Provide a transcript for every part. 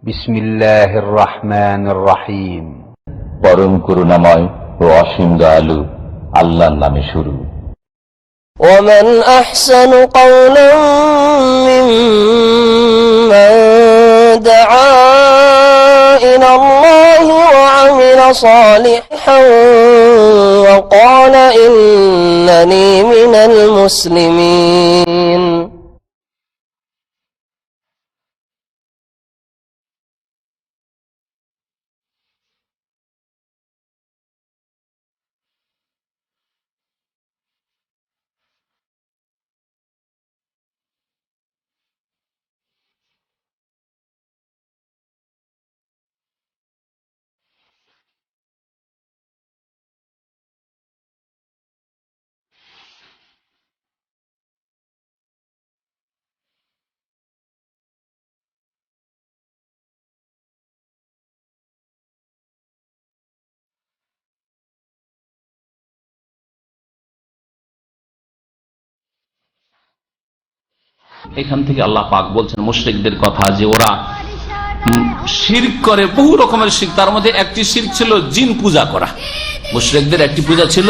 বিসমিল্লাহির রহমানির রহিম। পরম করুণাময় ও অসীম দয়ালু আল্লাহর নামে শুরু। ومن أحسن قولا ممن دعا إلى الله وعمل صالحا وقال إنني من المسلمين। এখান থেকে আল্লাহ পাক বলছেন মুশরিকদের কথা, যে ওরা শিরক করে, বহু রকমের শিরক। তার মধ্যে একটি শিরক ছিল জিন পূজা করা। মুশরিকদের একটি পূজা ছিল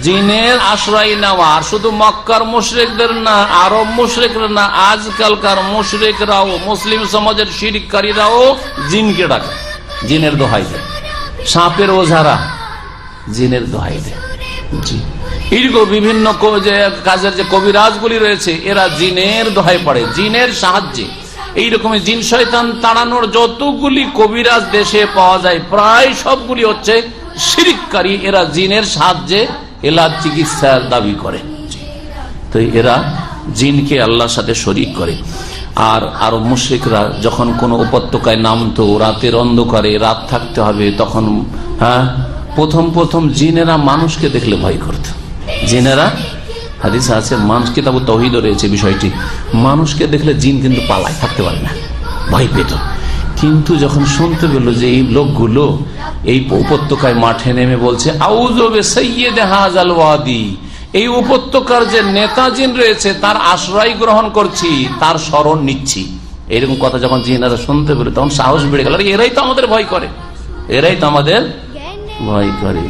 জিনের আশ্রয় নেওয়া। আর শুধু মক্কার মুশরিকদের না, আরব মুশরিকরা না, আজকালকার মুশরিকরাও, মুসলিম সমাজের শিরককারীরাও জিনকে ডাকে, জিনের দোহাই দেয়। সাপের ওঝারা জিনের দোহাই দেয়। জি, এরকম বিভিন্ন কাজের যে কবিরাজগুলি রয়েছে, এরা জিনের দোহাই পড়ে, জিনের সাহায্যে। এইরকম জিন শয়তান তাড়ানোর যতগুলি কবিরাজ দেশে পাওয়া যায়, প্রায় সবগুলি হচ্ছে শিরককারী। এরা জিনের সাহায্যে এলার চিকিৎসার দাবি করে। তো এরা জিনকে আল্লাহর সাথে শরীক করে। আর আরো মুশরিকরা যখন কোন উপত্যকায় নামতো, রাতের অন্ধকারে, রাত থাকতে হবে, তখন প্রথম জিনেরা মানুষকে দেখলে ভয় করত। জিনেরা, হাদিসে আছে, মানুষ কিতাব তাওহীদে রয়েছে বিষয়টি, মানুষকে দেখলে জিন কিন্তু পালায়, থাকতে পারে না, ভয় পেত। কিন্তু যখন শুনতে পেল যে এই লোকগুলো এই উপত্যকায় মাঠে নেমে বলছে আউযু বিসাইয়্যিদি হাযাল ওয়াদি, এই উপত্যকার যে নেতা জিন রয়েছে তার আশ্রয় গ্রহণ করছি, তার শরণ নিচ্ছি, এরকম কথা যখন জিনেরা শুনতে পেল, তখন সাহস বেড়ে গেল। এরাই তো আমাদের ভয় করে, এরাই তো আমাদের ভয় করে।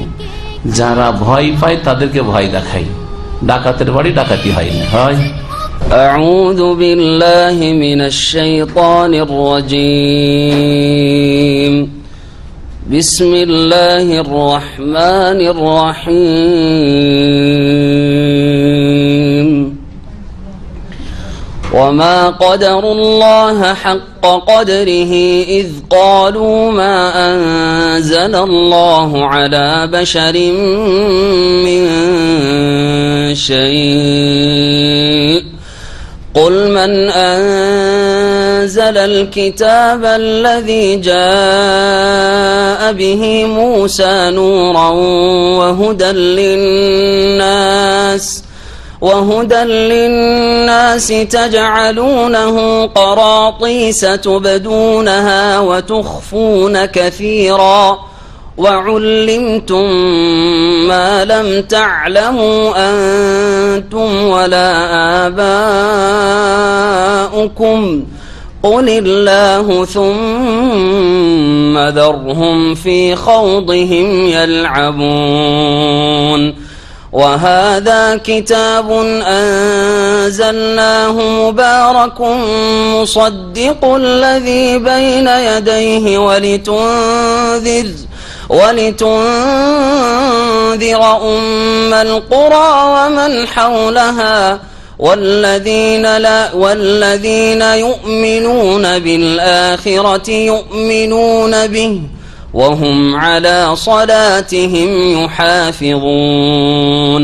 যারা ভয় পায় তাদেরকে ভয় দেখাই, ডাকাতের বাড়ি ডাকাতি হয় না, হয়। أعوذ بالله من الشيطان الرجيم بسم الله الرحمن الرحيم وما قدروا الله حق قدره إذ قالوا ما أنزل الله على بشر من شيء قل من أنزل الكتاب الذي جاء به موسى نورا وهدى للناس تجعلونه قراطيس تبدونها وتخفون كثيرا وعلمتم ما لم تعلموا أنتم ولا آباؤكم قل الله ثم ذرهم في خوضهم يلعبون وهذا كتاب أنزلناه مبارك مصدق الذي بين يديه ولتنذر أم القرى ومن حولها والذين يؤمنون بالآخرة يؤمنون به وهم على صلاتهم يحافظون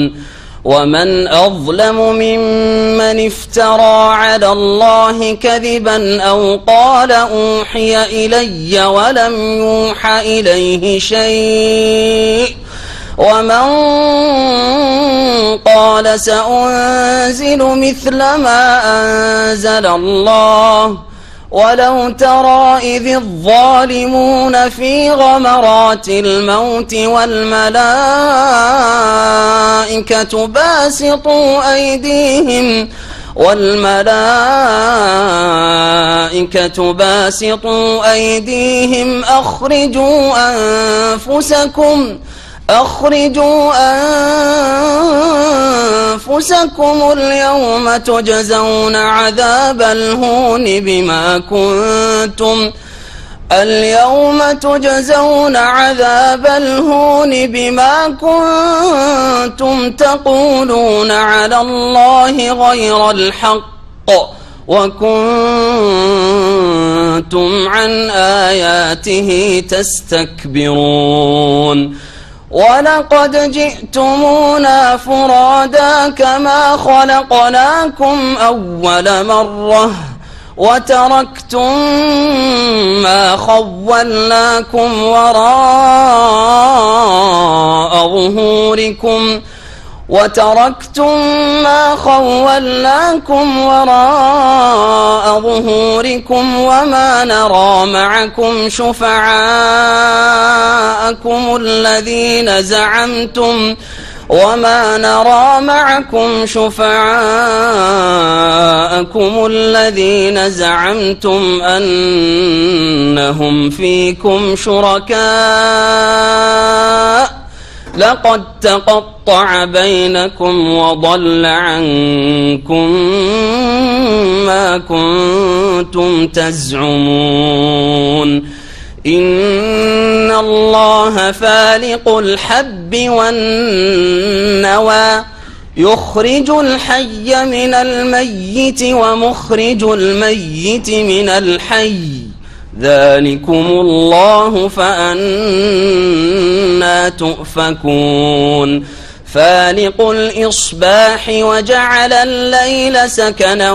ومن أظلم ممن افترى على الله كذبا أو قال أوحي إلي ولم يوح إليه شيء ومن قال سأنزل مثل ما أنزل الله ولو ترى إذ الظالمون في غمرات الموت والملائكة باسطوا أيديهم والملائكة باسطوا أيديهم أخرجوا أنفسكم اليوم تجزون عذاب الهون بما كنتم تقولون على الله غير الحق وكنتم عن آياته تستكبرون ولقد جئتمونا فرادا كما خلقناكم أول مرة وتركتم ما خولناكم وراء ظهوركم وما نرى معكم شفعاءكم الذين زعمتم أنهم فيكم شركاء لقد تقطع بينكم وضل عنكم ما كنتم تزعمون إن الله فالق الحب والنوى يخرج الحي من الميت ومخرج الميت من الحي ذلكم الله فأنا تؤفكون فالق الإصباح وجعل الليل سكنا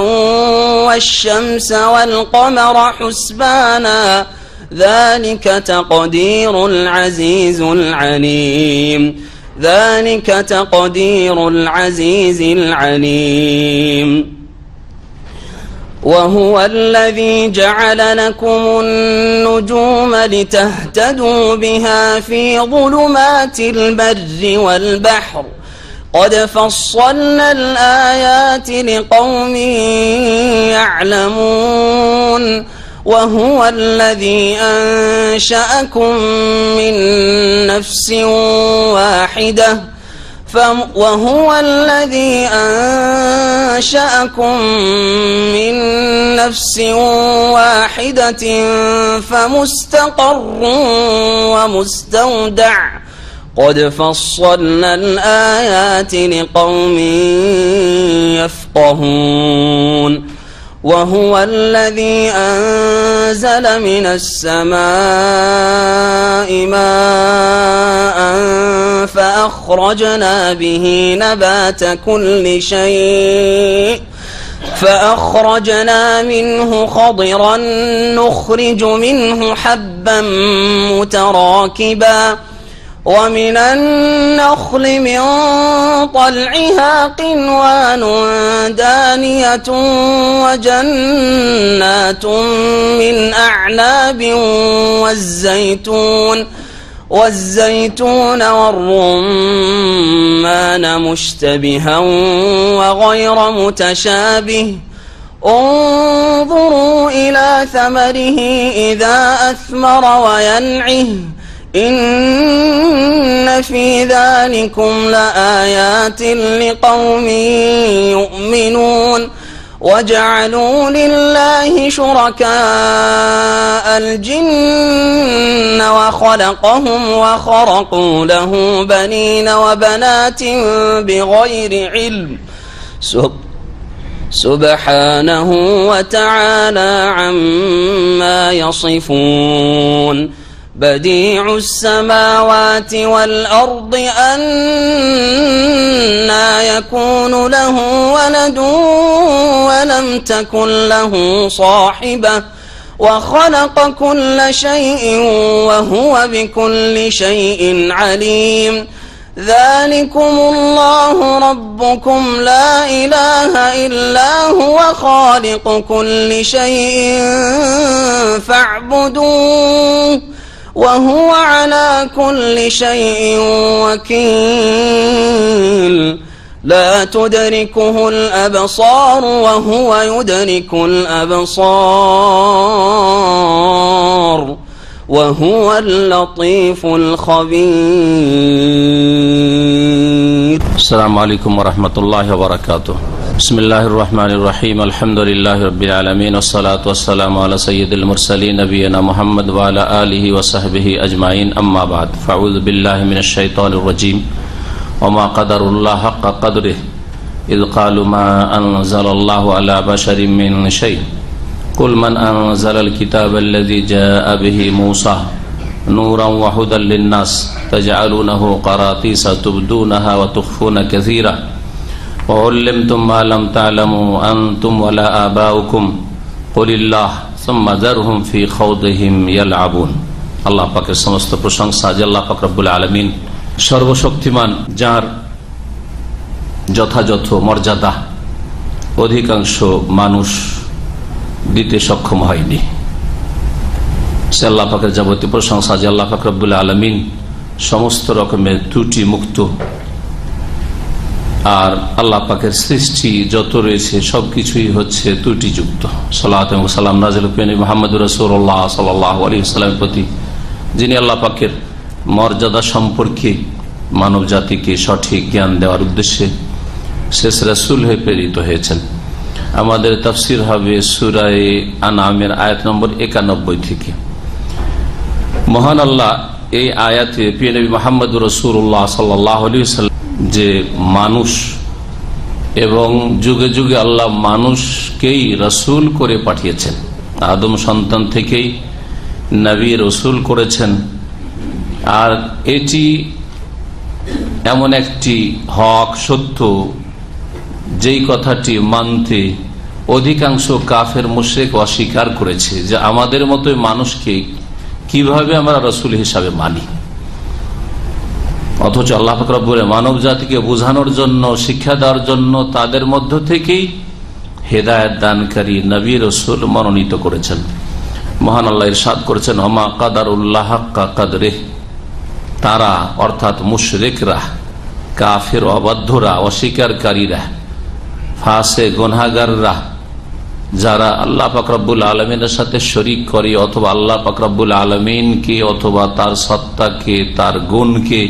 والشمس والقمر حسبانا ذلك تقدير العزيز العليم وهو الذي جعل لكم النجوم لتهتدوا بها في ظلمات البر والبحر قد فصلنا الآيات لقوم يعلمون وهو الذي أنشأكم من نفس واحدة فمستقر ومستودع قد فصلنا الآيات لقوم يفقهون وهو الذي أنزل من السماء ماء فأخرجنا به نبات كل شيء فأخرجنا منه خضرا نخرج منه حبا متراكبا ومن النخل من طلعها قنوان دانية وجنات من أعناب والزيتون والرمان مشتبها وغير متشابه انظروا إلى ثمره إذا أثمر وينعه إن في ذلكم لآيات لقوم يؤمنون وجعلوا لله شركاء الجن وخلقهم وخرقوا له بنين وبنات بغير علم سبحانه وتعالى عما يصفون بديع السماوات والأرض أنى يكون له ولد ولم تكن له صاحبة وخلق كل شيء وهو بكل شيء عليم ذلكم الله ربكم لا إله إلا هو خالق كل شيء فاعبدوه وهو على كل شيء وكيل لا تدركه الأبصار وهو يدرك الأبصار وهو اللطيف الخبير. السلام عليكم ورحمة الله وبركاته. بسم الله الرحمن الرحيم. الحمد لله رب العالمين والصلاة والسلام على سيد المرسلين نبينا محمد وعلى آله وصحبه أجمعين. أما بعد فأعوذ بالله من الشيطان الرجيم. وما قدر الله حق قدره إذ قالوا ما أنزل الله على بشر من شيء قل من أنزل الكتاب الذي جاء به موسى نورا وهدى للناس تجعلونه قراطيس تبدونها وتخفون كثيرا وعلمتم ما لم تعلموا أنتم ولا آباؤكم قل الله ثم ذرهم في خوضهم يلعبون. আল্লাহ পাকের সমস্ত প্রশংসা যে আল্লাহ পাক রব্বুল আলামিন সর্বশক্তিমান, যার যথাযথ মর্যাদা অধিকাংশ মানুষ দিতে সক্ষম হয়নি। সে আল্লাহ পাকের যাবতীয় প্রশংসা যে আল্লাহ পাক রব্বুল আলামিন সমস্ত রকমের ত্রুটি মুক্ত, আর আল্লাহ পাকের সৃষ্টি যত রয়েছে সবকিছুই হচ্ছে ত্রুটিযুক্ত। সালাত এবং সালাম নাযিল করেন মুহাম্মদুর রাসূলুল্লাহ সাল্লাল্লাহু আলাইহি ওয়াসাল্লামের প্রতি, যিনি আল্লাহ পাকের মর্যাদা সম্পর্কে মানব জাতিকে সঠিক জ্ঞান দেওয়ার উদ্দেশ্যে শেষ রাসূল হয়ে প্রেরিত হয়েছেন। আমাদের তাফসীর হবে সূরা আনআমের আয়াত নম্বর 91 থেকে। মহান আল্লাহ এই আয়াতে প্রিয় নবী মুহাম্মদুর রাসূলুল্লাহ সাল্লাল্লাহু আলাইহি ওয়াসাল্লাম যে মানুষ এবং যুগে যুগে আল্লাহ মানুষকেই রাসূল করে পাঠিয়েছেন, আদম সন্তান থেকেই নবী রাসূল করেছেন। আর এটি এমন একটি হক সত্য যেই কথাটি মানতে অধিকাংশ কাফের মুশরিক অস্বীকার করেছে, যে আমাদের মতোই মানুষকে কিভাবে আমরা রাসূল হিসাবে মানি। অথচ আল্লাহ পাক রব্বুল মানব জাতিকে বোঝানোর জন্য, শিক্ষা দেওয়ার জন্য তাদের মধ্য থেকেই হেদায়েত দানকারী নবী রাসূল মনোনীত করেছেন। মহান আল্লাহ ইরশাদ করেছেন, ওমা কাদারুল্লাহ হাক্কা কদরিহি, তারা অর্থাৎ মুশরিকরা, কাফের, অবাধ্যরা, অস্বীকারীরা, ফাসে গুনাহগাররা, যারা আল্লাহ পাক রব্বুল আলামিনের সাথে শরীক করে অথবা আল্লাহ পাক রব্বুল আলামিনকে অথবা তার সত্তাকে, তার গুণকে,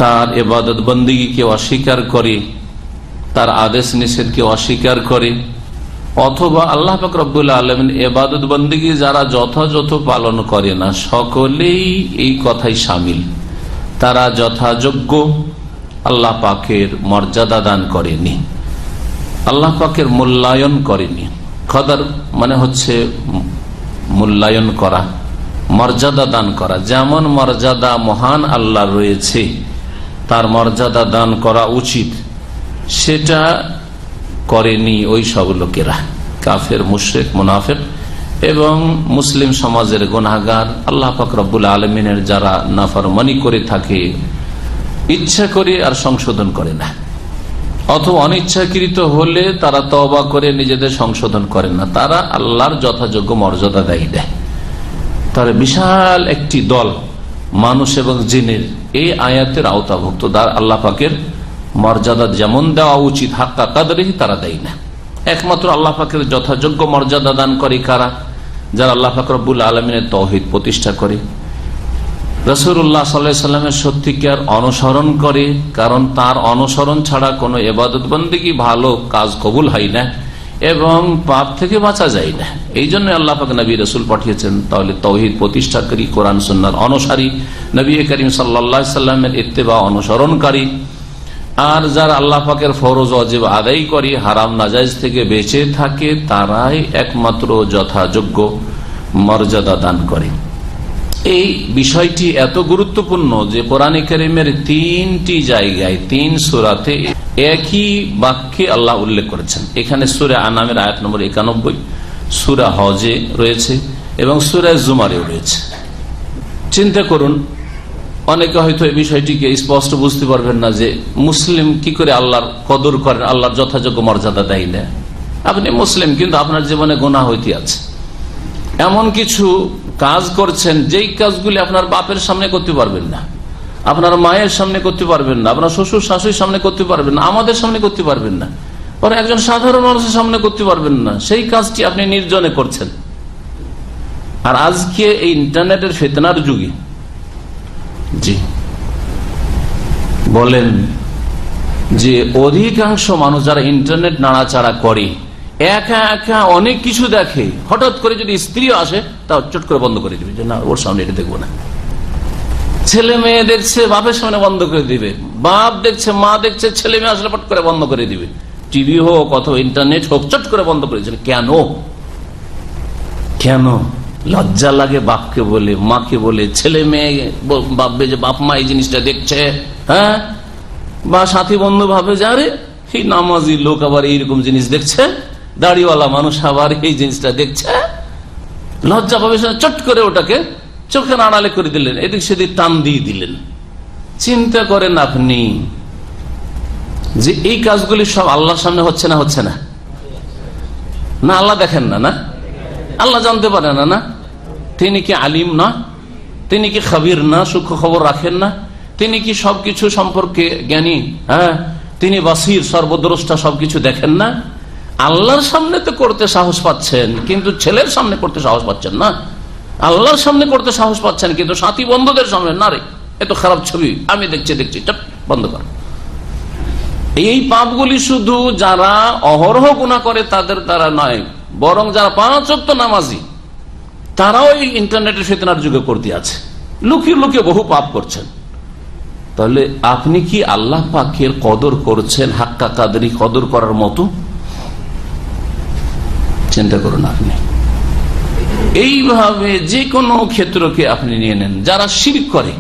তার ইবাদত বন্দেগীকে অস্বীকার করে, তার আদেশ নিষেধকে অস্বীকার করে, অথবা আল্লাহ পাক রব্বুল আলামিন ইবাদত বন্দেগী যারা যথাযথ পালন করে না, সকলেই এই কথাই শামিল। তারা যথাযোগ্য আল্লাহ পাকের মর্যাদা দান করেনি, আল্লাহ পাকের মূল্যায়ন করেনি। কদর মানে হচ্ছে মূল্যায়ন করা, মর্যাদা দান করা। যেমন মর্যাদা মহান আল্লাহ রয়েছে, তার মর্যাদা দান করা উচিত, সেটা করেনি ওই সব লোকেরা, কাফের, মুশরিক, মুনাফিক এবং মুসলিম সমাজের গুনাহগার, আল্লাহ পাক রব্বুল আলামিনের যারা নাফরমানি করে থাকে ইচ্ছা করে আর সংশোধন করে না, অথবা অনিচ্ছাকৃত হলে তারা তওবা করে নিজেদের সংশোধন করে না, তারা আল্লাহর যথাযোগ্য মর্যাদা দেয়। তারা বিশাল একটি দল মানুষ এবং জিনের এই আয়াতের আওতাভুক্ত, আল্লাহ পাকের মর্যাদা যেমন দেওয়া উচিত হাক্কা কদরিহি তারা দেয় না। একমাত্র আল্লাহ পাকের যথাযোগ্য মর্যাদা দান করে কারা? যারা আল্লাহ পাক রব্বুল আলামিনের তাওহীদ প্রতিষ্ঠা করে, রাসূলুল্লাহ সাল্লাল্লাহু আলাইহি সাল্লামের সত্যিকার অনুসরণ করে, কারণ তার অনুসরণ ছাড়া কোনো ইবাদত বন্দেগী ভালো কাজ কবুল হয় না এবং পাপ থেকে বাঁচা যায় না। এই জন্য আল্লাহ পাক নবী রাসূল পাঠিয়েছেন। তাহলে তাওহীদ প্রতিষ্ঠাকারী, কোরআন সুন্নাহর অনুসারী, নবী করিম সাল্লাল্লাহু আলাইহি সাল্লামের ইত্তেবা অনুসরণকারী, আর যারা আল্লাহ পাকের ফরজ ওয়াজিব আদায় করে, হারাম নাজায়েজ থেকে বেঁচে থাকে, তারাই একমাত্র যথাযোগ্য মর্যাদা দান করে। এই বিষয়টি এত গুরুত্বপূর্ণ যে কোরআনে কারীমের 3টি জায়গায় 3 সূরাতে একই বাক্যে আল্লাহ উল্লেখ করেছেন। এখানে সূরা আনামের আয়াত নম্বর 91, সূরা হজে রয়েছে এবং সূরা জুমারেও রয়েছে। চিন্তা করুন, অনেকে হয়তো এই বিষয়টিকে স্পষ্ট বুঝতে পারবেন না যে মুসলিম কি করে আল্লাহর কদর করেন, আল্লাহর যথাযোগ্য মর্যাদা দেয় না। আপনি মুসলিম কিন্তু আপনার জীবনে গুনাহ হইতে আছে, এমন কিছু কাজ করছেন যেই কাজগুলি আপনার বাপের সামনে করতে পারবেন না, আপনার মায়ের সামনে করতে পারবেন না, আপনার শ্বশুর শাশুড়ির সামনে করতে পারবেন না, আমাদের সামনে করতে পারবেন না, পরে একজন সাধারণ মানুষের সামনে করতে পারবেন না। সেই কাজটি আপনি নির্জনে করছেন। আর আজকে এই ইন্টারনেটের ফিতনার যুগে জি বলেন যে অধিকাংশ মানুষ যারা ইন্টারনেট নাড়াচাড়া করে একা একা অনেক কিছু দেখে, হঠাৎ করে যদি স্ত্রী আসে তাও চট করে বন্ধ করে দিবে যে না, ওর সামনে এটা দেখবো না। ছেলে মেয়ে দেখছে বাপের সামনে বন্ধ করে দিবে, বাপ দেখছে মা দেখছে, ছেলে মেয়ে আসলে পট করে বন্ধ করে দিবে। টিভি হোক অথবা ইন্টারনেট হোক চট করে বন্ধ করে দিচ্ছে। কেন? কেন? লজ্জা লাগে বাপকে বলে, মাকে বলে, ছেলে মেয়ে ভাববে যে বাপ মা এই জিনিসটা দেখছে, হ্যাঁ, বা সাথী বন্ধু ভাবে যে আরে এই নামাজি লোক আবার এইরকম জিনিস দেখছে, দাড়িওয়ালা মানুষ আবার এই জিনিসটা দেখছে। লজ্জা পাবে, চট করে ওটাকে চোখের আড়ালে করে দিলেন, এদিক সেদিক টান দিয়ে দিলেন। চিন্তা করেন আপনি যে এই কাজগুলি সব আল্লাহর সামনে হচ্ছে না? হচ্ছে না? না আল্লাহ দেখেন না? না আল্লাহ জানতে পারে না? না তিনি কি আলিম না? তিনি কি খাবির না? সূক্ষ্ম খবর রাখেন না? তিনি কি সবকিছু সম্পর্কে জ্ঞানী? হ্যাঁ, তিনি বাসির, সর্বদ্রষ্টা, সবকিছু দেখেন না? আল্লাহর সামনে তো করতে সাহস পাচ্ছেন, কিন্তু ছেলের সামনে করতে সাহস পাচ্ছেন না। আল্লাহর সামনে করতে সাহস পাচ্ছেন, কিন্তু সাথী বন্ধুদের সামনে না, রে এত খারাপ ছবি আমি দেখছি চট বন্ধ কর। এই পাপগুলি শুধু যারা অহরহ গুনাহ করে তাদের দ্বারা নয়, বরং যারা 5 ওয়াক্ত নামাজি তারাও এই ইন্টারনেটের ফিতনার যুগে করতে আছে, লুকিয়ে লুকিয়ে বহু পাপ করছেন। তাহলে আপনি কি আল্লাহ পাকের কদর করছেন হাক্কা কাদরি কদর করার মতো? চিন্তা করুন আপনি। এইভাবে যে কোনো ক্ষেত্রকে আপনি নিয়ে নেন, যারা শিরক করে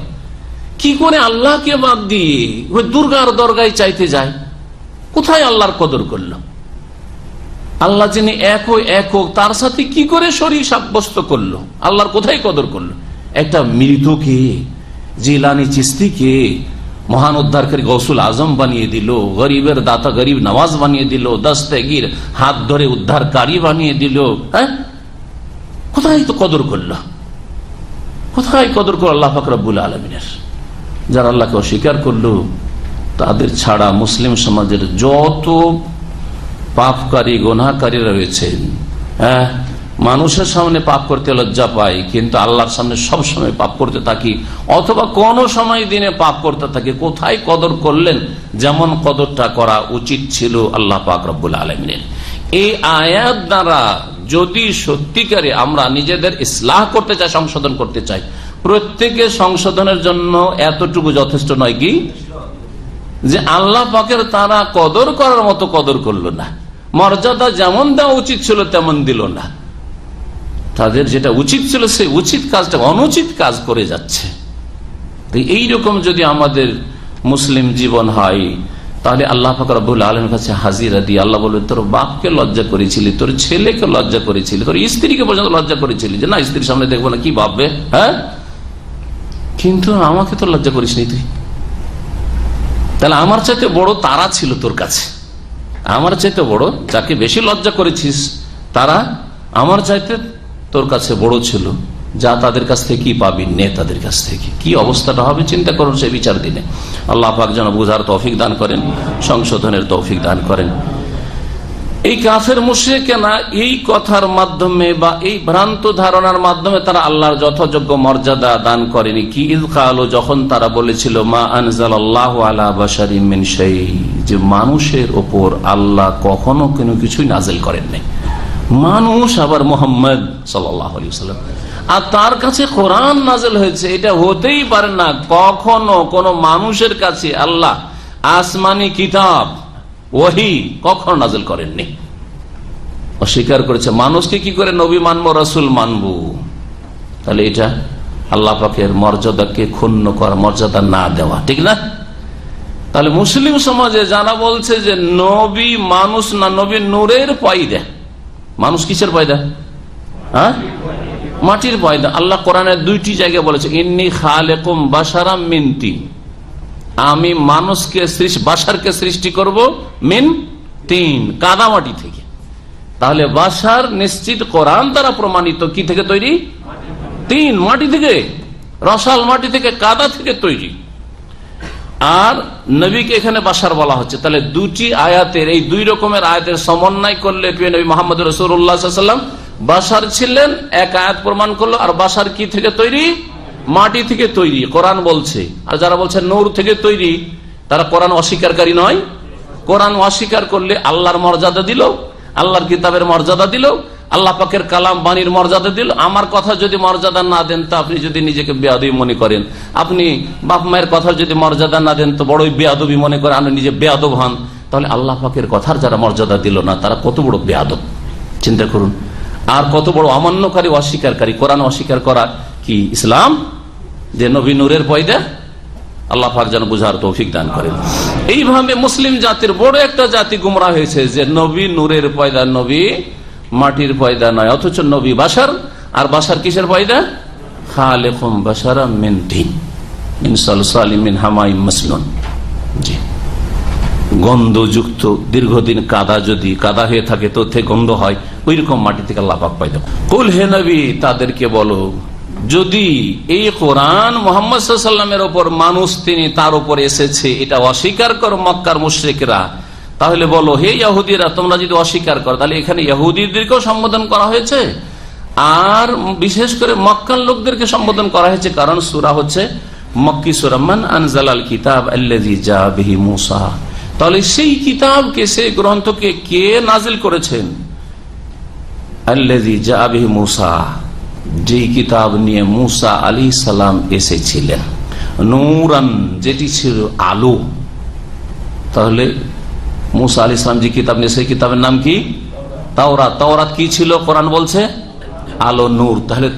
কি করে আল্লাহকে বাদ দিয়ে ওই দুর্গার দরগায় চাইতে যায়, কোথায় আল্লাহর কদর করলো? আল্লাহ যিনি একক তার সাথে কি করে শরীক সাব্যস্ত করলো? আল্লাহর কোথায় কদর করলো? একটা মৃতকে, জিলানি চিস্তিকে মহান উদ্ধারকারী গৌসুল আজম বানিয়ে দিল, গরিবের দাতা গরিব নওয়াজ বানিয়ে দিল, দস্তগীর হাত ধরে উদ্ধারকারী বানিয়ে দিল। হ্যাঁ, কোথায় তো কদর করলো? কোথায় কদর করলো আল্লাহ পাক রব্বুল আলামিনের? যারা আল্লাহকে অস্বীকার করলো তাদের ছাড়া মুসলিম সমাজের যত পাপকারী গুনাহকারী রয়েছেন, হ্যাঁ, মানুষের সামনে পাপ করতে লজ্জা পাই, কিন্তু আল্লাহর সামনে সব সময় পাপ করতে থাকি, অথবা কোন সময় দিনে পাপ করতে থাকি। কোথায় কদর করলেন? যেমন কদরটা করা উচিত ছিল আল্লাহ পাক রব্বুল আলামিনের। এই আয়াত দ্বারা যদি সত্যিকারে আমরা নিজেদের ইসলাহ করতে চাই, সংশোধন করতে চাই, প্রত্যেকের সংশোধনের জন্য এতটুকু যথেষ্ট নয় কি যে আল্লাহ পাকের তারা কদর করার মতো কদর করলো না, মর্যাদা যেমন দেওয়া উচিত ছিল তেমন দিল না, তাদের যেটা উচিত ছিল সেই উচিত কাজটা অনুচিত কাজ করে যাচ্ছে। এইরকম যদি আমাদের মুসলিম জীবন হয়, তাহলে আল্লাহ পাক রব্বুল আলামিনের কাছে হাজিরা দিয়ে আল্লাহ বলবেন, তোর বাপকে লজ্জা করেছিলি, তোর ছেলেকে লজ্জা করেছিলি, তোর স্ত্রীকে পর্যন্ত লজ্জা করেছিলি, যে না স্ত্রীর সামনে দেখবো না, কি ভাববে, হ্যাঁ, কিন্তু আমাকে তো লজ্জা করিস নি তুই। তাহলে আমার চাইতে বড় তারা ছিল তোর কাছে, আমার চাইতে বড় যাকে বেশি লজ্জা করেছিস তারা আমার চাইতে তোর কাছে বড় ছিল, যা তাদের কাছ থেকে কি পাবি নে, তাদের কাছ থেকে কি অবস্থাটা হবে চিন্তা করুন সেই বিচার দিনে। আল্লাহ পাক যেন বুঝার তৌফিক দান করেন, সংশোধনের তৌফিক দান করেন। এই কাফের মুশরিকেরা এই কথার মাধ্যমে বা এই ভ্রান্ত ধারণার মাধ্যমে তারা আল্লাহর যথাযোগ্য মর্যাদা দান করেনি। কি ইয ক্বালু, যখন তারা বলেছিল মা আনজালাল্লাহু আলা বাশারিন মিন শাই, যে মানুষের ওপর আল্লাহ কখনো কোনো কিছুই নাজিল করেন নাই। মানুষ আবার মুহাম্মদ সাল্লাল্লাহু আলাইহি ওয়াসাল্লাম, আর তার কাছে কোরআন নাজিল হয়েছে, এটা হতেই পারে না। কখনো কোন মানুষের কাছে আল্লাহ আসমানি কিতাব ওহী কখনো নাজিল করেননি। অস্বীকার করেছে। মানুষকে কি করে নবী মানবো, রাসূল মানবো? তাহলে এটা আল্লাহ পাকের মর্যাদাকে ক্ষুণ্ণ করা, মর্যাদা না দেওয়া, ঠিক না? তাহলে মুসলিম সমাজে যারা বলছে যে নবী মানুষ না, নবী নূরের পয়দা, মানুষ কিসের পয়দা? হ্যাঁ, মাটির পয়দা। আল্লাহ কোরআনের 2টি জায়গায় বলেছে ইন্নী খালিকুম বাশারাম মিন তিন, আমি মানুষকে বাশারকে সৃষ্টি করব মিন তিন, কাদামাটি থেকে। তাহলে বাশার নিশ্চিত কোরআন দ্বারা প্রমাণিত কি থেকে তৈরি? তিন, মাটি থেকে, রসাল মাটি থেকে, কাদা থেকে তৈরি। আর নবীকে এখানে বাশার বলা হচ্ছে। তাহলে দুটি আয়াতের, এই দুই রকমের আয়াতের সমন্বয় করলে নবী মুহাম্মদ রাসূলুল্লাহ সাল্লাল্লাহু আলাইহি ওয়াসাল্লাম বাশার ছিলেন, এক আয়াত প্রমাণ করলো। আর বাশার কি থেকে তৈরি? মাটি থেকে তৈরি, কোরআন বলছে। আর যারা বলছে নূর থেকে তৈরি, তারা কোরআন অস্বীকারী নয়। কোরআন অস্বীকার করলে আল্লাহর মর্যাদা দিল, আল্লাহর কিতাবের মর্যাদা দিল, আল্লাহ পাকের কালাম বাণীর মর্যাদা দিল। আমার কথা যদি মর্যাদা না দেন, তা আপনি যদি নিজেকে বেয়াদবি মনে করেন, আপনি বাপ মায়ের কথা যদি মর্যাদা না দেন, তো বড়ই বেয়াদবি মনে করেন, আপনি নিজে বেয়াদব হন, তাহলে আল্লাহ পাকের কথার যারা মর্যাদা দিল না, তারা কত বড় বেয়াদব চিন্তা করুন। আর কত বড় অমান্যকারী, অস্বীকারী। কোরআন অস্বীকার করা কি ইসলাম? যে নবী নূরের পয়দা, আল্লাহ পাক যেন বুঝার তৌফিক দান করেন। এইভাবে মুসলিম জাতির বড় একটা জাতি গুমরাহ হয়েছে যে নবী নূরের পয়দা, নবী মাটির পয়দা নয়, অথচ নবী বাশার। আর বাশার কিসের পয়দা? খালিকুম বাশারা মিন তিন মিন সালসালিম মিন হামাইম মাসনুন। জি, গন্ধযুক্ত দীর্ঘদিন কাদা হয়ে থাকে, তো থেকে গন্ধ হয়, ওই রকম মাটি থেকে আল্লাহ পাক পয়দা। কুল হে নবী, তাদেরকে বলো, যদি এই কোরআন মুহাম্মদ সাল্লাল্লাহু আলাইহি ওয়াসাল্লামের উপর মানুষ তিনি তার উপর এসেছে, এটা অস্বীকার করো মক্কার মুশরিকরা, তাহলে বলো হে ইহুদিরা, তোমরা যদি অস্বীকার করো, তাহলে এখানে ইহুদিদেরকেও সম্বোধন করা হয়েছে, আর বিশেষ করে মক্কার লোকদেরকে সম্বোধন করা হয়েছে। কারণ সূরা হচ্ছে মক্কি সূরা, মান আনজালাল কিতাব আল্লাযী জা বিহি মূসা। তাহলে সেই কিতাবকে, সেই গ্রন্থকে কে নাজিল করেছেন? আল্লাযী জা বিহি মূসা, যে কিতাব নিয়ে মূসা আলাইহিস সালাম এসেছিলেন। নূরান, যেটি ছিল আলো। তাহলে মূসা আলাইহিস সালাম যে কিতাব নিয়ে, সেই কিতাবের নাম কি? তাওরাত। তাওরাত কি ছিল? কোরআন বলছে আলো, নূর। তাহলে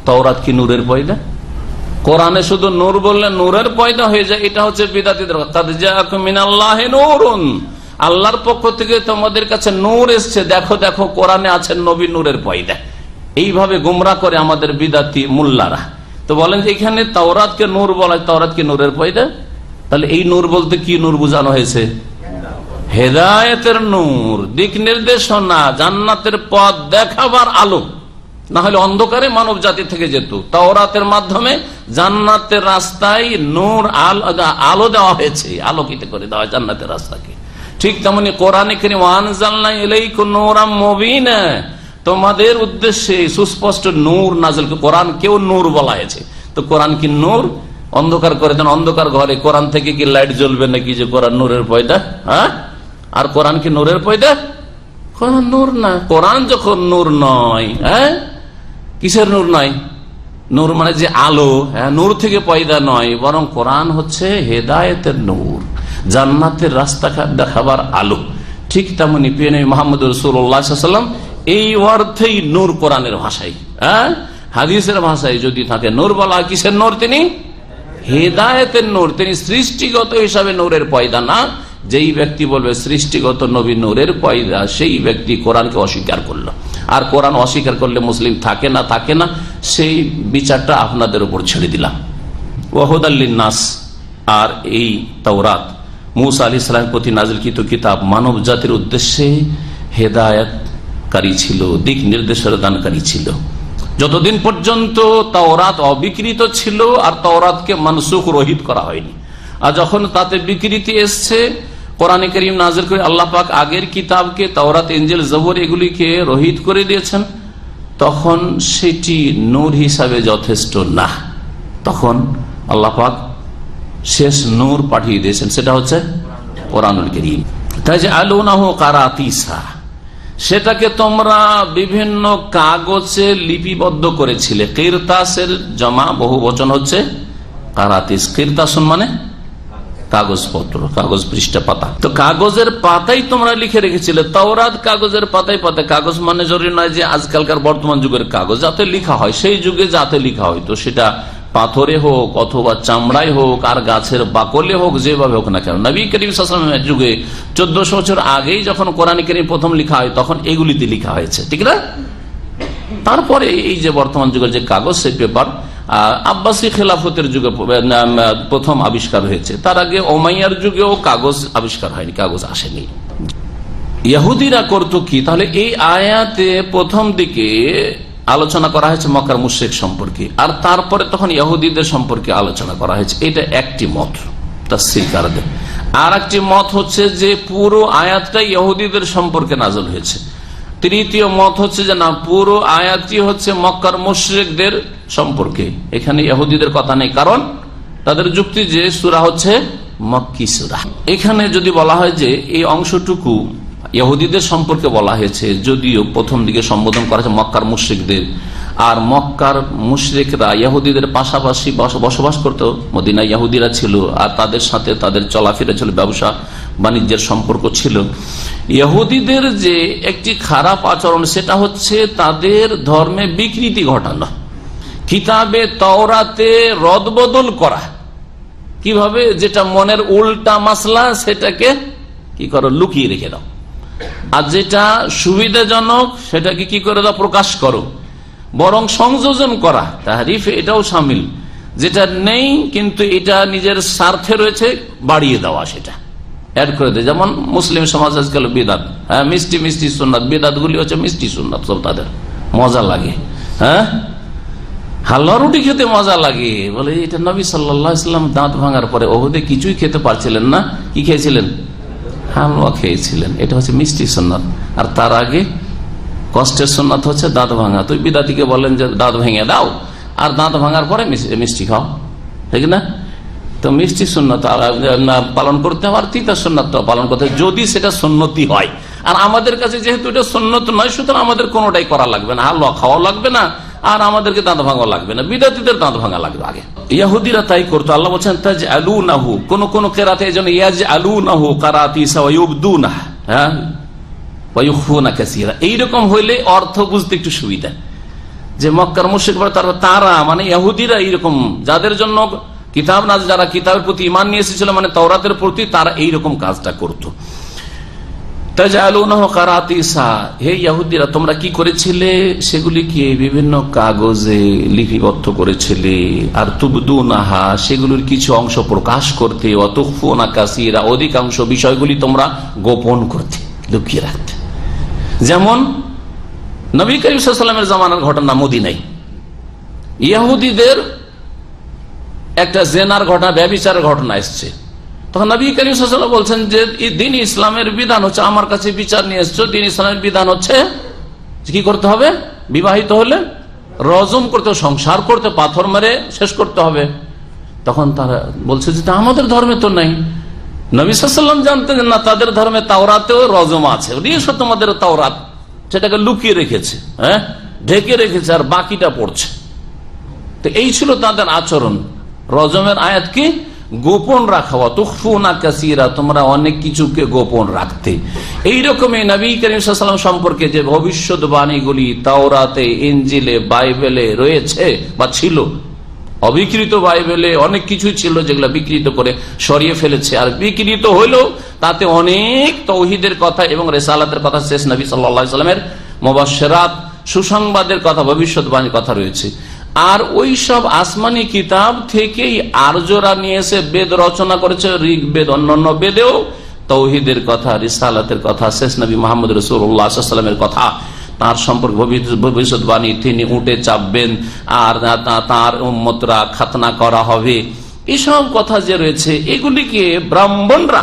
তাওরাত কি নূরের পয়দা? কোরআনে শুধু নূর বললে নূরের পয়দা হয়ে যায়, এটা হচ্ছে বিদআতীদের কথা। কাদ জাআকুম মিনাল্লাহি নূরুন, আল্লাহর পক্ষ থেকে তোমাদের কাছে নূর এসেছে, দেখো দেখো কোরআনে আছে নবী নূরের পয়দা। এইভাবে গুমরাহ করে আমাদের বিদআতী মুল্লারা। তো বলেন যে এখানে তাওরাতকে নূর বলা হয়, তাওরাত কি নূরের পয়দা? তাহলে এই নূর বলতে কি নূর বোঝানো হয়েছে? হেদায়েতের নূর, দিক নির্দেশনা, জান্নাতের পথ দেখাবার আলো। না হলে অন্ধকারে মানব জাতি থেকে যেত। তাওরাতের মাধ্যমে জান্নাতের রাস্তায় নূর আলো দেওয়া হয়েছে, আলোকিত করে দেওয়া জান্নাতের রাস্তাকে। ঠিক তেমনি কোরআনে কারীম ওয়ানজালনা ইলাইকুম নূরাম মুবিনা, তোমাদের উদ্দেশ্যে সুস্পষ্ট নূর নাযিল। কোরআন কেউ নূর বলা হয়েছে, তো কোরআন কি নূর? অন্ধকার করে দেন, অন্ধকার ঘরে কোরআন থেকে কি লাইট জ্বলবে নাকি যে কোরআন নূরের পয়দা? হ্যাঁ, আর কোরআন কি নূরের পয়দা? কোরআন নূর না। কোরআন যখন নূর নয়, হ্যাঁ, কিসের নূর নয়? নূর মানে যে আলো, হ্যাঁ, নূর থেকে পয়দা নয়, বরং কোরআন হচ্ছে হেদায়েতের নূর, জান্নাতের রাস্তা দেখাবার আলো। ঠিক তেমনি প্রিয় নবী মুহাম্মদ রাসূলুল্লাহ সাল্লাল্লাহু আলাইহি ওয়াসাল্লাম এই অর্থেই নূর, কোরআনের ভাষায়, হ্যাঁ, হাদিসের ভাষায় যদি থাকে নূর বলা, কিসের নূর? তিনি হেদায়েতের নূর। তিনি সৃষ্টিগত হিসাবে নূরের পয়দা না। যেই ব্যক্তি বলবে সৃষ্টিগত নবী নূরের পয়দা, সেই ব্যক্তি কোরআনকে অস্বীকার করলো। আর কোরআন অস্বীকার করলে মুসলিম থাকে না থাকে না, সেই বিচারটা আপনাদের উপর ছেড়ে দিলাম। ওয়াহুদাল লিন্নাস, আর এই তাওরাত মূসা আলাইহিস সালামের প্রতি নাযিলকৃত কিতাব মানব জাতির উদ্দেশ্যে হেদায়েতকারী ছিল, দিক নির্দেশের দানকারী ছিল। যতদিন পর্যন্ত তাওরাত অবিকৃত ছিল আর তাওরাতকে মানসুখ, রহিত করা হয়নি। আর যখন তাতে বিকৃতি এসছে, কোরআনে কারীম নাযিল করে আল্লাহ পাক আগের কিতাবকে, তাওরাত, ইনজিল, জবুর এগুলিকে রহিত করে দিয়েছেন, তখন সেটি নূর হিসাবে যথেষ্ট না। তখন আল্লাহ পাক শেষ নূর পাঠিয়ে দিয়েছেন, সেটা হচ্ছে কোরআনুল কারীম। তাই যে আলুনাহু কারাতিসা, সেটাকে তোমরা বিভিন্ন কাগজে লিপিবদ্ধ করেছিলে। কিরতাসের জমা বহু বচন হচ্ছে কারাতিস। কিরতাসুন মানে কাগজপত্র, কাগজ পৃষ্ঠা, পাতা। তো কাগজের পাতাই তোমরা লিখে রেখেছিলে। তাওরাত কাগজের পাতায় পাতায়। কাগজ মানে জরুরি নয় যে আজকালকার বর্তমান যুগের কাগজ, যাতে লিখা হয়, সেই যুগে যাতে লিখা হয়, তো সেটা পাথরে হোক অথবা চামড়ায় হোক আর গাছের বাকলে হোক, যেভাবে হোক না কেন। নবী করিম সাল্লাল্লাহু আলাইহি ওয়াসাল্লামের যুগে 1400 বছর আগেই যখন কোরআন কারীম প্রথম লিখা হয়, তখন এগুলিতে লিখা হয়েছে, ঠিক না? তারপরে এই যে বর্তমান যুগের যে কাগজ, সেই পেপার আব্বাসী খেলাফতের যুগে প্রথম আবিষ্কার হয়েছে। তার আগে ওমাইয়ার যুগেও কাগজ আবিষ্কার হয়নি, কাগজ আসেনি। ইহুদিরা করতো কি? তাহলে এই আয়াতে প্রথম দিকে আলোচনা করা হয়েছে মক্কার মুশরিক সম্পর্কে, আর তারপরে তখন ইহুদিদের সম্পর্কে আলোচনা করা হয়েছে। এটা একটি মত, তাফসীর কারদের। আর একটি মত হচ্ছে যে পুরো আয়াতটা ইহুদিদের সম্পর্কে নাযিল হয়েছে। তৃতীয় মত হচ্ছে যে না, পুরো আয়াতটি হচ্ছে মক্কার মুশরিকদের সম্পর্কে, এখানে ইহুদিদের কথা নেই। কারণ তাদের যুক্তি যে সূরা হচ্ছে মক্কি সূরা। এখানে যদি বলা হয় যে এই অংশটুকু ইহুদিদের সম্পর্কে বলা হয়েছে, যদিও প্রথম দিকে সম্বোধন করা হয়েছে মক্কার মুশরিকদের, আর মক্কার মুশরিকরা ইহুদিদের পাশাপাশি বসবাস করত, মদিনায় ইহুদিরা ছিল, আর তাদের সাথে তাদের চলাফেরা ছিল, ব্যবসা বাণিজ্যের সম্পর্ক ছিল। ইহুদিদের যে একটি খারাপ আচরণ সেটা হচ্ছে তাদের ধর্মে বিকৃতি ঘটানো, কিতাবে তাওরাতে রদবদল করা। কিভাবে? যেটা মনের উল্টা মাসলা সেটাকে কি করো, লুকিয়ে রেখে দাও, আর যেটা সুবিধাজনক সেটাকে কি করে দাও, প্রকাশ করো। বরং সংযোজন করা, তাহরিফ এটাও শামিল, যেটা নেই কিন্তু এটা নিজের স্বার্থে রয়েছে বাড়িয়ে দেওয়া, সেটা অ্যাড করে দেয়। যেমন মুসলিম সমাজ আজকাল বিদাত, হ্যাঁ, মিষ্টি মিষ্টি সুন্নাত, বিদাত গুলি হচ্ছে মিষ্টি সুন্নাত, সব তাদের মজা লাগে। হ্যাঁ, হালুয়া রুটি খেতে মজা লাগে, বলে এটা নবী সাল্লাল্লাহু আলাইহি ওয়াসাল্লাম দাঁত ভাঙার পরে ওহুদে কিছুই খেতে পারছিলেন না, কি খেয়েছিলেন? হালুয়া খেয়েছিলেন, এটা হচ্ছে মিষ্টি সুন্নাত। আর তার আগে কষ্টের সুন্নাত হচ্ছে দাঁত ভাঙা। তো বিদাতিকে বলেন যে দাঁত ভেঙে দাও, আর দাঁত ভাঙার পরে মিষ্টি খাও, ঠিক না? তো মিষ্টি সুন্নাত পালন করতে হবে, আর তিতা সুন্নাত পালন করতে হবে, যদি সেটা সুন্নতি হয়। আর আমাদের কাছে যেহেতু এটা সুন্নত নয়, সুতরাং আমাদের কোনোটাই করা লাগবে না, হালুয়া খাওয়া লাগবে না, আর আমাদেরকে দাঁত ভাঙা লাগবে না, বিদাতিদের দাঁত ভাঙা লাগবে আগে। ইহুদিরা তাই করতো। আল্লাহ বলছেন তাজআলুনাহু, কোন কোন কিরাতে এজন্য ইয়াজআলুনাহু কারাতিসা ওয়া ইউবদুনা, হ্যাঁ, ওয়া ইউখফুনা কাসীরা। এইরকম হইলে অর্থ বুঝতে একটু সুবিধা, যে মক্কার মুশরিকরা তারা মানে ইহুদিরা এইরকম, যাদের জন্য কিতাব নাযিল, যারা কিতাবের প্রতি ঈমান নিয়ে এসেছিল, মানে তাওরাতের প্রতি, তারা এইরকম কাজটা করতো। তাজআলুনাহু কারাতিসা, হে ইহুদিরা তোমরা কি করেছিলে, সেগুলিকে বিভিন্ন কাগজে লিপিবদ্ধ করেছিলে, আর তুবদুনাহা, সেগুলোর কিছু অংশ প্রকাশ করতে, ওয়া তুখফুনা কাসীরা, অধিকাংশ বিষয়গুলি তোমরা গোপন করতে, লুকিয়ে রাখতে। যেমন নবী করিম সাল্লাল্লাহু আলাইহি ওয়াসাল্লামের জামানার ঘটনা, মদিনায় ইহুদিদের একটা জেনার ঘটনা, ব্যভিচারের ঘটনা এসছে। তখন নবী করিম সাল্লাল্লাহু আলাইহি ওয়াসাল্লাম বলছেন যে দ্বীন ইসলামের বিধান হচ্ছে, আমার কাছে বিচার নিয়ে এসছো, দ্বীন ইসলামের বিধান হচ্ছে কি করতে হবে, বিবাহিত হলে রজম করতে, সংসার করতে, পাথর মেরে শেষ করতে হবে। তখন তারা বলছে যে আমাদের ধর্মে তো নাই। নবী সাল্লাল্লাহু আলাইহি ওয়াসাল্লাম জানতেন না তাদের ধর্মে তাওরাতেও রজম আছে, ওইসব তোমাদের তাওরাত সেটাকে লুকিয়ে রেখেছে, হ্যাঁ, ঢেকে রেখেছে, আর বাকিটা পড়ছে। তো এই ছিল তাদের আচরণ। রজমের আয়াত কি, গোপন রাখা, তুখফুনা কাসীরা, তোমরা অনেক কিছুকে গোপন রাখতে। এইরকমই নবী করিম সাল্লাল্লাহু আলাইহি ওয়াসাল্লাম সম্পর্কে যে ভবিষ্যৎবাণীগুলি তাওরাতে, ইনজিলে, বাইবেলে রয়েছে বা ছিল, অবিকৃত বাইবেলে অনেক কিছুই ছিল যেগুলো বিকৃত করে সরিয়ে ফেলেছে, আর বিকৃত হইলেও তাতে অনেক তাওহীদের কথা এবং রিসালাতের কথা, শেষ নবী সাল্লাল্লাহু আলাইহি ওয়াসাল্লামের মুবাশশিরাত, সুসংবাদের কথা, ভবিষ্যৎবাণীর কথা রয়েছে। আর ওই সব আসমানি কিতাব থেকেই আর্যরা নিয়ে এসে বেদ রচনা করেছে, ঋগ্বেদ, অন্যান্য বেদেও তাওহীদের কথা, রিসালাতের কথা, শেষ নবী মুহাম্মদ রাসূলুল্লাহ সাল্লাল্লাহু আলাইহি ওয়াসাল্লামের কথা, তার সম্পর্কে ভবিষ্যৎবাণী, তিনি উঠে চাপবেন, আর তার উম্মতরা খাতনা করা হবে, এসব কথা যে রয়েছে, এগুলিকে ব্রাহ্মণরা,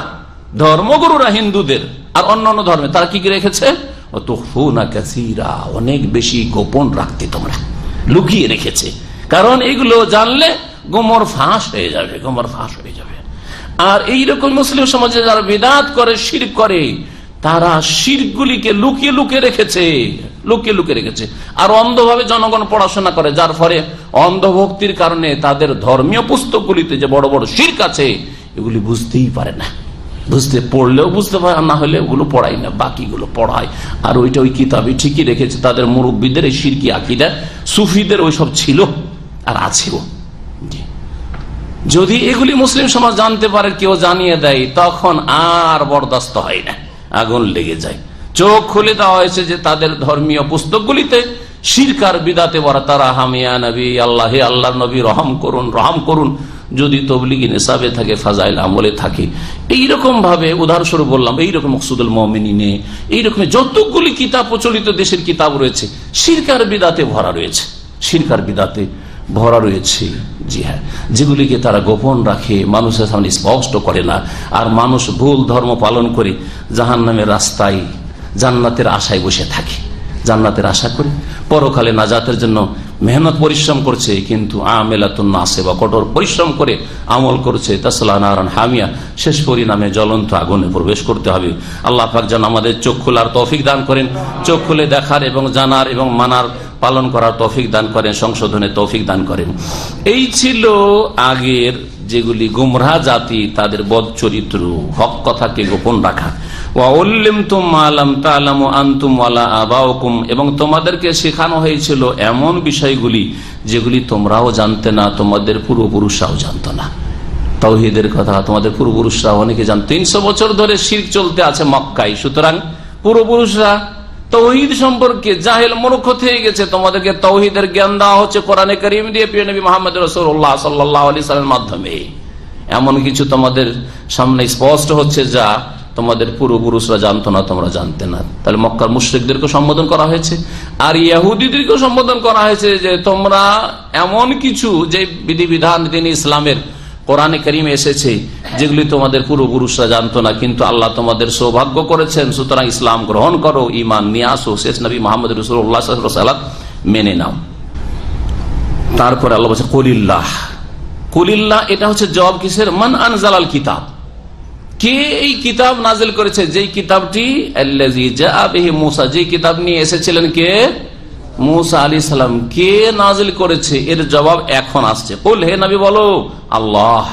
ধর্মগুরুরা হিন্দুদের আর অন্যান্য ধর্মে তারা কি রেখেছে, তুখফুনা কাসীরা, অনেক বেশি গোপন রাখতে তোমরা, লুকিয়ে রেখেছে। কারণ এগুলো জানলে গোমর ফাঁস হয়ে যাবে, গোমর ফাঁস হয়ে যাবে। আর এইরকম মুসলিম সমাজে যারা বিদআত করে, শিরক করে, তারা শিরকগুলিকে লুকিয়ে লুকিয়ে রেখেছে, লুকিয়ে লুকিয়ে রেখেছে। আর অন্ধভাবে জনগণ পড়াশোনা করে, যার ফলে অন্ধভক্তির কারণে তাদের ধর্মীয় পুস্তকগুলিতে যে বড় বড় শিরক আছে এগুলি বুঝতেই পারে না, বুঝতে পড়লেও বুঝতে পারে না, হলে ওগুলো পড়াই না, বাকিগুলো পড়ায়। আর ওইটা ওই কিতাবে ঠিকই রেখেছে, তাদের মুরব্বীদের এই শিরকি আকীদা, সুফিদের ওইসব ছিল আর আছেও। যদি এগুলি মুসলিম সমাজ জানতে পারে, কেউ জানিয়ে দেয়, তখন আর বরদাস্ত হয় না, আগুন লেগে যায়। চোখ খুলে দেওয়া হয়েছে যে তাদের ধর্মীয় পুস্তকগুলিতে শিরক আর বিদআতে ভরা। তারা হামিয়া নবী, আল্লাহ, হে আল্লাহর নবী রহম করুন, রহম করুন, যদি তবলিগি নিসাবে থাকে, ফাজাইল আমলে থাকে, এইরকম ভাবে উদাহরণস্বরূপ বললাম, এইরকম মকসুদুল মুমিনিনে, এইরকম যতগুলি কিতাব প্রচলিত দেশের কিতাব রয়েছে শিরক আর বিদআতে ভরা রয়েছে, শিরক আর বিদআতে ভরা রয়েছে। জি হ্যাঁ, যেগুলিকে তারা গোপন রাখে, মানুষের সামনে স্পষ্ট করে না। আর মানুষ ভুল ধর্ম পালন করে জাহান্নামের রাস্তায় জান্নাতের আশায় বসে থাকে, জান্নাতের আশা করে পরকালে নাজাতের জন্য মেহনত পরিশ্রম করছে, কিন্তু আমেলাতুন নাসিবা, কঠোর পরিশ্রম করে আমল করছে, তাসলা নারান হামিয়া, শেষ পরিণামে জ্বলন্ত আগুনে প্রবেশ করতে হবে। আল্লাহ পাক যেন আমাদের চোখ খোলার তৌফিক দান করেন, চোখ খুলে দেখার এবং জানার এবং মানার পালন করার তৌফিক দান করেন, সংশোধনের তৌফিক দান করেন। এই ছিল আগের যেগুলি গুমরাহ জাতি, তাদের বদ চরিত্র, হক কথাকে গোপন রাখা। এবং তোমাদেরকে শেখানো হয়েছিল এমন বিষয়গুলি যেগুলি তোমরাও জানতে না, তোমাদের পূর্বপুরুষরাও জানতো না। তাওহীদের কথা তোমাদের পূর্বপুরুষরা অনেকে জান। 300 বছর ধরে শিরক চলতে আছে মক্কায়, সুতরাং পূর্বপুরুষরা তাওহীদ সম্পর্কে জাহেল মূর্খ হয়ে গেছে। তোমাদেরকে তাওহীদের জ্ঞান দেওয়া হচ্ছে কোরআনে কারীম দিয়ে, প্রিয় নবী মুহাম্মদ রাসূলুল্লাহ সাল্লাল্লাহু আলাইহি ওয়াসাল্লামের মাধ্যমে। এমন কিছু তোমাদের সামনে স্পষ্ট হচ্ছে যা তোমাদের পূর্বপুরুষরা জানতো না, তোমরা জানতে না। তাহলে মক্কার মুশরিকদেরকে সম্বোধন করা হয়েছে, আর ইহুদিদেরকেও সম্বোধন করা হয়েছে যে তোমরা এমন কিছু যে বিধিবিধান দিন ইসলামের কোরআনে কারীমে এসেছে যেগুলি তোমাদের পূর্বপুরুষরা জানতো না, কিন্তু আল্লাহ তোমাদের সৌভাগ্য করেছেন, সুতরাং ইসলাম গ্রহণ করো, ঈমান নিয়ে আসো, শেষ নবী মুহাম্মদ রাসূলুল্লাহ সাল্লাল্লাহু আলাইহি ওয়াসাল্লাম মেনে নাও। তারপরে আল্লাহ বলছে কুলিল্লাহ, কুলিল্লাহ, এটা হচ্ছে জবাব কিসের? মান আনজালাল কিতাব, কে এই কিতাব নাজিল করেছে? যেই কিতাবটি আল্লাযী জাআ বিহি মূসা, যে কিতাব নিয়ে এসেছিলেন কে? মূসা আলাইহিস সালাম। কে নাজিল করেছে? এর জবাব এখন আসছে। কুল, হে নবী বলো, আল্লাহ,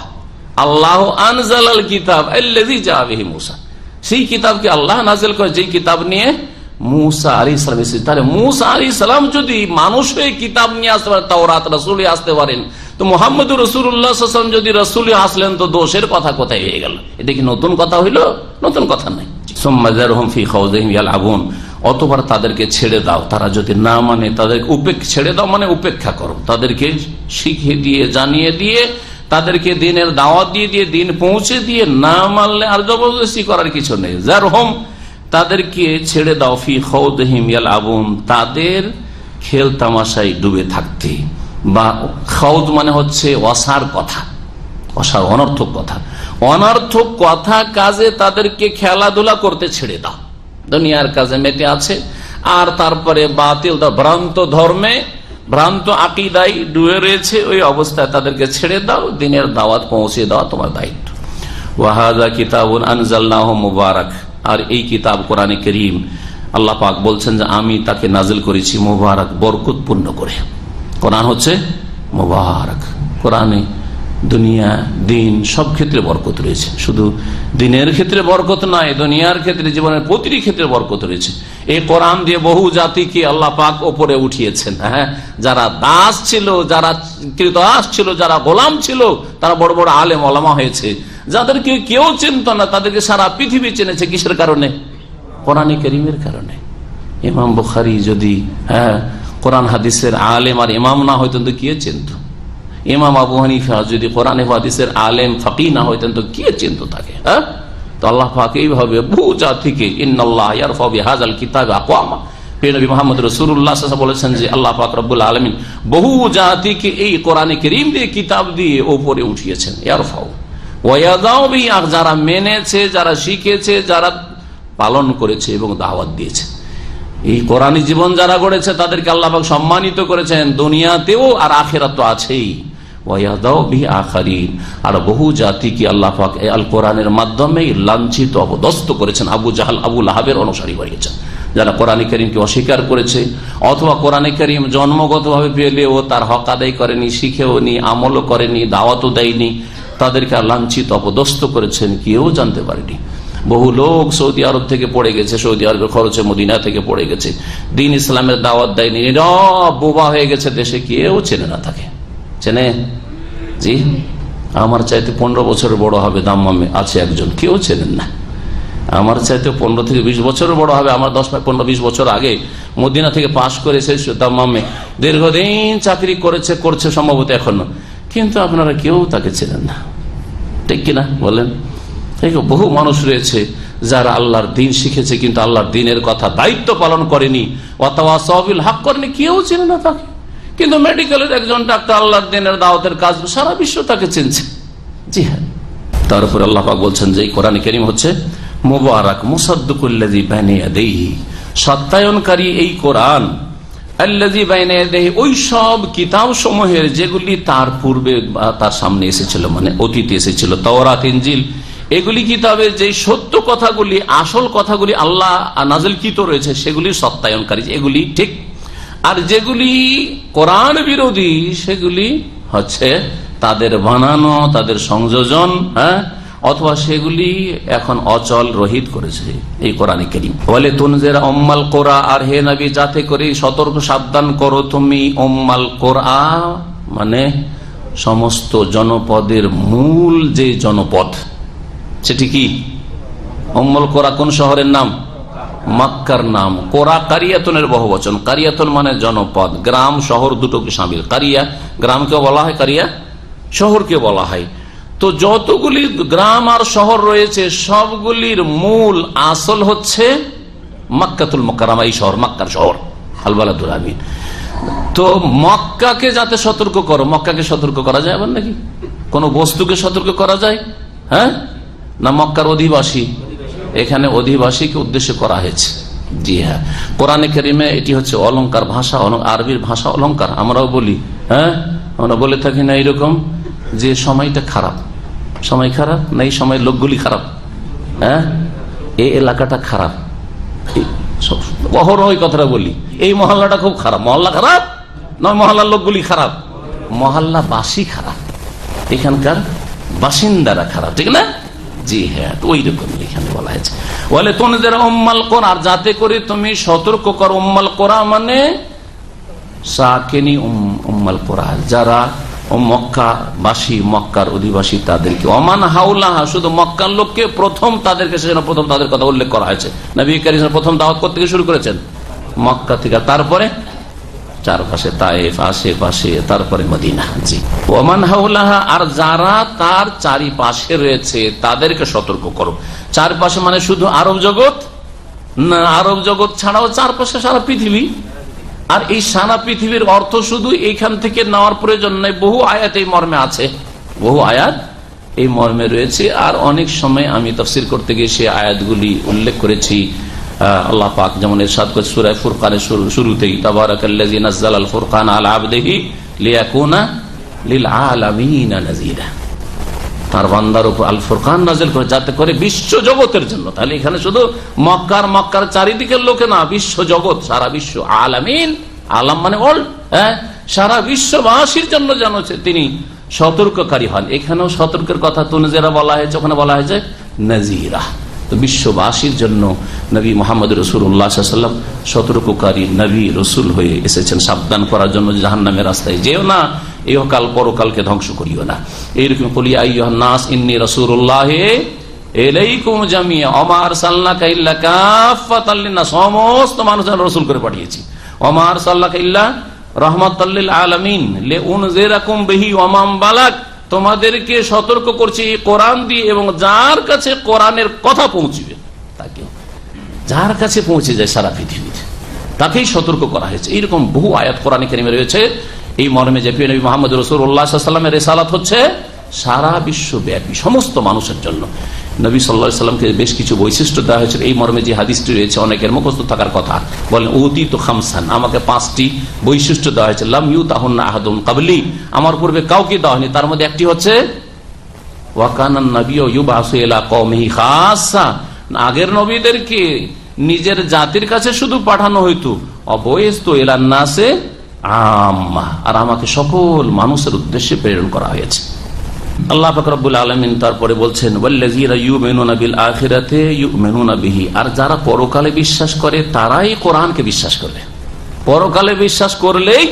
আল্লাহ আনজালাল কিতাব আল্লাযী জাআ বিহি মূসা, সেই কিতাবকে আল্লাহ নাজিল করে যেই কিতাব নিয়ে মূসা আলাইহিস সালাম এসেছে। তাহলে মূসা আলাইহিস সালাম যদি মানুষ হয়ে কিতাব নিয়ে আসতে পারেন, তাওরাত রাসূল হয়ে আসতে পারেন, তো মুহাম্মদুর রাসূলুল্লাহ সাল্লাল্লাহু আলাইহি ওয়াসাল্লাম যদি রাসূল হয়ে আসলেন, তো দোষের কথা কোথায় হয়ে গেল? এটা কি নতুন কথা হইল? নতুন কথা নাই। সুম্মা যারহুম ফি খাউযিহিম ইয়ালআবুন, অতঃপর তাদেরকে ছেড়ে দাও, তারা যদি না মানে তাদেরকে ছেড়ে দাও, মানে উপেক্ষা করো, তাদেরকে শিখিয়ে দিয়ে, জানিয়ে দিয়ে, তাদেরকে দিনের দাওয়াত দিয়ে দিয়ে, দিন পৌঁছে দিয়ে, না মানলে আর জবরদস্তি করার কিছু নেই। যারহুম, তাদেরকে ছেড়ে দাও, ফি খাউযিহিম ইয়ালআবুন, তাদের খেল তামাশায় ডুবে থাকতে। বা খাউদ মানে হচ্ছে অসার কথা, অসার অনর্থক কথা, অনর্থক কথা কাজে তাদেরকে খেলাধুলা করতে ছেড়ে দাও। দুনিয়ার কাজে মেতে আছে, আর তারপরে বাতিল ভ্রান্ত ধর্মে, ভ্রান্ত আকীদায় ডুবে রয়েছে, ওই অবস্থায় তাদেরকে ছেড়ে দাও, দিনের দাওয়াত পৌঁছে দেওয়া তোমার দায়িত্ব। ওয়া হাযা কিতাবুন আনজালনাহু মুবারাক, আর এই কিতাব কোরআনে কারীম আল্লাহ পাক বলছেন যে আমি তাকে নাজিল করেছি মুবারাক, বরকতপূর্ণ করে। কোরআন হচ্ছে মুবারাক, কোরআনে দুনিয়া দিন সব ক্ষেত্রে বরকত রয়েছে, শুধু দিনের ক্ষেত্রে বরকত নয়, দুনিয়ার ক্ষেত্রে, জীবনের প্রতিটি ক্ষেত্রে বরকত রয়েছে। এই কোরআন দিয়ে বহু জাতিকে আল্লাহ পাক ওপরে উঠিয়েছেন। হ্যাঁ, যারা দাস ছিল, যারা ক্রীতদাস ছিল, যারা গোলাম ছিল, তারা বড় বড় আলেম ওলামা হয়েছে। যাদেরকে কেউ চিনত না, তাদেরকে সারা পৃথিবী চিনেছে। কিসের কারণে? কোরআনে কারীমের কারণে। ইমাম বুখারী যদি কোরআন হাদিসের আলেম আর ইমাম না হইতেন তো কে চিনত? ইমাম আবু হানিফা যদি কোরআন হাদিসের আলেম ফাকিহ না হইতেন তো কে চিনত তাকে? তো আল্লাহ পাক এইভাবে বহু জাতিকে, ইন্নাল্লাহ ইয়ারফাউ বিহাযাল কিতাবি আকওয়ামা, নবী মুহাম্মদ রাসূলুল্লাহ সাল্লাল্লাহু আলাইহি ওয়াসাল্লাম বলেছেন যে আল্লাহ পাক রব্বুল আলামিন বহু জাতিকে এই কোরআনে কারীম দিয়ে, কিতাব দিয়ে উপরে উঠিয়েছেন। ইয়ারফাউ ওয়া ইয়াদাউ বিহি, যারা মেনেছে, যারা শিখেছে, যারা পালন করেছে এবং দাওয়াত দিয়েছে, এই কোরআনী জীবন যারা গড়েছে তাদেরকে আল্লাহ পাক সম্মানিত করেছেন দুনিয়াতেও, আর আখিরাত তো আছেই। ওয়ায়াদাউ বিহি আখারিন, আর বহু জাতিকে আল্লাহ পাক আল কোরআনের মাধ্যমে লাঞ্ছিত, অপদস্থ করেছেন। আবু জাহাল, আবু লাহাবের অনুসারী বানিয়েছেন, যারা কোরআনে কারীমকে অস্বীকার করেছে, অথবা কোরআনে কারীম জন্মগতভাবে পেলেও তার হক আদায় করেনি, শিখেও নি, আমলও করেনি, দাওয়াতও দেয়নি, তাদেরকে লাঞ্ছিত, অপদস্থ করেছেন, কেউ জানতে পারেনি। বহু লোক সৌদি আরব থেকে পড়ে গেছে, সৌদি আরবের খরচে মদিনা থেকে পড়ে গেছে, দিন ইসলামের দাওয়াত দেয়নি, নীরব বোবা হয়ে গেছে দেশে, কেউ চেনে না তাকে। চেনে? জি, আমার চাইতে 15 বছরের বড় হবে দাম্মামে আছে একজন, কেউ চেনেন না। আমার চাইতে 15 থেকে 20 বছরের বড় হবে, আমার 10, 15, 20 বছর আগে মদিনা থেকে পাশ করে এসে দাম্মামে দীর্ঘদিন চাকরি করছে সম্ভবত এখনো, কিন্তু আপনারা কেউ তাকে চেনেন না, ঠিক কিনা বলেন? বহু মানুষ রয়েছে যারা আল্লাহর দিন শিখেছে, কিন্তু আল্লাহর দিনের কথা দায়িত্ব পালন করেনি, ওয়াতাওয়াসাউ বিল হক করেনি, কেউ চেনে না তাকে। কিন্তু মেডিকেলের একজন ডাক্তার আল্লাহর দিনের দাওয়াতের কাজ সারা বিশ্ব তাকে চিনছে। জি হ্যাঁ, তার উপর আল্লাহ পাক বলছেন যে কোরআন কারীম হচ্ছে মুবারাক মুসাদ্দিকুল্লাযী বাইনা ইয়াদাইহি, সত্যায়নকারী এই কোরআন, আল্লাযী বাইনা ইয়াদাইহি, ওই সব কিতাব সমূহের যেগুলি তার পূর্বে তার সামনে এসেছিল, মানে অতীতে এসেছিল, তাওরাত ইনজিল, এগুলি কিতাবের যে সত্য কথাগুলি, আসল কথাগুলি আল্লাহ নাযিলকৃত রয়েছে সেগুলির সত্যায়নকারী, এগুলি ঠিক। আর যেগুলি কোরআন বিরোধী সেগুলি হচ্ছে তাদের বানানো, তাদের সংযোজন, হ্যাঁ, অথবা সেগুলি এখন অচল রহিত করেছে এই কোরআনে কারীম। বলে তুনজিরা উম্মাল কোরআ, আর হে নবী যাতে করে সতর্ক সাবধান করো তুমি উম্মাল কোরআ, মানে সমস্ত জনপদের মূল যে জনপদ, সেটি কি উম্মুল কোরআ? কোন শহরের নাম? মক্কার নাম। কোরআ কারিয়াতুনের বহুবচন, কারিয়াতুন মানে জনপদ, গ্রাম শহর দুটোকে শামিল। কারিয়া গ্রামকে বলা হয়, কারিয়া শহরকে বলা হয়। তো যতগুলি গ্রাম আর শহর রয়েছে সবগুলির মূল আসল হচ্ছে মক্কাতুল মুকাররমা, এই শহর মক্কার শহর আল বালাদুল আমিন। তো মক্কাকে যাতে সতর্ক করো, মক্কাকে সতর্ক করা যায় আবার নাকি? কোন বস্তুকে সতর্ক করা যায়? হ্যাঁ, না মক্কার অধিবাসী? এখানে অধিবাসীকে উদ্দেশ্য করা হয়েছে। জি হ্যাঁ, কোরআনে কারীমে এটি হচ্ছে অলংকার ভাষা, আরবির ভাষা অলংকার। আমরাও বলি, হ্যাঁ, আমরা বলে থাকি না এইরকম যে সময়টা খারাপ, সময় খারাপ না, এই সময় লোকগুলি খারাপ, হ্যাঁ, এই এলাকাটা খারাপ, অহরহ ওই কথাটা বলি, এই মহল্লাটা খুব খারাপ। মহল্লা খারাপ নয়, মহল্লার লোকগুলি খারাপ, মহল্লা বাসী খারাপ, এখানকার বাসিন্দারা খারাপ, ঠিক না? জি হ্যাঁ, ওই রকম এখানে বলা হয়েছে। বলে তুনজিরা উম্মাল কোরআ, যাতে করে তুমি সতর্ক করো। উম্মাল কোরআ মানে সাকিনী উম্মাল কোরআ, যারা মক্কাবাসী, মক্কার অধিবাসী তাদেরকে, ওমান হাউলাহা, শুধু মক্কার লোককে প্রথম তাদেরকে, সেজন্য প্রথম তাদের কথা উল্লেখ করা হয়েছে। নবী কারীম প্রথম দাওয়াত করতে থেকে শুরু করেছেন মক্কা থেকে, তারপরে চারপাশে তায়েফ, আশেপাশে, তারপরে মদিনা। জি, ওমান হাউলাহা, আর যারা তার চারিপাশে রয়েছে তাদেরকে সতর্ক করো। চারপাশে মানে শুধু আরব জগৎ না, আরব জগৎ ছাড়াও চারপাশে সারা পৃথিবী। আর এই সারা পৃথিবীর অর্থ শুধু এইখান থেকে নেওয়ার প্রয়োজন নেই, বহু আয়াত এই মর্মে আছে, বহু আয়াত এই মর্মে রয়েছে। আর অনেক সময় আমি তাফসীর করতে গিয়ে সেই আয়াতগুলি উল্লেখ করেছি। আল্লাহ পাক যেমন ইরশাদ করেছেন সূরা ফুরকানের শুরুতেই, তাবারাকাল্লাযী নাযালাল ফুরকানা আলা আবদিহি লিয়াকুনা লিল আলামিনা নাযীরা, তার বান্দার উপর আল ফুরকান নাযিল করে যাতে করে বিশ্ব জগতের জন্য। তাহলে এখানে শুধু মক্কার চারিদিকের লোকে না, বিশ্ব জগৎ, সারা বিশ্ব, আলামিন, আলাম মানে অল, হ্যাঁ, সারা বিশ্ববাসীর জন্য যেন তিনি সতর্ককারী হন। এখানেও সতর্কের কথা তুনজিরা বলা হয়েছে, ওখানে বলা হয়েছে নাযীরা। তো বিশ্ববাসীর জন্য নবী মুহাম্মদ রাসূলুল্লাহ সাল্লাল্লাহু আলাইহি ওয়াসাল্লাম সতর্ককারী নবী রসুল হয়ে এসেছেন, সাবধান করার জন্য, জাহান্নামের রাস্তায় যেও না, ইহকাল পরকালকে ধ্বংস করিও না। এইরকম বলি, আইয়ুহান নাস ইন্নী রাসূলুল্লাহ ইলাইকুম জামিআ ওয়া মা আরসালনাকা ইল্লা কাফাতাল লিন-নাস, সমস্ত মানুষের রাসূল করে পাঠিয়েছি। ওয়া মা আরসালনাকা ইল্লা রাহমাতাল লিল আলামিন লিউনজিরাকুম বিহি ওয়া মান বালাগ, তোমাদেরকে সতর্ক করছি কোরআন দিয়ে, এবং যার কাছে কোরআনের কথা পৌঁছবে, তাকে, যার কাছে পৌঁছে যায় সারা পৃথিবীতে, তাকেই সতর্ক করা হয়েছে। এইরকম বহু আয়াত কোরআনে কারীমে রয়েছে এই মর্মে যে প্রিয় নবী মুহাম্মদ রাসূলুল্লাহ সাল্লাল্লাহু আলাইহি ওয়াসাল্লামের রিসালাত হচ্ছে সারা বিশ্বব্যাপী সমস্ত মানুষের জন্য। নবী সাল্লাল্লাহু আলাইহি ওয়াসাল্লামকে বেশ কিছু বৈশিষ্ট্য দেওয়া হয়েছিল। এই মর্মে যে হাদিসটি রয়েছে অনেকের মুখস্থ থাকার কথা, বলেন উতিতু খামসান, আমাকে 5টি বৈশিষ্ট্য দেওয়া হয়েছে, লাম ইউতাহুন্না আহাদুন ক্বাবলি, আমার পূর্বে কাউকে দেওয়া হয়নি। তার মধ্যে একটি হচ্ছে ওয়া কানান নাবিয়্যু ইউবাসু ইলা কওমিহি খাসসা, আগের নবীদেরকে নিজের জাতির কাছে শুধু পাঠানো হইতো, অবয়স্ত ইলান নাসে আম্মা, আর আমাকে সকল মানুষের উদ্দেশ্যে প্রেরণ করা হয়েছে। আল্লাহ পাক রব্বুল আলামিন তারপরে বলছেন ওয়াল্লাযীনা ইউমিনুনা বিল আখিরাতি ইউমিনুনা বিহি, আর যারা পরকালে বিশ্বাস করে তারাই কোরআনকে বিশ্বাস করবে। পরকালে বিশ্বাস করলেই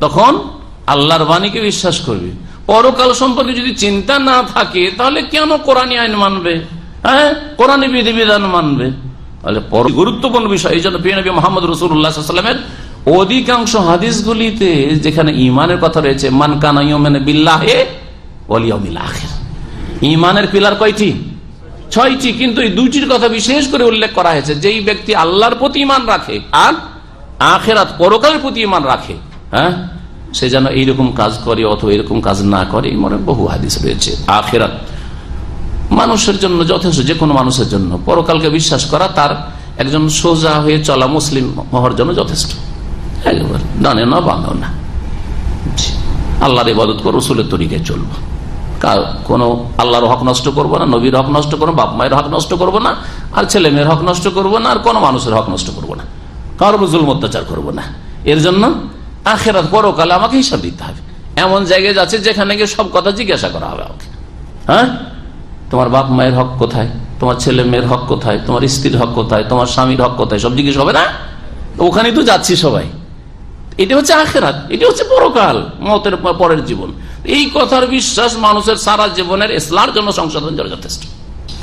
তখন আল্লাহর বাণীকে বিশ্বাস করবে। পরকাল সম্পর্কে যদি চিন্তা না থাকে তাহলে কেন কোরআনী আইন মানবে, হ্যাঁ, কোরআনী বিধিবিধান মানবে? তাহলে গুরুত্বপূর্ণ বিষয়। এই জন্য প্রিয় নবী মুহাম্মদ রাসূলুল্লাহ সাল্লাল্লাহু আলাইহি ওয়াসাল্লামের অধিকাংশ হাদিসগুলিতে যেখানে ঈমানের কথা রয়েছে, মান কানা ইউমিনু বিল্লাহি ওয়াল ইয়াউমিল আখির, ঈমানের পিলার কয়টি? 6টি, কিন্তু এই 2টির কথা বিশেষ করে উল্লেখ করা হয়েছে। যেই ব্যক্তি আল্লাহর প্রতি ঈমান রাখে আর আখিরাত পরকালের প্রতি ঈমান রাখে, হ্যাঁ, সে যেন এইরকম কাজ করে অথবা এরকম কাজ না করে, মনে বহু হাদিস রয়েছে। আখিরাত মানুষের জন্য যথেষ্ট, যে কোনো মানুষের জন্য পরকালকে বিশ্বাস করা তার একজন সোজা হয়ে চলা মুসলিম হওয়ার জন্য যথেষ্ট। একবার ডানে না বামেও না, আল্লাহর ইবাদত করবো, রসুলের তরিকায় চলবো, কোন আল্লাহর হক নষ্ট করবো না, নবীর হক নষ্ট করবো, বাপ মায়ের হক নষ্ট করবো না, আর ছেলে মেয়ের হক নষ্ট করবো না, আর কোনো মানুষের হক নষ্ট করবো না, কারো জুলম অত্যাচার করবো না। এর জন্য আখিরাত পরকালে আমাকে হিসাব দিতে হবে। এমন জায়গায় যাচ্ছে যেখানে গিয়ে সব কথা জিজ্ঞাসা করা হবে আমাকে। হ্যাঁ, তোমার বাপ মায়ের হক কোথায়, তোমার ছেলে মেয়ের হক কোথায়, তোমার স্ত্রীর হক কোথায়, তোমার স্বামীর হক কোথায়, সব জিজ্ঞেস হবে না? ওখানেই তো যাচ্ছি সবাই। এটা হচ্ছে আখিরাত, এটা হচ্ছে পরকাল, মতের পরের জীবন। এই কথার বিশ্বাস মানুষের সারা জীবনের ইসলামের জন্য সংশোধন জন্য যথেষ্ট।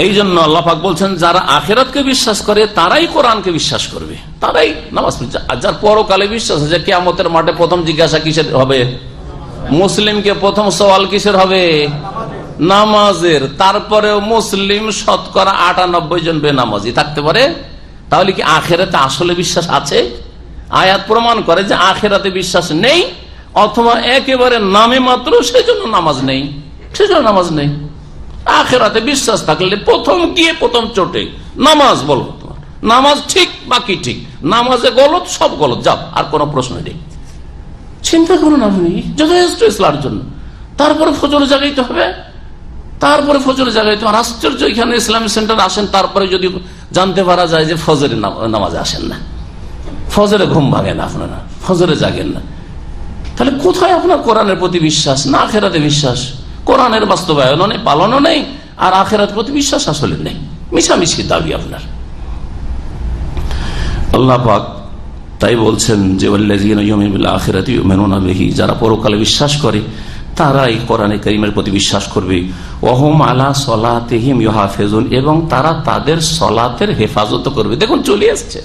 এই জন্য আল্লাহ পাক বলছেন, যারা আখিরাতকে বিশ্বাস করে তারাই কোরআনকে বিশ্বাস করবে, তারাই নামাজ পড়বে। আর যার পরকালে বিশ্বাস আছে, কিয়ামতের মাঠে প্রথম জিজ্ঞাসা কিসের হবে? মুসলিমকে প্রথম সওয়াল কিসের হবে? নামাজের। তারপরেও মুসলিম শতকরা 98 জন বেনামাজি থাকতে পারে। তাহলে কি আখিরাতে আসলে বিশ্বাস আছে? আয়াত প্রমাণ করে যে আখিরাতে বিশ্বাস নেই, অথবা একেবারে নামে মাত্র সেজন্য নামাজ নেই, সেজন্য নামাজ নেই। আখিরাতে বিশ্বাস থাকলে প্রথম গিয়ে প্রথম চোটে নামাজ বলো, তোমার নামাজ ঠিক বাকি ঠিক, নামাজে গলত সব গলত, যাও, আর কোনো প্রশ্ন নেই, চিন্তা করুন আপনি, যথেষ্ট ইসলামের জন্য। তারপরে ফজরে জাগাইতে হবে, তারপরে ফজরে জাগাইতে হবে। আশ্চর্য, এখানে ইসলামিক সেন্টার আসেন, তারপরে যদি জানতে পারা যায় যে ফজরে নামাজে আসেন না, ফজরে ঘুম ভাঙে না, আপনারা ফজরে জাগেন না, তাহলে কোথায় আপনার কোরআনের প্রতি বিশ্বাস? না আখিরাতে বিশ্বাস, কোরআনের বাস্তবায়নও নেই, পালনও নেই, আর আখিরাতের প্রতি বিশ্বাস আসলে নেই, মিশামিশি দাবি আপনার। আল্লাহ পাক তাই বলছেন যে ওয়াল্লাযীনা ইউমিনুনা বিল আখিরাতি ইউমিনুনা বিহি, যারা পরকালে বিশ্বাস করে তারাই কোরআনে কারীমের প্রতি বিশ্বাস করবে। ওয়া হুম আলা সলাতিহিম ইউহাফিজুন, এবং তারা তাদের সলাতের হেফাজত করবে। দেখুন চলে আসছে,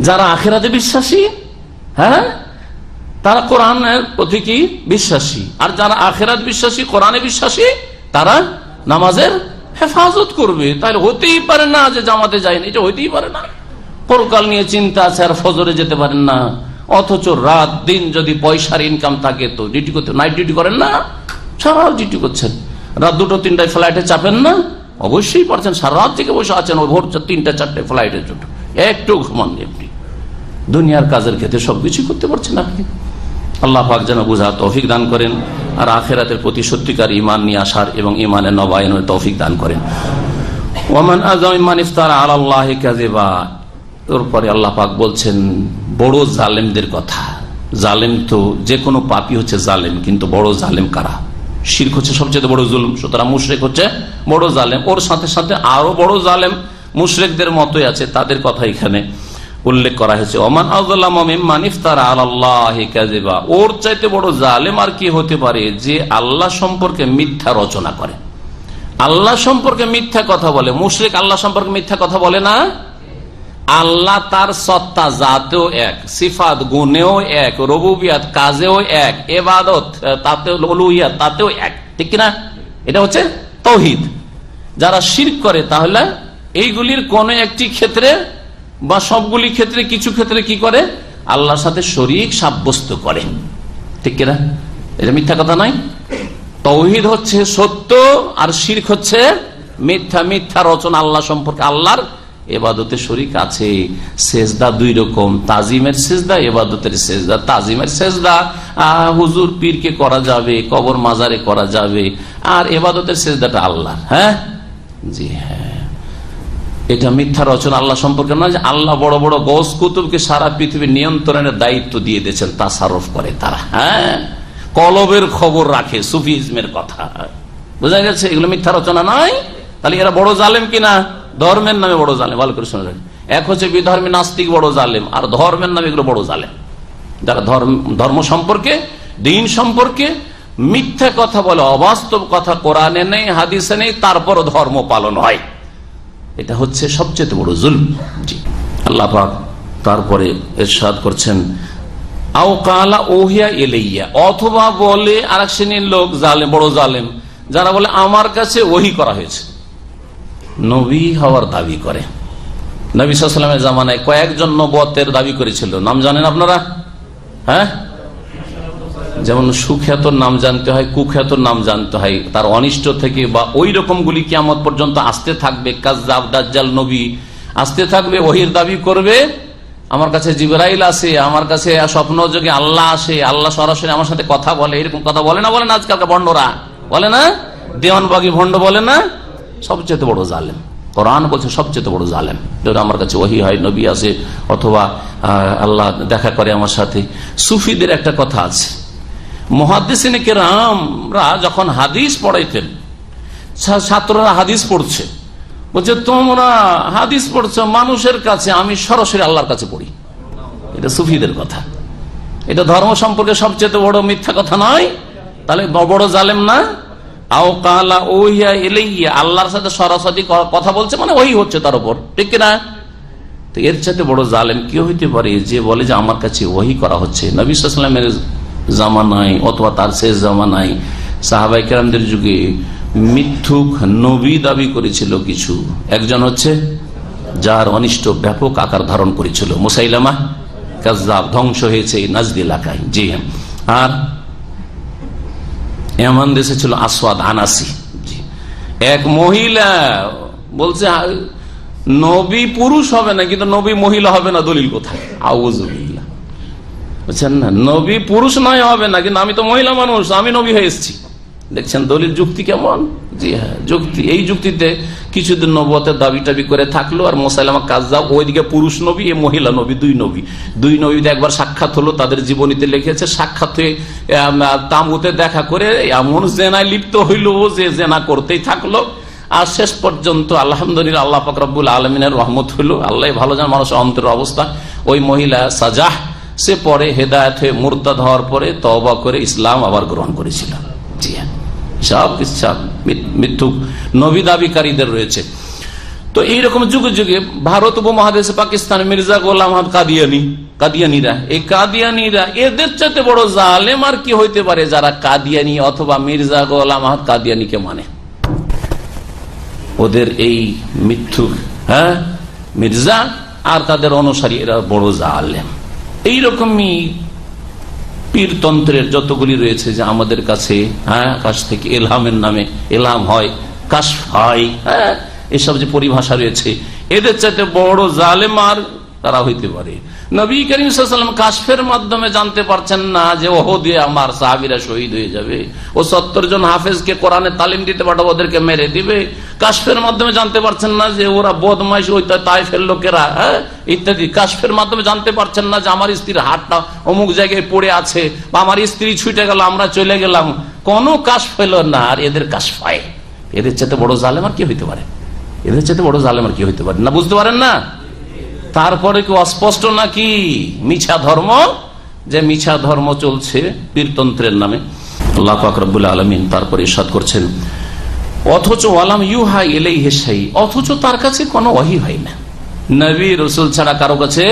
যারা আখিরাতে বিশ্বাসী, হ্যাঁ, তারা কোরআনের প্রতি কি বিশ্বাসী, আর যারা আখিরাত বিশ্বাসী, কোরআনে বিশ্বাসী, তারা নামাজের হেফাজত করবে। তাহলে হতেই পারে না যে জামাতে যায় না, এটা হইতেই পারে না। পরকাল নিয়ে চিন্তা আছে আর ফজরে যেতে পারেন না, অথচ রাত দিন যদি পয়সার ইনকাম থাকে তো ডিউটি করতে, নাইট ডিউটি করেন না, সারা রাত ডিউটি করছেন, রাত 2-3টায় ফ্লাইটে চাপেন না, অবশ্যই পারছেন, সারা রাত থেকে বসে আছেন ভোর 3-4টায় ফ্লাইটের জন্য, একটু ঘুমান এমনি, দুনিয়ার কাজের ক্ষেত্রে সবকিছু করতে পারছেন আপনি। আল্লাহ পাক যেন বুঝার তৌফিক দান করেন, আর আখিরাতের প্রতি সত্যিকার ঈমান নিয়ে আসার এবং ঈমানের নবায়নের তৌফিক দান করেন। ওয়ামান আযাম মান ইফতারা আলাল্লাহি কাযিবা, এরপরে আল্লাহ পাক বলছেন বড় জালেমদের কথা। জালেম তো যে কোনো পাপী হচ্ছে জালেম, কিন্তু বড় জালেম কারা? শিরক হচ্ছে সবচেয়ে বড় জুলুম, সুতরাং মুশরিক হচ্ছে বড় জালেম। ওর সাথে সাথে আরো বড় জালেম মুশরিকদের মতোই আছে, তাদের কথা এখানে উল্লেখ করা হয়েছে। ওমান আযলামু মিম্মান ইফতারা আলাল্লাহি কাযিবা, ওর চাইতে বড় জালেম আর কি হতে পারে যে আল্লাহ সম্পর্কে মিথ্যা রচনা করে, আল্লাহ সম্পর্কে মিথ্যা কথা বলে। মুশরিক আল্লাহ সম্পর্কে মিথ্যা কথা বলে না। আল্লাহ তার সত্তা জাতেও এক, সিফাত গুণেও এক, রুবুবিয়াত কাজেও এক, ইবাদত তাতেও, উলুহিয়াত তাতেও এক, ঠিক কিনা? এটা হচ্ছে তাওহীদ। যারা শিরক করে তাহলে এইগুলির কোন একটি ক্ষেত্রে বা সবগুলি ক্ষেত্রে, কিছু ক্ষেত্রে কি করে? আল্লাহর সাথে শরীক সাব্যস্ত করে, ঠিক কিনা? এটা মিথ্যা কথা নয়। তাওহীদ হচ্ছে সত্য আর শিরক হচ্ছে মিথ্যা, মিথ্যা রচনা আল্লাহ সম্পর্কে। আল্লাহর ইবাদতে শরীক আছে। সেজদা দুই রকম, তাজিমের সেজদা, ইবাদতের সেজদা। তাজিমের সেজদা হুজুর পীরকে করা যাবে, কবর মাজারে করা যাবে, আর ইবাদতের সেজদাটা আল্লাহ। হ্যাঁ, জি হ্যাঁ, এটা মিথ্যা রচনা আল্লাহ সম্পর্কে নয়। যে আল্লাহ বড় বড় গৌস কুতুবকে সারা পৃথিবীর নিয়ন্ত্রণের দায়িত্ব দিয়ে দিয়েছেন, তাসাররুফ করে তারা, হ্যাঁ, কলবের খবর রাখে, সুফিজমের কথা। বোঝা গেছে? এগুলো মিথ্যা রচনা নয়। তাহলে এরা বড় জালেম কিনা? ধর্মের নামে বড় জালেম। ভালো করে শুনে রাখেন, এক হচ্ছে বিধর্মী নাস্তিক বড় জালেম, আর ধর্মের নামে এগুলো বড় জালেম। যারা ধর্ম সম্পর্কে, দিন সম্পর্কে মিথ্যা কথা বলে, অবাস্তব কথা, কোরআনে নেই, হাদিসে নেই, তারপরও ধর্ম পালন হয়, এটা হচ্ছে সবচেয়ে বড় জুলম। জি, আল্লাহ পাক তারপরে ইরশাদ করছেন, আও কালা ওহিয়া ইলাইয়া, অথবা বলে আরেক শ্রেণীর লোক জালেম, বড় জালেম, যারা বলে আমার কাছে ওহী করা হয়েছে, নবী হওয়ার দাবি করে। নবী সাল্লাল্লাহু আলাইহি ওয়াসাল্লামের জামানায় কয়েকজন নবুয়তের দাবি করেছিল, নাম জানেন আপনারা? হ্যাঁ, যেমন সুখ্যাতর নাম জানতে হয়, কুখ্যাতর নাম জানতে হয়, তার অনিষ্ট থেকে বা ওই রকমগুলি কিয়ামত পর্যন্ত আসতে থাকবে। কাযযাব, দাজ্জাল নবী আসতে থাকবে, ওহির দাবি করবে, আমার কাছে জিবরাইল আসে, আমার কাছে স্বপ্ন যোগে আল্লাহ আসে, আল্লাহ সরাসরি আমার সাথে কথা বলে, এরকম কথা বলে না? বলে না আজকালকার ভণ্ডরা? বলে না? দেওয়ানবাগী ভণ্ড বলে না? সবচেয়ে বড় জালেম। কোরআন বলছে সবচেয়ে বড় জালেম যদি আমার কাছে ওহী হয়, নবী আসে, অথবা আল্লাহ দেখা করে আমার সাথে। সুফিদের একটা কথা আছে, মুহাদ্দিসিনে কেরামরা যখন হাদিস পড়াইতেন, ছাত্ররা হাদিস পড়ছে, বলছে তোমরা হাদিস পড়ছো মানুষের কাছে, আমি সরাসরি আল্লাহর কাছে পড়ি। এটা সুফিদের কথা। এটা ধর্ম সম্পর্কে সবচেয়ে বড় মিথ্যা কথা নয়? তাহলে বড় জালেম না? আও কালা ওহিয়া ইলাইয়া, আল্লাহর সাথে সরাসরি কথা বলছে, মানে ওই হচ্ছে তার উপর, ঠিক কিনা? তো এর চাইতে বড় জালেম কি হইতে পারে যে বলে যে আমার কাছে ওহী করা হচ্ছে? নবী সাল্লাল্লাহু আলাইহি ওয়াসাল্লামের জামানায় অথবা তার শেষ জামানায় সাহাবায়ে কেরামদের যুগে মিথ্যুক নবী দাবি করেছিল কিছু। একজন হচ্ছে যার অনিষ্ট ব্যাপক আকার ধারণ করেছিল, মুসাইলামা কাযযাব, ধ্বংস হয়েছে এই নাজদ এলাকায়। জি হ্যাঁ। আর এমন দেশে ছিল আসওয়াদ আনাসি, এক মহিলা বলছে নবী পুরুষ হবে না, কিন্তু নবী মহিলা হবে না, দলিল কোথায়? আউযুবিল্লাহ। বুঝছেন না? নবী পুরুষ নয় হবে না, কিন্তু আমি তো মহিলা মানুষ, আমি নবী হয়ে এসেছি। দেখছেন দলিল, যুক্তি কেমন? জি হ্যাঁ, যুক্তি। এই যুক্তিতে কিছুদিন নবুয়তের দাবি টাবি করে থাকলো, আর মুসাইলামা কাযযাব ওইদিকে পুরুষ নবী, এ মহিলা নবী, দুই নবীতে একবার সাক্ষাৎ হলো, তাদের জীবনীতে লিখেছে। সাক্ষাৎ হয়ে তাঁবুতে দেখা করে এমন জেনায় লিপ্ত হইল যে জেনা করতেই থাকলো। আর শেষ পর্যন্ত আলহামদুলিল্লাহ আল্লাহ পাক রব্বুল আলামিনের রহমত হইল, আল্লাহ ভালো জান মানুষের অন্তরের অবস্থা। ওই মহিলা সাজাহ, সে পরে হেদায়েত হয়ে মুরতাদ হওয়ার পরে তওবা করে ইসলাম আবার গ্রহণ করেছিল। জি হ্যাঁ, সব মিথ্যুক নবী দাবিকারীদের রয়েছে। তো এইরকম যুগে যুগে ভারত উপমহাদেশে পাকিস্তান মির্জা গোলাম আহমদ কাদিয়ানিরা, এই কাদিয়ানিরা এদের চাইতে বড় জালেম আর কি হইতে পারে, যারা কাদিয়ানি অথবা মির্জা গোলাম আহমদ কাদিয়ানিকে মানে। ওদের এই মিথ্যুক মির্জা আর তাদের অনুসারী, এরা বড় জালেম। এইরকমই পীরতন্ত্রের যতগুলি রয়েছে যে আমাদের কাছে কাছ থেকে এলহামের নামে এলহাম হয়, কাশফ হয়, এসব যে পরিভাষা রয়েছে, এদের চাইতে বড় জালেম আর তারা হইতে পারে। নবী করিম সাল্লাল্লাহু আলাইহি ওয়াসাল্লাম কাশফের মাধ্যমে জানতে পারছেন না যে ওহদে আমার সাহাবীরা শহীদ হয়ে যাবে, ও 70 জন হাফেজকে কোরআনে তালিম দিতে পাঠাবো, ওদেরকে মেরে দিবে। কাশফের মাধ্যমে জানতে পারছেন না যে ওরা বদমাইশ, ওই তায়েফের লোকেরা ইত্যাদি। কাশফের মাধ্যমে জানতে পারছেন না যে আমার স্ত্রীর হাতটা অমুক জায়গায় পড়ে আছে, বা আমার স্ত্রী ছুটে গেল, আমরা চলে গেলাম। কোনো কাশফ হইল না, আর এদের কাশফ হয়। এদের চাইতে বড় জালেম আর কি হইতে পারে? এদের চাইতে বড় জালেম আর কি হইতে পারে না? বুঝতে পারেন না? তারপরে কি অস্পষ্ট নাকি মিছা ধর্ম, যে মিছা ধর্ম চলছে পীরতন্ত্রের নামে? আল্লাহ পাক রব্বুল আলামিন তারপরে ইরশাদ করছেন, অথচ ওয়ালাম ইউহা ইলাইহি শাই, অথচ তার কাছে কোনো ওহী হয় না। নবী রাসূল ছাড়া কারো কাছে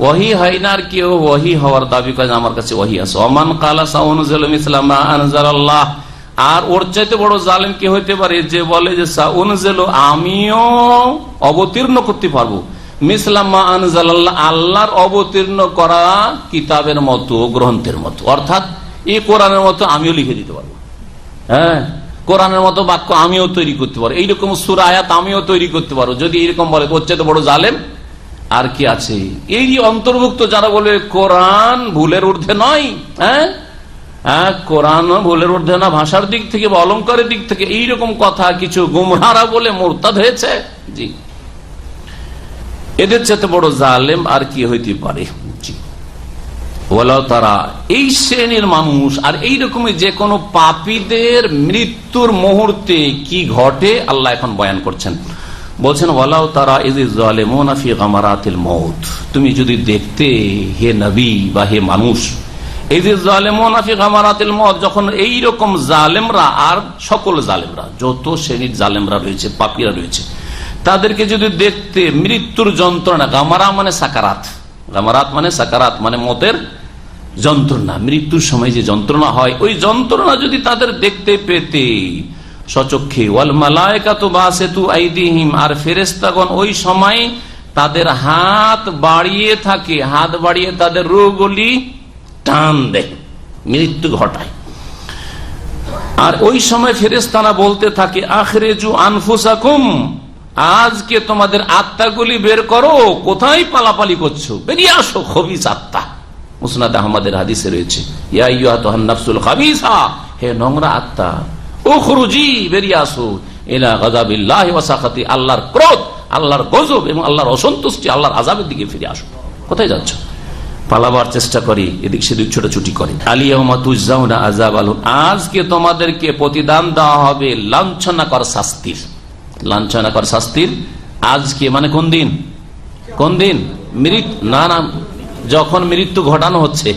ওহী হয় না, আর কেউ ওহী হওয়ার দাবি করে আমার কাছে ওহী আছে। ওমান কালা সাউনজিলু মিসলা মা আনজালাল্লাহ, আর ওর চাইতে বড় জালেম কি হইতে পারে যে বলে যে সাউনজিলু, আমিও অবতীর্ণ করতে পারবো, মিসলামা আনজালাল্লাহ, আল্লাহর অবতীর্ণ করা কিতাবের মতো, গ্রন্থের মতো, অর্থাৎ এই কোরআনের মতো আমিও লিখে দিতে পারবো। হ্যাঁ, কোরআনের মতো বাক্য আমিও তৈরি করতে পারবো, এইরকম সূরা আয়াত আমিও তৈরি করতে পারবো। যদি এরকম বলে, ওর চাইতে বড় জালেম আর কি আছে? এই অন্তর্ভুক্ত যারা বলে কোরআন ভুলের ঊর্ধ্বে নয়, কোরআন ভুলের ঊর্ধ্বে না ভাষার দিক থেকে বা অলঙ্কারের দিক থেকে, এইরকম কথা কিছু গুমরাহরা বলে মুরতাদ হয়েছে। জি, এদের চাইতে বড় জালেম আর কি হইতে পারে? তারা এই শ্রেণীর মানুষ। আর এইরকমই যে কোনো পাপীদের মৃত্যুর মুহূর্তে কি ঘটে আল্লাহ এখন বয়ান করছেন, বলছেন ওয়ালাউ তারা ইয যালিমুনা ফি গামারাতিল মউত, তুমি যদি দেখতে হে নবী বা হে মানুষ, ইয যালিমুনা ফি গামারাতিল মউত, যখন এইরকম জালেমরা আর সকল জালেমরা, যত শ্রেণীর জালেমরা রয়েছে, পাপীরা রয়েছে, তাদেরকে যদি দেখতে মৃত্যুর যন্ত্রণা, গামারা মানে সাকারাত, গামারাত মানে সাকারাত মানে মতের যন্ত্রণা, মৃত্যুর সময় যে যন্ত্রণা হয়, ওই যন্ত্রণা যদি তাদের দেখতে পেতে সচক্ষে, ওয়াল মালায়েকাতু বাসিতু আইদিহিম, আর ফেরেশতাগণ ওই সময় তাদের হাত বাড়িয়ে থাকে, হাত বাড়িয়ে তাদের রূহগুলি টান দেয়, মৃত্যু ঘটায়। আর ওই সময় ফেরেশতারা বলতে থাকে আখরিজু আনফুসাকুম, আজকে তোমাদের আত্মাগুলি বের করো, কোথায় পালাপালি করছো, বেরিয়ে আসো খবিস আত্মা। মুসনাদ আহমদের হাদিসে রয়েছে ইয়া আইয়ুহান নাফসুল খাবিসা, হে নোংরা আত্মা, উখরুজি, বেরিয়ে আসো, ইলা গাযাবিল্লাহি ওয়া সাখাতি, আল্লাহর ক্রোধ, আল্লাহর গজব এবং আল্লাহর অসন্তুষ্টি, আল্লাহর আযাবের দিকে ফিরে আসো। কোথায় যাচ্ছ? পালাবার চেষ্টা করি, এদিক সেদিক ছোটাছুটি করে। আলিয়াউমা তুজজাউনা আযাবাল, আজকে তোমাদেরকে প্রতিদান দেওয়া হবে লাঞ্ছনাকর শাস্তির। লাঞ্ছনাকর শাস্তির আজকে মানে কোন দিন? কোন দিন? না, যখন মৃত্যু ঘটানো হচ্ছে।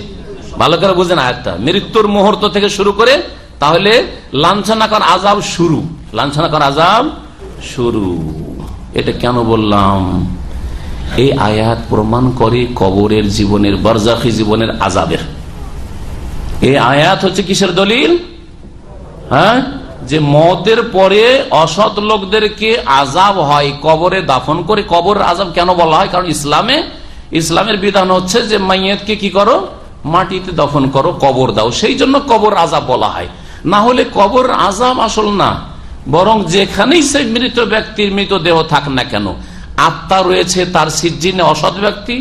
ভালো করে বুঝেন আয়াতটা, মৃত্যুর মুহূর্ত থেকে শুরু করে তাহলে লাঞ্ছনাকর আযাব শুরু, লাঞ্ছনাকর আযাব শুরু। এটা কেন বললাম? এই আয়াত প্রমাণ করে কবরের জীবনের, বারজাখী জীবনের আযাবের। এই আয়াত হচ্ছে কিসের দলিল? হ্যাঁ, যে মওতের পরে অসৎ লোকদেরকে আযাব হয় কবরে দাফন করে। কবরের আযাব কেন বলা হয়? কারণ ইসলামের বিধান হচ্ছে যে মাইয়াতকে কি করো? মাটিতে দফন করো, কবর দাও, সেই জন্য কবর আযাব বলা হয়। না হলে কবর আযাব আসল না, বরং যেখানেই সেই মৃত ব্যক্তির মৃতদেহ থাক না কেন, আত্মা রয়েছে তার সিজ্জিনে অসৎ ব্যক্তি,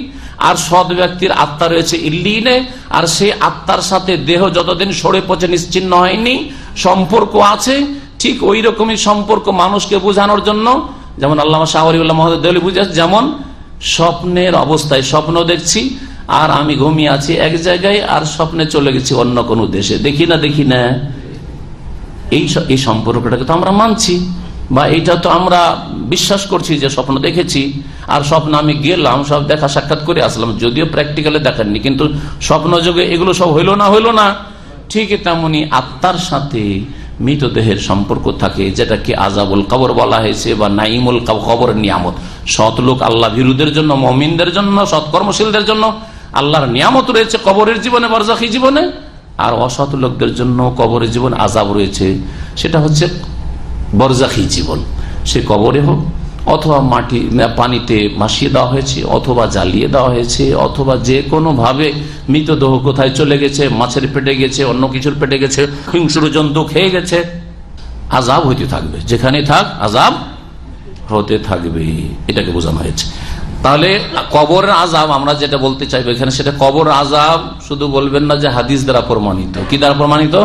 আর সৎ ব্যক্তির আত্মা রয়েছে ইল্লিনে, আর সেই আত্মার সাথে দেহ যতদিন সরে পচে নিশ্চিন্ন হয়নি সম্পর্ক আছে। ঠিক ওই রকমই সম্পর্ক মানুষকে বোঝানোর জন্য, যেমন আল্লামা শাহ ওয়ালিউল্লাহ মহোদয় দেওয়ালি বুঝাচ্ছে, যেমন স্বপ্নের অবস্থায় স্বপ্ন দেখছি আর আমি ঘুমিয়ে আছি এক জায়গায়, আর স্বপ্নে চলে গেছি অন্য কোনো দেশে, দেখি না এই সম্পর্কটাকে তো আমরা মানছি, বা এইটা তো আমরা বিশ্বাস করছি যে স্বপ্ন দেখেছি, আর স্বপ্ন আমি গেলাম, সব দেখা সাক্ষাৎ করে আসলাম, যদিও প্র্যাকটিক্যালি দেখাননি, কিন্তু স্বপ্ন যোগে এগুলো সব হইল না। ঠিক তেমনি আত্মার সাথে মৃতদেহের সম্পর্ক থাকে, যেটাকে আযাবুল কবর বলা হয়েছে, বা নাইমুল কবর নিয়ামত। সৎ লোক আল্লাহ ভীরুদের জন্য, মুমিনদের জন্য, সৎকর্মশীলদের জন্য আল্লাহর নিয়ামত রয়েছে কবরের জীবনে, বারজাখী জীবনে। আর অসৎ লোকদের জন্য কবরের জীবন আযাব রয়েছে, সেটা হচ্ছে বারজাখী জীবন। সে কবরে হোক, অথবা পানিতে ভাসিয়ে দেওয়া হয়েছে, অথবা জ্বালিয়ে দেওয়া হয়েছে, অথবা যে কোনো ভাবে মৃতদেহ কোথায় চলে গেছে, মাছের পেটে গেছে, অন্য কিছুর পেটে গেছে, হিংস্র জন্তু খেয়ে গেছে, আযাব হইতে থাকবে, যেখানে থাক আযাব হতে থাকবে, এটাকে বোঝানো হয়েছে। তাহলে কবরের আযাব আমরা যেটা বলতে চাইবো এখানে, সেটা কবর আযাব শুধু বলবেন না যে হাদিস দ্বারা প্রমাণিত। কি দ্বারা প্রমাণিত?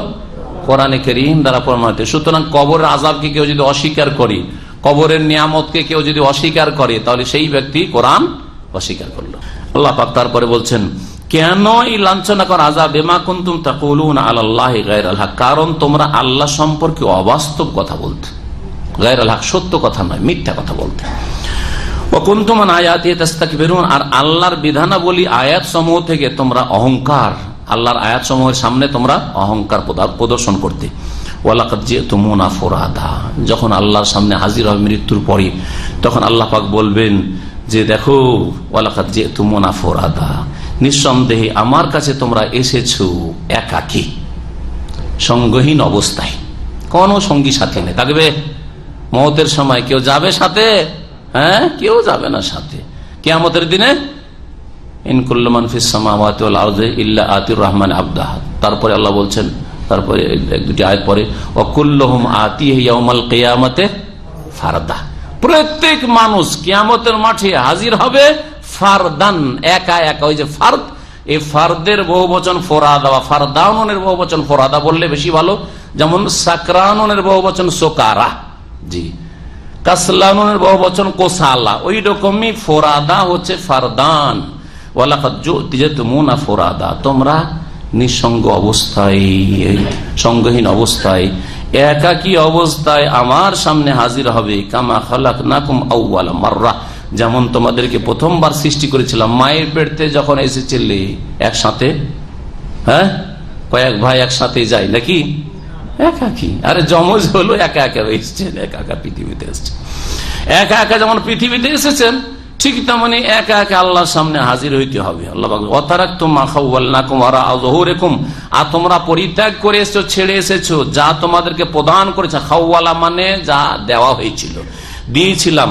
কোরআনে কারীম দ্বারা প্রমাণিত। সুতরাং কবরের আযাবকে কেউ যদি অস্বীকার করে, কবরের নিয়ামতকে কেউ যদি অস্বীকার করে, তাহলে সেই ব্যক্তি কোরআন অস্বীকার করলো। আল্লাহ পাক তারপরে বলছেন, কেন এই লাঞ্ছনাকর আযাব? বিমা কুনতুম তাকুলুনা আলাল্লাহি গায়রাল হক, কারণ তোমরা আল্লাহ সম্পর্কে অবাস্তব কথা বলতে, গায়রাল হক সত্য কথা নয়, মিথ্যা কথা বলতে। ওয়া কুনতুম আন আয়াতিহি তাস্তাকবিরুন, আর আল্লাহর বিধানাবলী আয়াত সমূহ থেকে তোমরা অহংকার, আল্লাহর আয়াত সমূহের সামনে তোমরা অহংকার প্রদর্শন করতে। ওয়ালাকাদ জিতুমুনা ফুরাদা, যখন আল্লাহর সামনে হাজির হবে মৃত্যুর পরে, তখন আল্লাহ পাক বলবেন যে দেখো, ওয়ালাকাদ জিতুমুনা ফুরাদা, নিঃসন্দেহে আমার কাছে তোমরা এসেছো একাকী, সঙ্গহীন অবস্থায়, কোনো সঙ্গী সাথী নেই। থাকবে মওতের সময় কেউ যাবে সাথে? হ্যাঁ, কেউ যাবে না সাথে। কিয়ামতের দিনে ইন কুল্লু মান ফিস সামাওয়াতি ওয়াল আরদি ইল্লা আতির রহমান আবদা। তারপরে আল্লাহ বলছেন, তারপরে এক দুটি আয়াত পরে, ওয়া কুল্লুহুম আতিহি ইয়াউমাল কিয়ামাতি ফারদা, প্রত্যেক মানুষ কিয়ামতের মাঠে হাজির হবে ফারদান, একা একা। ওই যে ফারদ, এই ফারদের বহুবচন ফোরাদা, বা ফারদাউনের বহুবচন ফোরাদা বললে বেশি ভালো। যেমন সাকরানুনের বহুবচন সোকারা, জি, কাসলানুনের বহুবচন কোসালা, ওই রকমই ফোরাদা হচ্ছে ফারদান। ওয়ালাকাদ জিতুমুনা ফুরাদা, তোমরা নিঃসঙ্গ অবস্থায়, সঙ্গহীন অবস্থায়, একাকী অবস্থায় আমার সামনে হাজির হবে। কামা খালাকনাকুম আউওয়ালা মাররা, যেমন তোমাদেরকে প্রথমবার সৃষ্টি করেছিলাম। মায়ের পেটে যখন এসেছিলে একসাথে, হ্যাঁ, কয়েক ভাই একসাথে যায় নাকি? একাকী। আরে যমজ হলো একা একা এসেছেন, একা একা পৃথিবীতে এসেছেন। একা একা যেমন পৃথিবীতে এসেছেন, ঠিক তেমনি একা একা আল্লাহর সামনে হাজির হইতে হবে। আল্লাহ বলেন, ওয়াতারাকতুম মা খাওয়ালনাকুম ওয়ারা যুহুরিকুম, আর তোমরা পরিত্যাগ করে এসেছো, ছেড়ে এসেছো যা তোমাদেরকে প্রদান করেছে। খাওয়ালা মানে যা দেওয়া হয়েছিল, দিয়েছিলাম।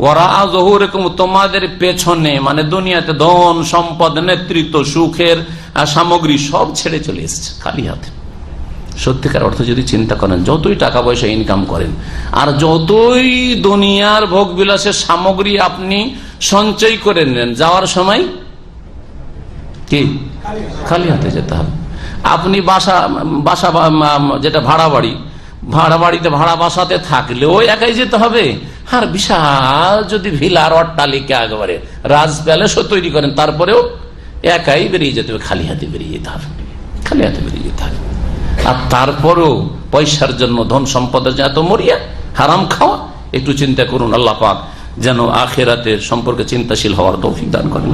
ওরা জহুরকুম, তোমাদের পেছনে, মানে দুনিয়াতে ধন সম্পদ, নেতৃত্ব, সুখের সামগ্রী সব ছেড়ে চলে এসেছে খালি হাতে। সত্যিকার অর্থ যদি চিন্তা করেন, যতই টাকা পয়সা ইনকাম করেন আর যতই দুনিয়ার ভোগ বিলাসের সামগ্রী আপনি সঞ্চয় করে নেন, যাওয়ার সময় কি খালি হাতে যেতে হবে। আপনি বাসা যেটা ভাড়া বাড়িতে ভাড়া বাসাতে থাকলেও একাই যেতে হবে। আর বিশাল যদি ভিলার অট্টালিকা একেবারে রাজ প্যালেসও তৈরি করেন, তারপরেও একাই বেরিয়ে যেতে হবে, খালি হাতে বেরিয়ে যেতে হবে, খালি হাতে বেরিয়ে যেতে হবে। আর তারপরেও পয়সার জন্য, ধন সম্পদের জন্য এত মরিয়া, হারাম খাওয়া। একটু চিন্তা করুন, আল্লাহ পাক যেন আখিরাতের সম্পর্কে চিন্তাশীল হওয়ার তৌফিক দান করেন।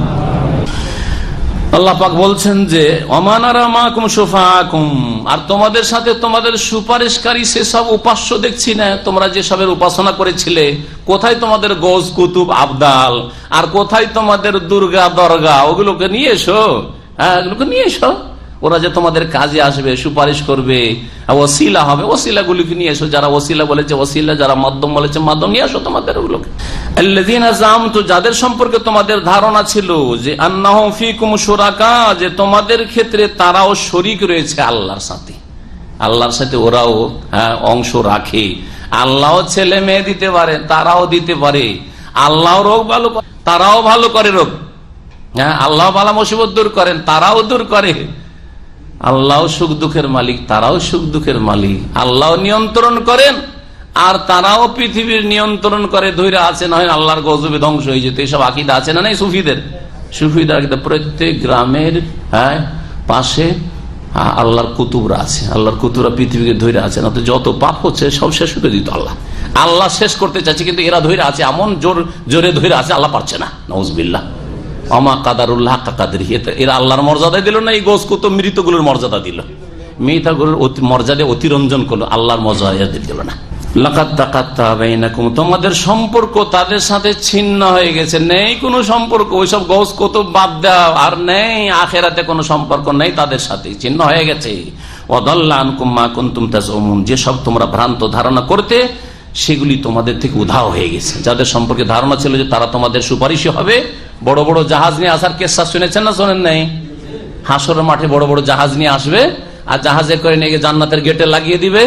আল্লাহ পাক বলছেন যে অমানারা মাকুম শুফাকুম, আর তোমাদের সাথে তোমাদের সুপারিশকারী সেসব উপাস্য দেখছি না। তোমরা যেসবের উপাসনা করেছিলে, কোথায় তোমাদের গোজ কুতুব আবদাল, আর কোথায় তোমাদের দুর্গা দরগা, ওগুলোকে নিয়ে এসো। হ্যাঁ, এগুলোকে নিয়ে এসো। ওরা যে তোমাদের কাজে আসবে, সুপারিশ করবে, ওসিলা হবে, ওসিলা গুলিকে নিয়ে এসো। যারা ওসিলা বলেছে ওসিলা, যারা মাধ্যম বলেছে মাধ্যম, নিয়ে আসো তোমাদের ওগুলোকে। আল্লাযীনা যামতু, যাদের সম্পর্কে তোমাদের ধারণা ছিল যে আন্নাহুম ফীকুম শুরাকা, যে তোমাদের ক্ষেত্রে তারাও শরীক রয়েছে আল্লাহর সাথে। আল্লাহর সাথে ওরাও অংশ রাখে। আল্লাহও ছেলে মেয়ে দিতে পারে, তারাও দিতে পারে। আল্লাহ রোগ ভালো করে, তারাও ভালো করে রোগ। হ্যাঁ, আল্লাহ বালা মুসিবত দূর করেন, তারাও দূর করে। আল্লাহ সুখ দুঃখের মালিক, তারাও সুখ দুঃখের মালিক। আল্লাহ নিয়ন্ত্রণ করেন আর তারাও পৃথিবীর নিয়ন্ত্রণ করে ধৈর্য আছে, না হয় আল্লাহর গজবে ধ্বংস হয়ে যেত। এইসব আকীদা আছে না নাই সুফিদের? সুফিদের আকীদা প্রত্যেক গ্রামের পাশে আল্লাহর কুতুবরা আছে, আল্লাহর কুতুবরা পৃথিবীকে ধৈর্য আছে, না তো যত পাপ হচ্ছে সব শেষ করে দিত আল্লাহ। আল্লাহ শেষ করতে চাচ্ছে, কিন্তু এরা ধৈর্য আছে, এমন জোরে ধৈর্য আছে, আল্লাহ পারছে না। নাউজুবিল্লাহ। অমা কাদারুল্লাহ কাদারি, এরা আল্লাহর মর্যাদা দিল না, এই গোস কুতুব মৃতগুলোর মর্যাদা দিল, মৃতগুলোর মর্যাদা অতিরঞ্জন করলো, আল্লাহর মর্যাদা দিল না। লাকাদ তাকাত্তা বাইনাকুম, তোমাদের সম্পর্ক তাদের সাথে ছিন্ন হয়ে গেছে, নেই কোনো সম্পর্ক। ওইসব গোস কুতুব বাদ দাও, আর নেই আখিরাতে কোনো সম্পর্ক নেই তাদের সাথে, ছিন্ন হয়ে গেছে। ওয়াদাল্লা আনকুম মা কুনতুম তাজউমুন, যেসব তোমরা ভ্রান্ত ধারণা করতে, সেগুলি তোমাদের থেকে উধাও হয়ে গেছে। যাদের সম্পর্কে ধারণা ছিল যে তারা তোমাদের সুপারিশই হবে, বড় বড় জাহাজ নিয়ে আসার কেসা শুনেছেন না শোনেন নাই? হাসরের মাঠে বড় বড় জাহাজ নিয়ে আসবে, আর জাহাজে করে নিয়ে গিয়ে জান্নাতের গেটে লাগিয়ে দিবে।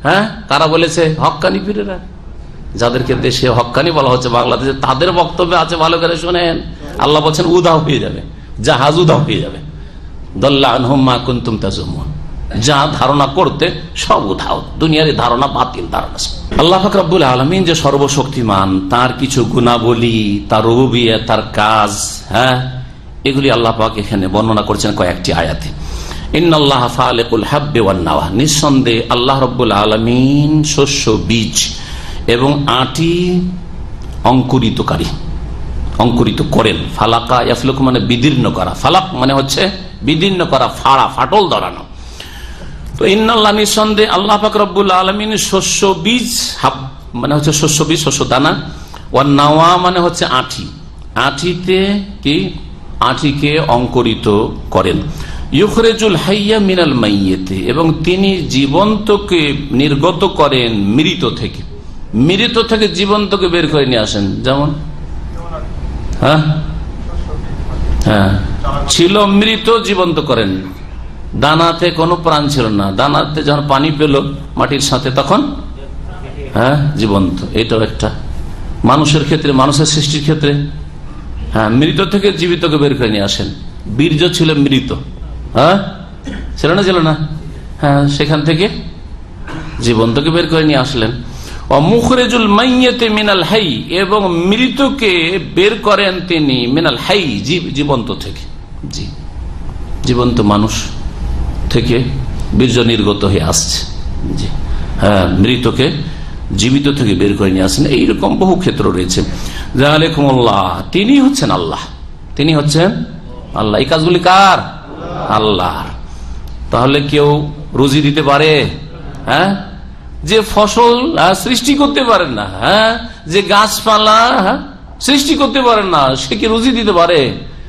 হ্যাঁ, কারা বলেছে? হক্কানি পীরেরা, যাদেরকে দেশে হক্কানি বলা হচ্ছে বাংলাদেশে, তাদের বক্তব্য আছে, ভালো করে শোনেন। আল্লাহ বলছেন উধাও হয়ে যাবে, জাহাজ উধাও হয়ে যাবে। দাল্লা আনহুম মা কুনতুম তাজুমুন, যা ধারণা করতে সব উধাও, দুনিয়ার ধারণা বাতিল ধারণা। আল্লাহ পাক রব্বুল আলামিন যে সর্বশক্তিমান, তার কিছু গুণাবলী, তার রুবুবিয়্যাত, তার কাজ, হ্যাঁ, এগুলি আল্লাহ পাক এখানে বর্ণনা করছেন কয়েকটি আয়াতে। ইন্নাল্লাহা ফালিকুল হাব্বি ওয়ান নাওয়া, নিঃসন্দেহে আল্লাহ রব্বুল আলামিন শস্য বীজ এবং আটি অঙ্কুরিতকারী, অঙ্কুরিত করেন। ফালাকা ইয়াফলুক মানে বিদীর্ণ করা, ফালাক মানে হচ্ছে বিদীর্ণ করা, ফাড়া, ফাটল ধরানো। তো ইন্নাল্লাহ, নিঃসন্দেহে আল্লাহ পাক রব্বুল আলামিন শস্য বীজ, হাব মানে হচ্ছে শস্য বীজ, শস্য দানা, ওয়ান নাওয়া মানে হচ্ছে আটি, আটিতে কি আটিকে অঙ্কুরিত করেন। ইউখরিজুল হাইয়্যা মিনাল মাইয়্যিতি, এবং তিনি জীবন্তকে নির্গত করেন মৃত থেকে, মৃত থেকে জীবন্তকে বের করে নিয়ে আসেন। যেমন হ্যাঁ হ্যাঁ ছিল মৃত, জীবন্ত করেন। দানাতে কোনো প্রাণ ছিল না, দানাতে যখন পানি পেল মাটির সাথে, তখন হ্যাঁ জীবন্ত। এটাও একটা মানুষের ক্ষেত্রে, মানুষের সৃষ্টির ক্ষেত্রে, হ্যাঁ, মৃত থেকে জীবিতকে বের করে নিয়ে আসেন। বীর্য ছিল মৃত, হ্যাঁ ছিল না, ছিল না, হ্যাঁ, সেখান থেকে জীবন্তকে বের করে নিয়ে আসলেন। মুখরেজুল মাইয়্যিতি মিনাল হাই, এবং মৃতকে বের করেন তিনি মিনাল হাই, জীবন্ত থেকে। জি, জীবন্ত মানুষ থেকে বীর্য নির্গত হয়ে আসছে। জি হ্যাঁ, মৃতকে জীবিত থেকে বের করে নিয়ে আসেন। এইরকম বহু ক্ষেত্র রয়েছে। জালিকুমুল্লাহ, তিনি হচ্ছেন আল্লাহ, তিনি হচ্ছেন আল্লাহ। এই কাজগুলি কার? আল্লাহর। তাহলে কেউ রুজি দিতে পারে? হ্যাঁ, যে ফসল সৃষ্টি করতে পারেন না, হ্যাঁ, যে গাছপালা সৃষ্টি করতে পারেন না, সে কি রুজি দিতে পারে?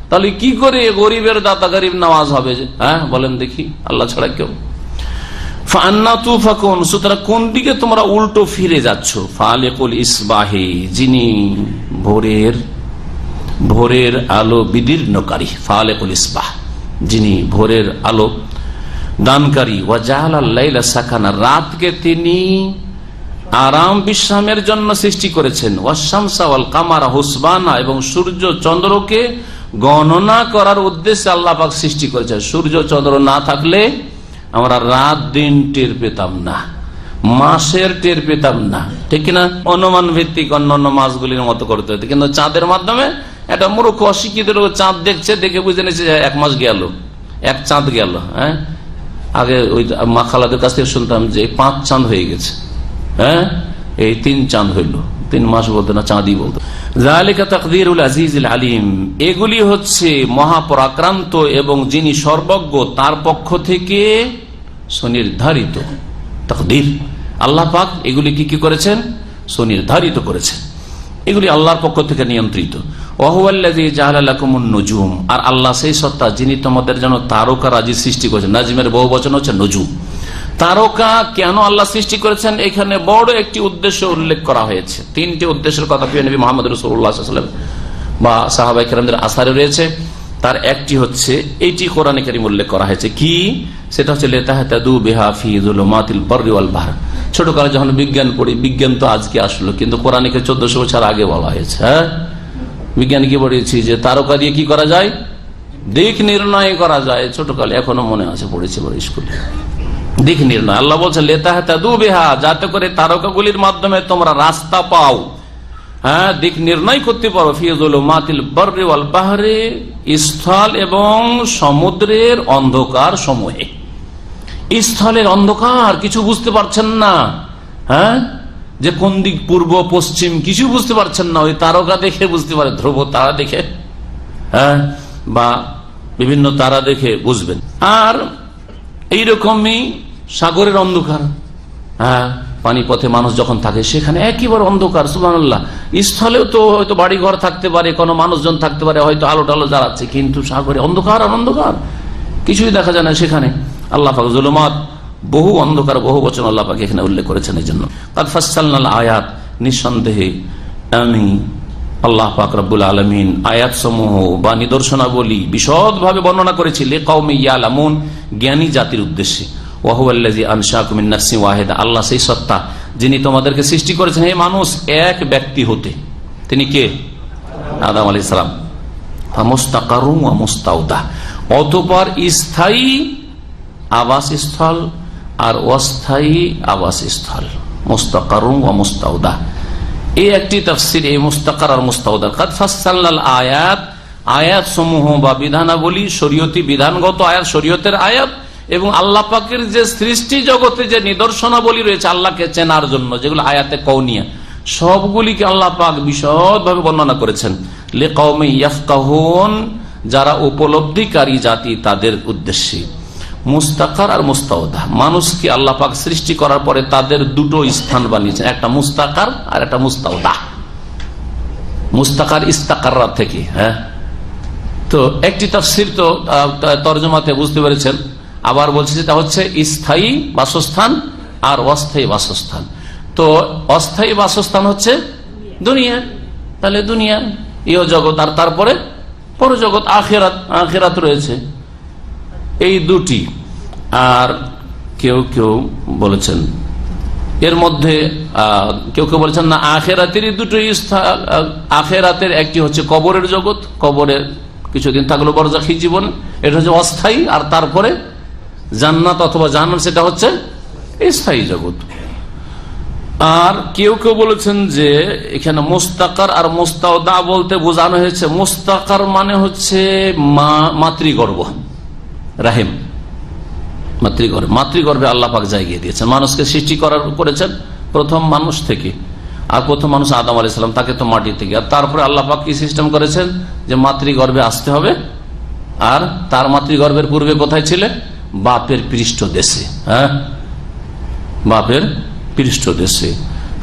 তাহলে কি করে গরিবের দাতা গরিব নওয়াজ হবে? হ্যাঁ বলেন দেখি, আল্লাহ ছাড়া কেউ। ফান্না তুফাকুন, সুতরাং কোন দিকে তোমরা উল্টো ফিরে যাচ্ছ। ফালিকুল ইসবাহি, যিনি ভোরের আলো বিদীর্ণকারী। ফালিকুল ইসবাহ, যিনি ভোরের আলো দানকারী। ওয়া জাআলাল লাইলা সাকানা, রাতকে তিনি আরাম বিশ্রামের জন্য সৃষ্টি করেছেন। ওয়াশ-শামসা ওয়াল কামারা হুসবানা, এবং সূর্য চন্দ্রকে গণনা করার উদ্দেশ্যে আল্লাহ পাক সৃষ্টি করেছেন। সূর্য চন্দ্র না থাকলে আমরা রাত দিন টের পেতাম না, মাসের টের পেতাম না, ঠিক কিনা? অনুমান ভিত্তিক অন্যান্য মাসগুলির মতো করতে হতো, কিন্তু চাঁদের মাধ্যমে একটা মূর্খ অশিক্ষিত লোক চাঁদ দেখছে, দেখে বুঝে নিচ্ছে এক মাস গেল, এক চাঁদ গেল। হ্যাঁ, আগে ওই মা খালাদের কাছ থেকে শুনতাম যে 5 চাঁদ হয়ে গেছে, হ্যাঁ এই 3 চাঁদ হইল, 3 মাস বলতো না, চাঁদই বলতো। যালিকা তাকদীরুল আজিজুল আলিম, এগুলি হচ্ছে মহাপরাক্রান্ত এবং যিনি সর্বজ্ঞ তার পক্ষ থেকে সুনির্ধারিত তাকদীর। আল্লাহ পাক এগুলি কি করেছেন? সুনির্ধারিত করেছেন, এগুলি আল্লাহর পক্ষ থেকে নিয়ন্ত্রিত। ওয়া হুয়াল্লাযী জাআলা লাকুমুন নুজুম, আর আল্লাহ সেই সত্তা যিনি তোমাদের জন্য তারকা রাজি সৃষ্টি করেছেন। নাজমের বহু বচন হচ্ছে নজুম। তারকা কেন আল্লাহ সৃষ্টি করেছেন, এখানে বড় একটি উদ্দেশ্য উল্লেখ করা হয়েছে। 3টি উদ্দেশ্যের কথা প্রিয় নবী মুহাম্মদ রাসূলুল্লাহ সাল্লাল্লাহু আলাইহি ওয়াসাল্লাম বা সাহাবায়ে কেরামদের আসারে রয়েছে। তার একটি হচ্ছে এইটি কোরআনে কারীম উল্লেখ করা হয়েছে, কি সেটা হচ্ছে লিতাহতাদু বিহা ফি যুলুমাতিল বাররি ওয়াল বাহর। ছোটকালে যখন বিজ্ঞান পড়ি, বিজ্ঞান তো আজকে আসলো, কিন্তু কোরআনে 1400 বছর আগে বলা হয়েছে। হ্যাঁ, বিজ্ঞান কি পড়েছি যে তারকা দিয়ে কি করা যায়, দিক নির্ণয় করা যায়। ছোটকালে এখনো মনে আছে, পড়েছি বড় স্কুলে, দিক নির্ণয়। আল্লাহ বলছে লিতাহতাদু বিহা, যাতে করে তারকাগুলির মাধ্যমে তোমরা রাস্তা পাও, হ্যাঁ দিক নির্ণয় করতে পারো। ফি যুলুমাতিল বাররি ওয়াল বাহরি, স্থল এবং সমুদ্রের অন্ধকার সমূহে। স্থলের অন্ধকার, কিছু বুঝতে পারছেন না, হ্যাঁ যে কোন দিক পূর্ব পশ্চিম কিছু বুঝতে পারছেন না, ওই তারকা দেখে বুঝতে পারে, ধ্রুব তারা দেখে, হ্যাঁ বা বিভিন্ন তারা দেখে বুঝবেন। আর এইরকমই সাগরের অন্ধকার, হ্যাঁ পানি পথে মানুষ যখন থাকে সেখানে একেবারে অন্ধকার, সুবহানাল্লাহ। স্থলেও তো হয়তো বাড়ি ঘর থাকতে পারে, কোনো মানুষজন থাকতে পারে, হয়তো আলো টালো জ্বালাচ্ছে, কিন্তু সাগরে অন্ধকার আর অন্ধকার, কিছুই দেখা যায় না সেখানে। আল্লাহ পাক যুলুমাত, বহু অন্ধকার, বহু বচন আল্লাহ পাক এখানে উল্লেখ করেছেন। এই জন্য কাদ ফাসসালনাল আয়াত, নিঃসন্দেহে আমি আল্লাহ পাক রব্বুল আলামিন আয়াত সমূহ বা নিদর্শনাবলী বিশদভাবে বর্ণনা করেছি লিকাওমি ইয়ালামুন, জ্ঞানী জাতির উদ্দেশ্যে। ওয়া হুয়াল্লাযী আনশাআকুম মিন নাফসিন ওয়াহিদা, আল্লাহ সেই সত্তা যিনি তোমাদেরকে সৃষ্টি করেছেন হে মানুষ এক ব্যক্তি হতে। তিনি কে? আদম আলাইহিস সালাম। মুস্তাকারুম ওয়া মুস্তাওদা, অতঃপর স্থায়ী আবাসস্থল আর অস্থায়ী আবাসস্থল। মুস্তাকারুম ওয়া মুস্তাওদা, এই একটি তাফসীর এই মুস্তাকার আর মুস্তাওদা। কাদ ফাসসালনাল আয়াত, আয়াত সমূহ বা বিধানাবলী, শরীয়তি বিধানগত আয়াত, শরীয়তের আয়াত, এবং আল্লাহ পাকের যে সৃষ্টি জগতে যে নিদর্শনাবলী রয়েছে আল্লাহকে চেনার জন্য, যেগুলো আয়াতে কওনিয়া, সবগুলিকে আল্লাহ পাক বিশদভাবে বর্ণনা করেছেন। লিকাওমি ইয়াফকাহুন, যারা উপলব্ধিকারী জাতি তাদের উদ্দেশ্যে। মুস্তাকার আর মুস্তাওদা, মানুষকে আল্লাহ পাক সৃষ্টি করার পরে তাদের দুটো স্থান বানিয়েছেন, একটা মুস্তাকার আর একটা মুস্তাওদা। মুস্তাকার ইস্তাকাররা থেকে, হ্যাঁ তো একটি তাফসীর তো তরজমাতে বুঝতে পেরেছেন। আবার বলছে যেটা হচ্ছে স্থায়ী বাসস্থান আর অস্থায়ী বাসস্থান। তো অস্থায়ী বাসস্থান হচ্ছে দুনিয়া, তাহলে দুনিয়া ইহ জগৎ, আর তারপরে পরজগৎ আখিরাত, আখিরাত রয়েছে, এই দুটি। আর কেউ কেউ বলেছেন এর মধ্যে, কেউ কেউ বলেছেন না আখিরাতেরই দুটো স্থান। আখিরাতের একটি হচ্ছে কবরের জগৎ, কবরের কিছুদিন থাকলো বরজাখী জীবন, এটা হচ্ছে অস্থায়ী, আর তারপরে জান্নাত অথবা জাহান্নাম, সেটা হচ্ছে স্থায়ী জগৎ। আর কেউ কেউ বলেছেন যে এখানে মুস্তাকার আর মুস্তাওদা বলতে বোঝানো হয়েছে, মুস্তাকার মানে হচ্ছে মাতৃগর্ভ, রাহিম, মাতৃগর্ভ। মাতৃগর্ভে আল্লাহ পাক জায়গা দিয়েছেন, মানুষকে সৃষ্টি করেছেন প্রথম মানুষ থেকে। আর প্রথম মানুষ আদম আলাইহিস সালাম, তাকে তো মাটি থেকে। আর তারপরে আল্লাহ পাক কি সিস্টেম করেছেন যে মাতৃগর্ভে আসতে হবে, আর তার মাতৃগর্ভের পূর্বে কোথায় ছিলেন? বাপের পৃষ্ঠ দেশে, হ্যাঁ বাপের পৃষ্ঠ দেশে,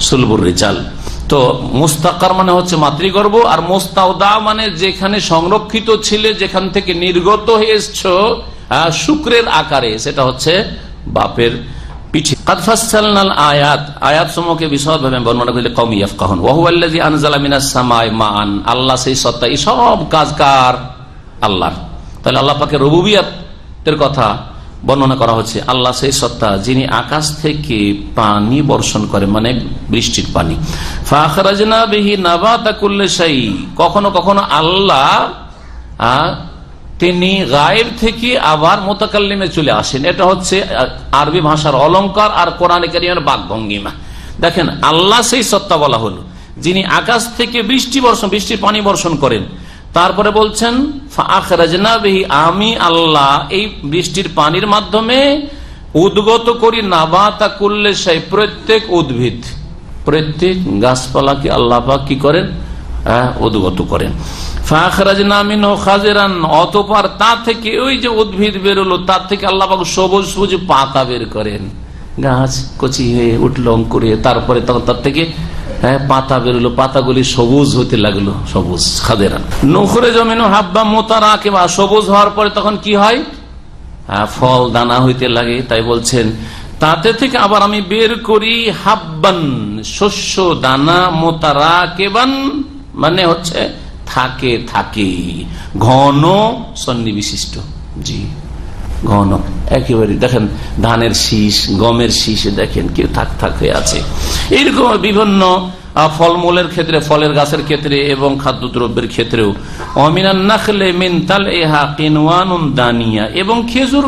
সুলবুর রিজাল। তো মুস্তাকার মানে হচ্ছে মাতৃগর্ভ, আর মুস্তাওদা মানে যেখানে সংরক্ষিত ছিলে, যেখান থেকে নির্গত হয়ে এসছো শুক্রের আকারে, সেটা হচ্ছে বাপের পিঠে। কাদ ফাসসালনাল আয়াত, আয়াত সমূহকে বিশদভাবে বর্ণনা করলে কওমি ইয়াফকাহুন। ওয়া হুয়াল্লাযী আনজালা মিনাস সামাই মাআন, আল্লাহ সেই সত্তা, এই সব কাজ কার? আল্লাহর। তাহলে আল্লাহ পাকের রুবুবিয়তের কথা বর্ণনা করা হচ্ছে। আল্লাহ সেই সত্তা যিনি আকাশ থেকে পানি বর্ষণ করে, মানে বৃষ্টির পানি। ফাখরাজনা বিহি নাবাতা কুল্লি শাই, কখনো কখনো আল্লাহ তিনি গায়েব থেকে আবার মুতাকাল্লিমে চলে আসেন। এটা হচ্ছে আরবি ভাষার অলংকার আর কোরআনে কারিমের বাকভঙ্গিমা। দেখেন, আল্লাহ সেই সত্তা বলা হলো যিনি আকাশ থেকে বৃষ্টির পানি বর্ষণ করেন। তারপরে বলছেন ফাখরাজনা বিহি, আমি আল্লাহ এই বৃষ্টির পানির মাধ্যমে উদ্গত করি নাবাতা কুল্লি শাই, প্রত্যেক উদ্ভিদ, প্রত্যেক গাছপালাকে আল্লাহ পাক কি করেন? উদ্গত করেন। ফাখরাজনা মিনহু খাজিরান, অতঃপর তা থেকে ওই যে উদ্ভিদ বেরোলো তার থেকে আল্লাহ পাক সবুজ সবুজ পাতা বের করেন। গাছ কচি হয়ে উঠলো অঙ্কুরে, তারপরে তখন তার থেকে পাতা বেরোলো, পাতাগুলি সবুজ হতে লাগলো, সবুজ খাদেরান। নুখরিজু মিনহু হাব্বাম মুতারাকিবা, সবুজ হওয়ার পরে তখন কি হয়? ফল দানা হইতে লাগে। তাই বলছেন তাতে থেকে আবার আমি বের করি হাব্বান, শস্য দানা, মুতারাকিবান মানে হচ্ছে থাকে থাকে, ঘন সন্নিবিশিষ্ট। জি, ঘন একেবারে। দেখেন ধানের শীষ, গমের শীষে দেখেন কেউ থাক থাক হয়ে আছে। এইরকম বিভিন্ন ফলমূলের ক্ষেত্রে, ফলের গাছের ক্ষেত্রে এবং খাদ্যদ্রব্যের ক্ষেত্রেও। অমিনান নাখলে মিন তালইহা কিনওয়ানুন দানিয়া, এবং খেজুর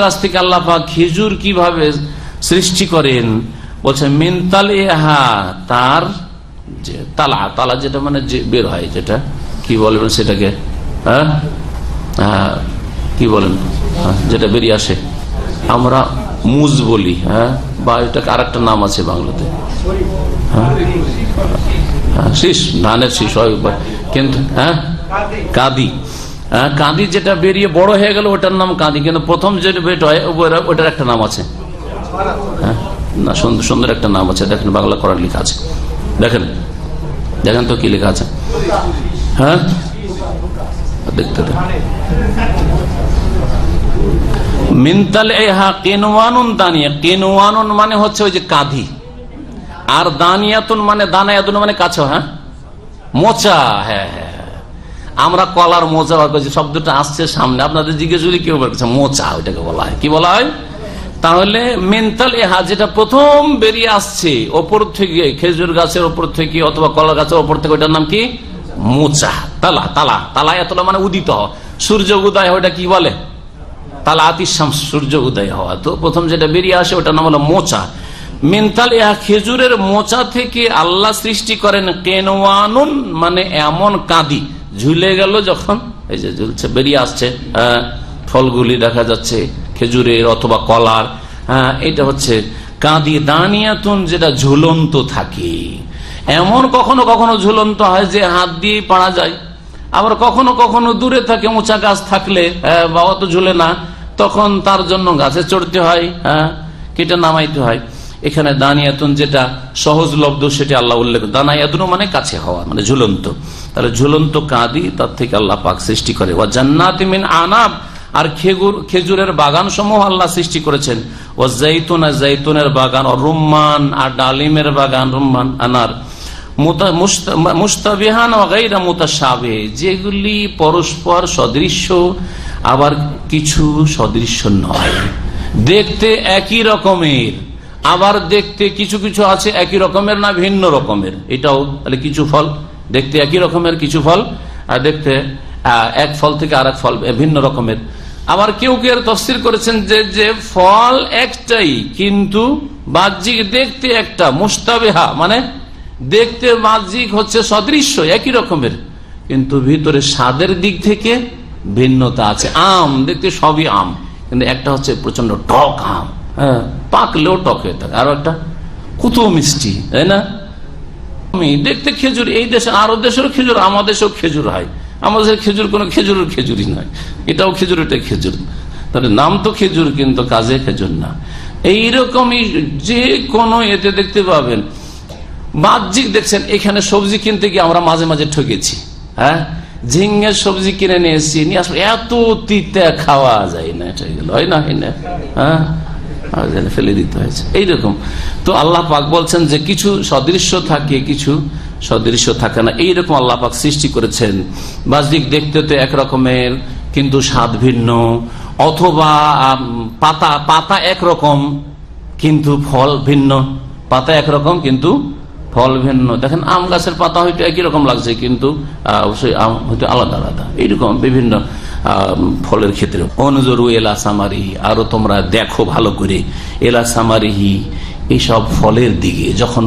গাছ থেকে আল্লাহ পাক খেজুর কিভাবে সৃষ্টি করেন বলছে মিন তালইহা, তার যে তালা যেটা মানে যে বের হয়, যেটা কি বলবেন সেটাকে, কি বলেন, যেটা বেরিয়ে আসে আমরা মুজ বলি, বা এটাকে আর একটা নাম আছে বাংলাতে, শীষ, ধানের শীষ হয় কিন্তু, কাঁদি। কাঁদি যেটা বেরিয়ে বড় হয়ে গেল ওটার নাম কাঁদি, কিন্তু প্রথম যে বেট হয় ওটার একটা নাম আছে। না, সুন্দর সুন্দর একটা নাম আছে, দেখেন বাংলা করার লেখা আছে, দেখেন তো কি লেখা আছে। দেখতে মিনতালইহা কিনওয়ানুন দানিয়া, কিনওয়ানুন মানে হচ্ছে ওই যে কাঁদি, আর দানিয়াতুন মানে দানায়াতুন মানে কাছে, মোচা। হ্যাঁ, আমরা কলার মোচা শব্দটা আসছে সামনে, আপনাদের জিজ্ঞেস করলে কেউ বলছে মোচা, ওইটাকে বলা হয়, কি বলা হয়? তাহলে মিনতালইহা যেটা প্রথম বেরিয়ে আসছে ওপর থেকে, খেজুর গাছের ওপর থেকে অথবা কলা গাছের ওপর থেকে, ওইটার নাম কি? মোচা। তালা মানে উদিত হওয়া, সূর্য উদয় হয়, ওটা কি বলে? তালাআতিশ শামস, সূর্য উদয় হওয়া। তো প্রথম যেটা বেরিয়ে আসে ওটার নাম হলো মোচা। মিনতালইহা, খেজুরের মোচা থেকে আল্লাহ সৃষ্টি করেন কিনওয়ানুন মানে এমন কাঁদি, ঝুলে গেল যখন, এই যে ঝুলছে, বেরিয়ে আসছে ফলগুলি দেখা যাচ্ছে খেজুরের অথবা কলার, এটা হচ্ছে কাঁদি। দানিয়াতুন যেটা ঝুলন্ত থাকে, এমন কখনো কখনো ঝুলন্ত হয় যে হাত দিয়ে পাড়া যায়, আবার কখনো কখনো দূরে থাকে, উঁচা গাছ থাকলে বা অত ঝুলে না, তখন তার জন্য গাছে চড়তে হয়, কেটে নামাইতে হয়। এখানে দানিয়াতুন যেটা সহজলব্ধ সেটা আল্লাহ উল্লেখ, দানায়াতুন মানে কাছে হওয়া, মানে ঝুলন্ত। তাহলে ঝুলন্ত কাঁদি তার থেকে আল্লাহ পাক সৃষ্টি করে। ওয়া জান্নাতিন মিন আনাব, আর খেজুরের বাগান সমূহ আল্লাহ সৃষ্টি করেছেন। ও জাইতুন, জাইতুনের বাগান, ও রুম্মান আর ডালিমের বাগান, রুম্মান আনার, মুস্তাবিহান ওয়া গায়রা মুতাশাবিহ, যেগুলি পরস্পর সদৃশ্য আবার কিছু সদৃশ্য নয়, দেখতে একই রকমের, আবার দেখতে কিছু কিছু আছে একই রকমের না ভিন্ন রকমের। এটাও তাহলে কিছু ফল দেখতে একই রকমের, কিছু ফল দেখতে এক ফল থেকে আর এক ফল ভিন্ন রকমের। আবার কেউ কেউ তাফসীর করেছেন যে ফল একটাই কিন্তু বাহ্যিক দেখতে একটা, মুস্তাবিহা মানে দেখতে বাহ্যিক হচ্ছে সদৃশ্য একই রকমের, কিন্তু ভিতরে স্বাদের দিক থেকে ভিন্নতা আছে। আম দেখতে সবই আম, কিন্তু একটা হচ্ছে প্রচন্ড টক আম, পাকলেও টক হয়ে থাকে, আরো একটা কত মিষ্টি, তাই না? দেখতে খেজুর, এই দেশে আরব দেশেরও খেজুর, আমাদের দেশেও খেজুর হয়, আমাদের খেজুর কোনো খেজুরের খেজুরই নয়, এটাও খেজুর এটা খেজুর, তাহলে নাম তো খেজুর কিন্তু কাজে খেজুর না। এইরকমই যে কোনো এতে দেখতে পাবেন বাহ্যিক। দেখছেন এখানে সবজি কিনতে গিয়ে আমরা মাঝে মাঝে ঠকেছি, ঝিঙ্গের সবজি কিনে নিয়ে এসেছি, নিয়ে আসবো এত তিতা খাওয়া যায় না, এটা গেল হয় না, ফেলে দিতে হয়েছে। এইরকম তো আল্লাহ পাক বলছেন যে কিছু সদৃশ্য থাকে, কিছু সদৃশ্য থাকে না। এইরকম আল্লাহ পাক সৃষ্টি করেছেন। বাহ্যিক দেখতে তো একরকমের কিন্তু স্বাদ ভিন্ন, অথবা পাতা একরকম কিন্তু ফল ভিন্ন, পাতা একরকম কিন্তু ফল ভিন্ন। দেখেন আম গাছের পাতা হয়তো একই রকম লাগছে কিন্তু অবশ্যই আম হয়তো আলাদা আলাদা। এইরকম বিভিন্ন ফলের ক্ষেত্রে অনুজরু এলা সামারিহি, আরো তোমরা দেখো ভালো করে, এলা সামারিহি এইসব ফলের দিকে। যখন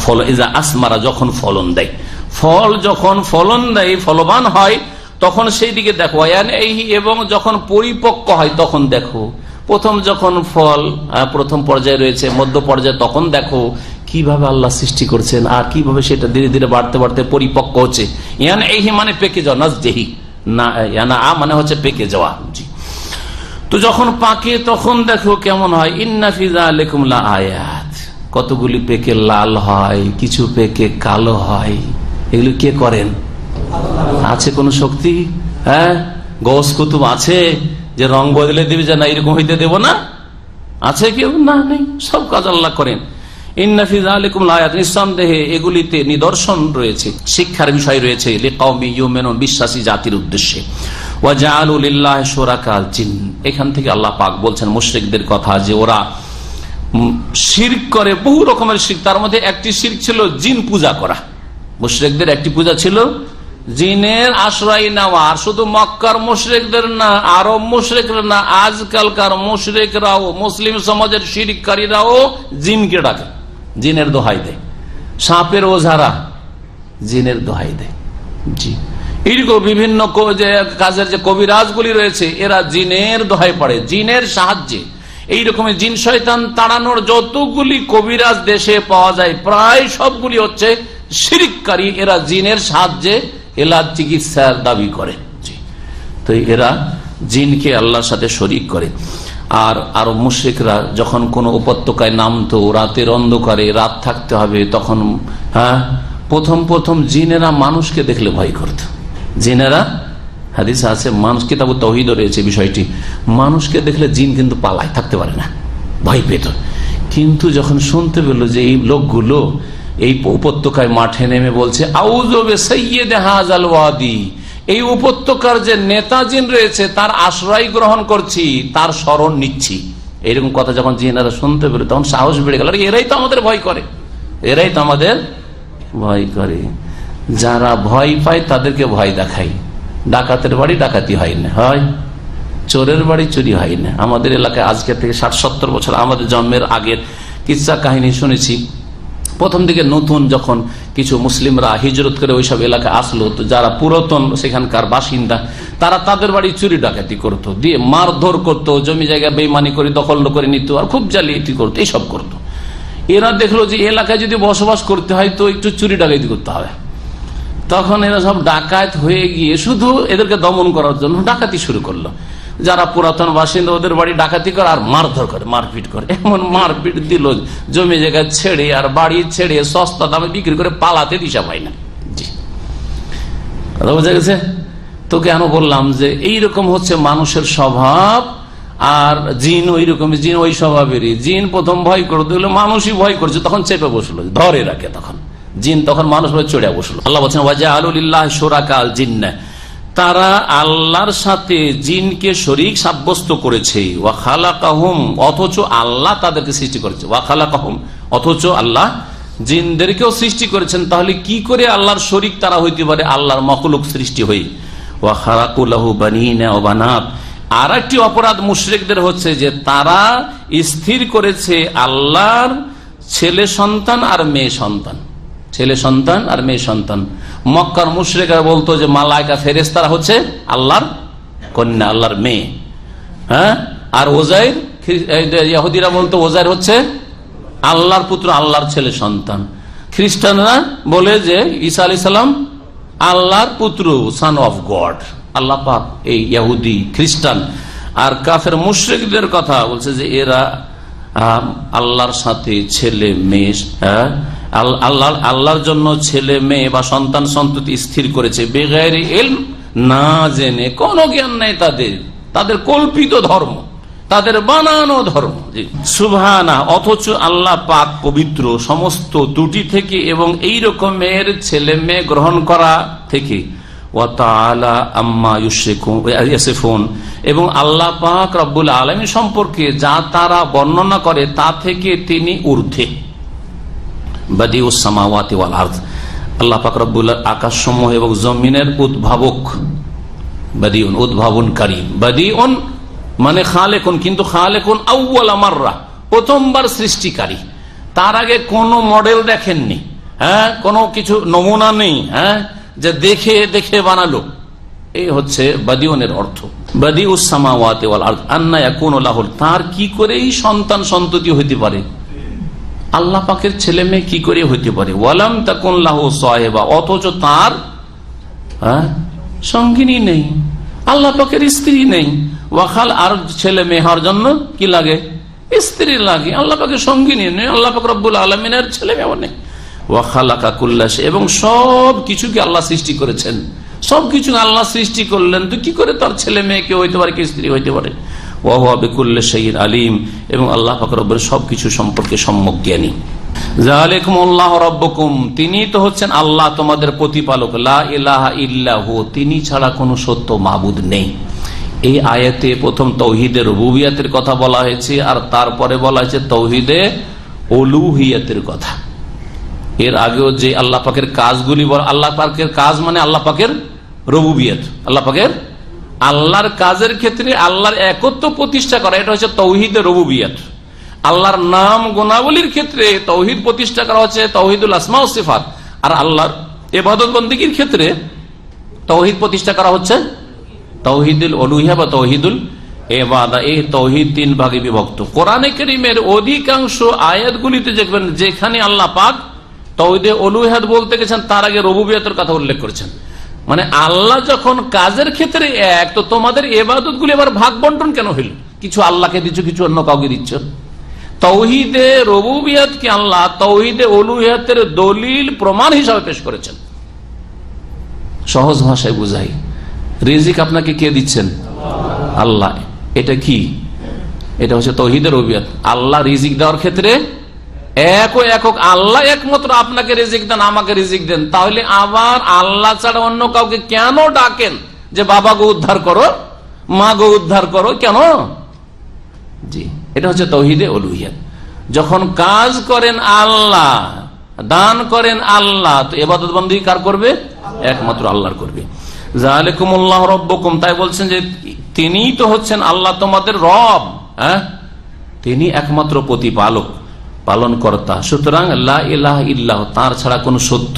ফল আসমারা, যখন ফলন দেয়, ফল যখন ফলন দেয়, ফলবান হয়, তখন সেই দিকে দেখো। এবং যখন পরিপক্ক হয় তখন দেখো। প্রথম যখন ফল প্রথম পর্যায়ে রয়েছে, মধ্য পর্যায়ে, তখন দেখো কিভাবে আল্লাহ সৃষ্টি করছেন আর কিভাবে সেটা ধীরে ধীরে বাড়তে বাড়তে পরিপক্ক হচ্ছে। এই মানে পেকে যাওয়া, নাজদেহি না মানে হচ্ছে পেকে যাওয়া। জি, তো যখন পাকে তখন দেখো কেমন হয়। ইন্না ফি যালিকুম লাআয়াত, কতগুলি পেকে লাল হয়, কিছু পেকে কালো হয়। এগুলো কে করেন? আছে কোন শক্তি? হ্যাঁ, গৌস কুতুব আছে যে রং বদলে দেবে, যে না এরকম হইতে দেব না? আছে কেউ? না, নেই। সব কাজ আল্লাহ করেন। ইন্না ফি যালিকুম লাআয়াত, নিঃসন্দেহে এগুলিতে নিদর্শন রয়েছে, শিক্ষার বিষয় রয়েছে। লিকাওমি ইউমিনুন, বিশ্বাসী জাতির উদ্দেশ্যে। ওয়া জাআলু লিল্লাহি শুরাকাল জিন, এখান থেকে আল্লাহ পাক বলছেন মুশরিকদের কথা, যে ওরা শিরক করে, বহু রকমের শিরক। তার মধ্যে একটি শিরক ছিল জিন পূজা করা। মুশরিকদের একটি পূজা ছিল জিনের আশ্রয় নেওয়া। আর শুধু মক্কার মুশরিকদের না, আরব মুশরিকরা না, আজকালকার মুশরিকরাও, মুসলিম সমাজের শিরককারীরাও জিনকে ডাকে, জিনের দোহাই দেয়। সাপের ওঝারা জিনের দোহাই দেয়। জি, এরকম বিভিন্ন কাজের যে কবিরাজগুলি রয়েছে, এরা জিনের দোহাই পড়ে, জিনের সাহায্যে। এইরকম জিন শয়তান তাড়ানোর যতগুলি কবিরাজ দেশে পাওয়া যায়, প্রায় সবগুলি হচ্ছে শিরককারী। এরা জিনের সাহায্যে এলাজ চিকিৎসার দাবি করে। তো এরা জিনকে আল্লাহর সাথে শরীক করে। আর আরো মুশরিকরা যখন কোন উপত্যকায় নামতো, রাতের অন্ধকারে, রাত থাকতে হবে, তখন প্রথম জিনেরা মানুষকে দেখলে ভয় করত। জিনেরা, হাদিস আছে, মানুষ, কিতাব তাওহীদ রয়েছে বিষয়টি, মানুষকে দেখলে জিন কিন্তু পালায়, থাকতে পারে না, ভয় পেত। কিন্তু যখন শুনতে পেল যে এই লোকগুলো এই উপত্যকায় মাঠে নেমে বলছে আউযু বিসাইয়্যিদি হাযাল ওয়াদি, এই উপত্যকার যে নেতা জিন রয়েছে তার আশ্রয় গ্রহণ করছি, তার শরণ নিচ্ছি, এরকম কথা যখন জিনেরা শুনতে পেল, তখন সাহস বেড়ে গেল। এরাই তো আমাদের ভয় করে, এরাই তো আমাদের ভয় করে। যারা ভয় পায় তাদেরকে ভয় দেখাই। ডাকাতের বাড়ি ডাকাতি হয় না, হয় চোরের বাড়ি চুরি হয় না। আমাদের এলাকায় আজকে থেকে 60-70 বছর, আমাদের জন্মের আগের কিচ্ছা কাহিনী শুনেছি। প্রথম দিকে নতুন যখন কিছু মুসলিমরা হিজরত করে ওইসব এলাকায় আসলো, তো যারা পুরাতন সেখানকার বাসিন্দা, তারা তাদের বাড়ি চুরি ডাকাতি করতো, দিয়ে মারধর করতো, জমি জায়গা বেইমানি করে দখল করে নিত, আর খুব জালিয়াতি করতো, এইসব করতো। এরা দেখলো যে এলাকায় যদি বসবাস করতে হয় তো একটু চুরি ডাকাতি করতে হবে। তখন এরা সব ডাকাত হয়ে গিয়ে শুধু এদেরকে দমন করার জন্য ডাকাতি শুরু করলো। যারা পুরাতন বাসিন্দা ওদের বাড়ি ডাকাতি করে আর মারধর করে, মারপিট করে। এমন মারপিট দিল, জমি জায়গা ছেড়ে আর বাড়ি ছেড়ে সস্তা দামে বিক্রি করে পালাতে দিশা পায় না। জি, কথা বোঝা গেছে? তো কেন বললাম যে এইরকম হচ্ছে মানুষের স্বভাব। আর জিন ওই রকম, জিন ওই স্বভাবেরই। জিন প্রথম ভয় করতে গেলে মানুষই ভয় করছে, তখন চেপে বসলো, ধরে রাখে। তখন জিন তখন মানুষ হয়ে চড়ে বসলো। আল্লাহ বলছেন ওয়াজআলু লিল্লাহি শুরাকাল জিন্না, তারা আল্লাহর সাথে জিনকে শরীক সাব্যস্ত করেছে। ওয়া খালাকাহুম, অথচ আল্লাহ তাদেরকে সৃষ্টি করেছে। ওয়া খালাকাহুম, অথচ আল্লাহ জিনদেরকেও সৃষ্টি করেছেন। তাহলে কি করে আল্লাহর শরীক তারা হইতে পারে, আল্লাহর মাখলুক সৃষ্টি হয়ে? ওয়া খালাকু লাহু বানিনা ওয়া বানাত, আর একটি অপরাধ মুশরিকদের হচ্ছে যে তারা স্থির করেছে আল্লাহর ছেলে সন্তান আর মেয়ে সন্তান, ছেলে সন্তান আর মেয়ে সন্তান। মক্কার মুশরিকরা বলতো যে মালায়েকা ফেরেশতারা হচ্ছে আল্লাহর কন্যা, আল্লাহর মেয়ে। হ্যাঁ, আর ওজাইর, ইহুদিরা বলতো ওজাইর হচ্ছে আল্লাহর পুত্র, আল্লাহর ছেলে সন্তান। খ্রিস্টানরা বলে যে ঈসা আলাইহিস সালাম আল্লাহর পুত্র, সান অফ গড, আল্লাহ পাক। এই ইহুদি খ্রিস্টান আর কাফের মুশরিকদের কথা বলছে যে এরা আল্লাহর সাথে ছেলে মেয়ে, আল্লাহর জন্য ছেলে মেয়ে বা সন্তান সন্ততি স্থির করেছে বেগাইরি ইলম, না জেনে, কোনো জ্ঞান নাই তাদের, তাদের কল্পিত ধর্ম। তাদের বানানো ধর্ম। সুবহানা, অথচ আল্লাহ পাক পবিত্র সমস্ত ত্রুটি থেকে এবং এই রকমের ছেলে মেয়ে গ্রহণ করা থেকে। ওয়া তাআলা আম্মা ইয়াসিফুন, এবং আল্লাহ পাক রব্বুল আলামিন সম্পর্কে যা তারা বর্ণনা করে তা থেকে তিনি ঊর্ধ্বে। বাদিউস সামাওয়াতি ওয়াল আরদ, আল্লাহ পাক রব্বুল আকাশসমূহ এবং জমিনের উদ্ভাবক। বাদিউন উদ্ভাবনকারী, বাদিউন মানে খালেকুন, কিন্তু খালেকুন আউয়ালা মাররা, প্রথমবার সৃষ্টিকারী। তার আগে কোনো মডেল দেখেননি, হ্যাঁ, কোনো কিছু নমুনা নেই, হ্যাঁ, যে দেখে দেখে বানালো। এই হচ্ছে বাদিউনের অর্থ। বাদিউস সামাওয়াতি ওয়াল আরদ আন্না ইয়াকুনু লাহু, তার কি করেই সন্তান সন্ততি হইতে পারে, আল্লাহ পাকের ছেলে মেয়ে কি করে হইতে পারে। ওয়ালাম তাকুন লাহু সাহিবা, অথচ তার সঙ্গিনী নেই, আল্লাহ পাকের স্ত্রী নেই। ওয়াখাল, আর ছেলে মেয়ে হওয়ার জন্য কি লাগে, স্ত্রী লাগে, আল্লাহ পাকের সঙ্গিনী নেই, আল্লাহ পাক রব্বুল আলামিনের ছেলে মেয়ে নেই। ওয়াখালাকা কুল্লা শাই, এবং সব কিছুকে আল্লাহ সৃষ্টি করেছেন, সবকিছু আল্লাহ সৃষ্টি করলেন, তো কি করে তার ছেলে মেয়ে কেউ হইতে পারে, কি স্ত্রী হইতে পারে। ওয়া হুয়া বিকুল্লি শাইইন আলিম, এবং আল্লাহ পাক রব্বুল সবকিছু সম্পর্কে সম্যক জ্ঞানী। যালিকুমুল্লাহু রাব্বুকুম, তিনি তো হচ্ছেন আল্লাহ তোমাদের প্রতিপালক। লা ইলাহা ইল্লাহু, তিনি ছাড়া কোনো সত্য মাবুদ নেই। এই আয়াতে প্রথম তাওহীদে রুবুবিয়াতের কথা বলা হয়েছে, আর তারপরে বলা হয়েছে তাওহীদে উলুহিয়াতের কথা। এর আগেও যে আল্লাহ পাকের কাজগুলি, আল্লাহ পাকের কাজ মানে আল্লাহ পাকের রুবুবিয়াত, আল্লাহ পাকের আল্লাহর কাজের ক্ষেত্রে আল্লাহর একত্ব প্রতিষ্ঠা করা, এটা হচ্ছে তাওহীদে রুবুবিয়াত। আল্লাহর নাম গুণাবলীর ক্ষেত্রে তাওহীদ প্রতিষ্ঠা করা হচ্ছে তাওহীদুল আসমা ওয়াস সিফাত, আর আল্লাহর ইবাদত বন্দেগীর ক্ষেত্রে তাওহীদ প্রতিষ্ঠা করা হচ্ছে তাওহীদুল উলুহিয়া বা তাওহীদুল ইবাদা। এই তাওহীদ তিন ভাগে বিভক্ত। কোরআনে কারীমের অধিকাংশ আয়াতগুলিতে দেখবেন যেখানে আল্লাহ পাক তাওহীদে উলুহিয়াত বলতে গেছেন, তার আগে রুবুবিয়াতের কথা উল্লেখ করেছেন। মানে আল্লাহ যখন কাজের ক্ষেত্রে এক, তো তোমাদের ইবাদতগুলি আবার ভাগ বন্টন কেন হইল? কিছু আল্লাহকে দিচ্ছ, কিছু অন্য কাউকে দিচ্ছ। তাওহীদে রুবুবিয়াতকে আল্লাহ তাওহীদে উলুহিয়াতের দলিল প্রমাণ হিসাবে পেশ করেছেন। সহজ ভাষায় বুঝাই, রিজিক আপনাকে কে দিচ্ছেন? আল্লাহ। এটা কি? এটা হচ্ছে তাওহীদে রুবুবিয়াত। আল্লাহ রিজিক দেওয়ার ক্ষেত্রে একক আল্লাহ একমাত্র আপনাকে রিজিক দেন, আমাকে রিজিক দেন। তাহলে আবার আল্লাহ ছাড়া অন্য কাউকে কেন ডাকেন যে বাবা গো উদ্ধার করো, মা গো উদ্ধার করো, কেন? জি, এটা হচ্ছে তাওহীদে উলুহিয়াত। যখন কাজ করেন আল্লাহ, দান করেন আল্লাহ, তো ইবাদত বন্দেগী কার করবে? একমাত্র আল্লাহর করবে। যালিকুমুল্লাহু রাব্বুকুম, তাই বলছেন যে তিনিই তো হচ্ছেন আল্লাহ তোমাদের রব, হ্যাঁ, তিনি একমাত্র প্রতিপালক, পালন কর্তা। সুতরাং লা ইলাহা ইল্লাহু, তার ছাড়া কোনো সত্য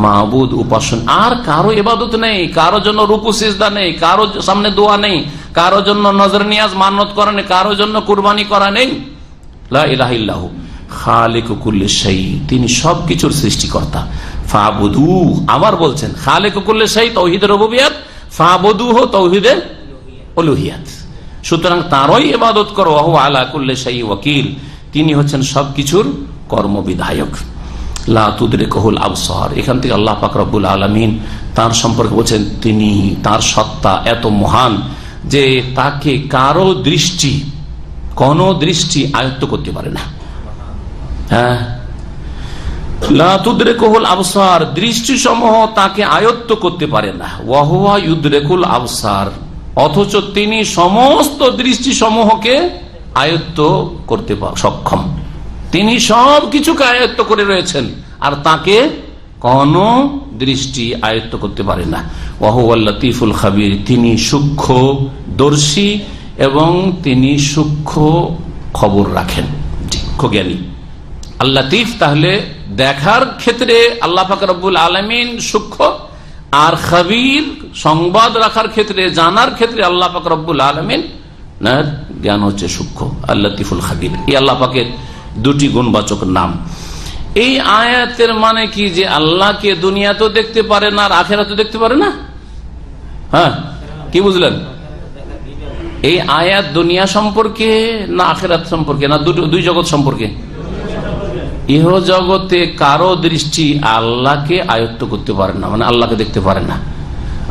মাবুদ উপাসন আর কারো ইবাদত নেই, কারো জন্য রুকু সিজদা নেই, কারো সামনে দোয়া নেই, কারো জন্য নজর নিয়াজ মান্নত করা নেই, কারো জন্য কুরবানি করা নেই। লা ইলাহা ইল্লাহু খালিকু কুল্লি শাই, তিনি সবকিছুর সৃষ্টিকর্তা। ফাবুদু, আবার বলছেন খালিকু কুল্লি শাই তাওহীদে রুবুবিয়াত, ফাবুদুহু তাওহীদে উলুহিয়াত। সুতরাং তারই ইবাদত করো। ওয়া হুয়া আলা কুল্লি শাই ওয়াকিল, তিনি হচ্ছেন সবকিছুর কর্মবিধায়ক। লা তুদরিকুহুল আবসার, এখান থেকে আল্লাহ পাক রব্বুল আলামিন তার সম্পর্কে বলছেন তিনি, তার সত্তা এত মহান যে তাকে কারো দৃষ্টি, কোন দৃষ্টি আয়ত্ত করতে পারে না। হ্যাঁ, লা তুদরিকুহুল আবসার, দৃষ্টি সমূহ তাকে আয়ত্ত করতে পারে না। ওয়া হুয়া ইউদরিকুল আবসার, অথচ তিনি সমস্ত দৃষ্টি সমূহকে আয়ত্ত করতে সক্ষম। তিনি সব কিছুকে আয়ত্ত করে রয়েছেন, আর তাকে কোন দৃষ্টি আয়ত্ত করতে পারে না। ওয়া হুয়াল লাতীফুল খাবীর, তিনি সূক্ষ্মদর্শী এবং তিনি সূক্ষ্ম খবর রাখেন, সূক্ষ্ম জ্ঞানী। আল্লাহ লাতীফ, তাহলে দেখার ক্ষেত্রে আল্লাহ পাক রব্বুল আলামিন সূক্ষ্ম, আর খাবীর সংবাদ রাখার ক্ষেত্রে, জানার ক্ষেত্রে আল্লাহ পাক রব্বুল আলামিন জ্ঞান হচ্ছে সূক্ষ্ম। আল্লাহ লাতীফুল খাবীর, এই আল্লাহ পাকের দুটি গুণবাচক নাম। এই আয়াতের মানে কি যে আল্লাহকে দুনিয়াতেও দেখতে পারে না আর আখিরাতেও দেখতে পারে না? হ্যাঁ, কি বুঝলেন? এই আয়াত দুনিয়া সম্পর্কে না আখিরাত সম্পর্কে, না দুই জগৎ সম্পর্কে? ইহ জগতে কারো দৃষ্টি আল্লাহকে আয়ত্ত করতে পারে না, মানে আল্লাহকে দেখতে পারে না।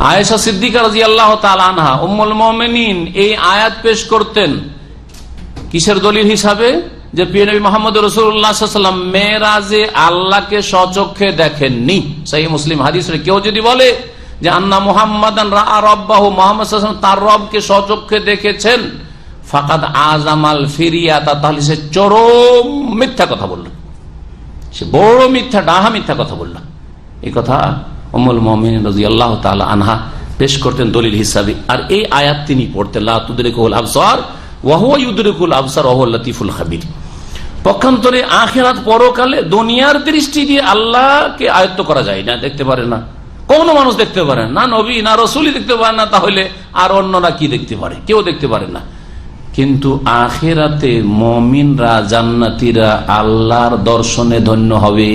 আয়েশা সিদ্দিকা রাদিয়াল্লাহু তাআলা আনহা উম্মুল মুমিনিন এই আয়াত পেশ করতেন কিসের দলিল হিসাবে? যে প্রিয় নবী মুহাম্মদ রাসূলুল্লাহ সাল্লাল্লাহু আলাইহি ওয়াসাল্লাম মেরাজে আল্লাহকে স্বচক্ষে দেখেননি। সহিহ মুসলিম হাদিসে কেউ যদি বলে যে আন্না মুহাম্মাদান রাআ রাব্বাহু, মুহাম্মদ সাল্লাল্লাহু আলাইহি ওয়াসাল্লাম তার রবকে স্বচক্ষে দেখেছেন, ফাকাদ আযামাল ফিরিয়াতা, তাহলে সে চরম মিথ্যা কথা বলল, সে বড় মিথ্যা, ডাহা মিথ্যা কথা বলল। এই কথা উম্মুল মুমিনিন রাদিয়াল্লাহু তাআলা আনহা পেশ করতেন দলিল হিসাবে। আর এই আয়াত তিনি পড়তেন, লা তুদরিকুল আবসার ওয়া হুয়া ইউদরিকুল আবসার ওয়া হুয়াল লাতীফুল খাবীর। পক্ষান্তরে আখিরাত পরকালে দুনিয়ার দৃষ্টি দিয়ে আল্লাহকে আয়ত্ত করা যায় না, দেখতে পারে না, কোন মানুষ দেখতে পারে না, নবী না রাসূলই দেখতে পারে না, তাহলে আর অন্যরা কি দেখতে পারে? কেউ দেখতে পারে না। কিন্তু আখিরাতে মুমিনরা, জান্নাতীরা আল্লাহর দর্শনে ধন্য হবে,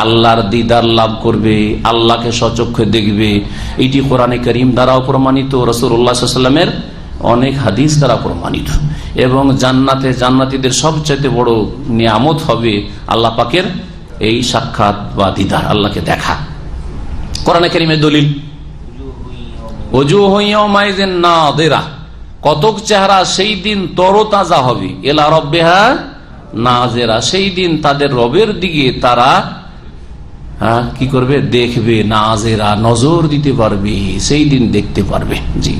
আল্লাহর দিদার লাভ করবে, আল্লাহকে স্বচক্ষে দেখবে। এটি কোরআনে কারীম দ্বারাও প্রমাণিত, রাসূলুল্লাহ সাল্লাল্লাহু আলাইহি ওয়াসাল্লামের অনেক হাদিস দ্বারা প্রমাণিত। এবং জান্নাতে জান্নাতীদের সবচেয়ে বড় নিয়ামত হবে আল্লাহ পাকের এই সাক্ষাৎ বা দিদার, আল্লাহকে দেখা। কোরআনে কারীমের দলিল, ওয়াজুহু ইয়াওমাইযিন নাযিরা, কতক চেহারা সেই দিন তরতাজা হবে, ইলা রাব্বিহা নাযিরা, সেই দিন তাদের রবের দিকে তারা কি করবে? দেখবে। নাযিরা, নজর দিতে পারবে, সেই দিন দেখতে পারবে। জি,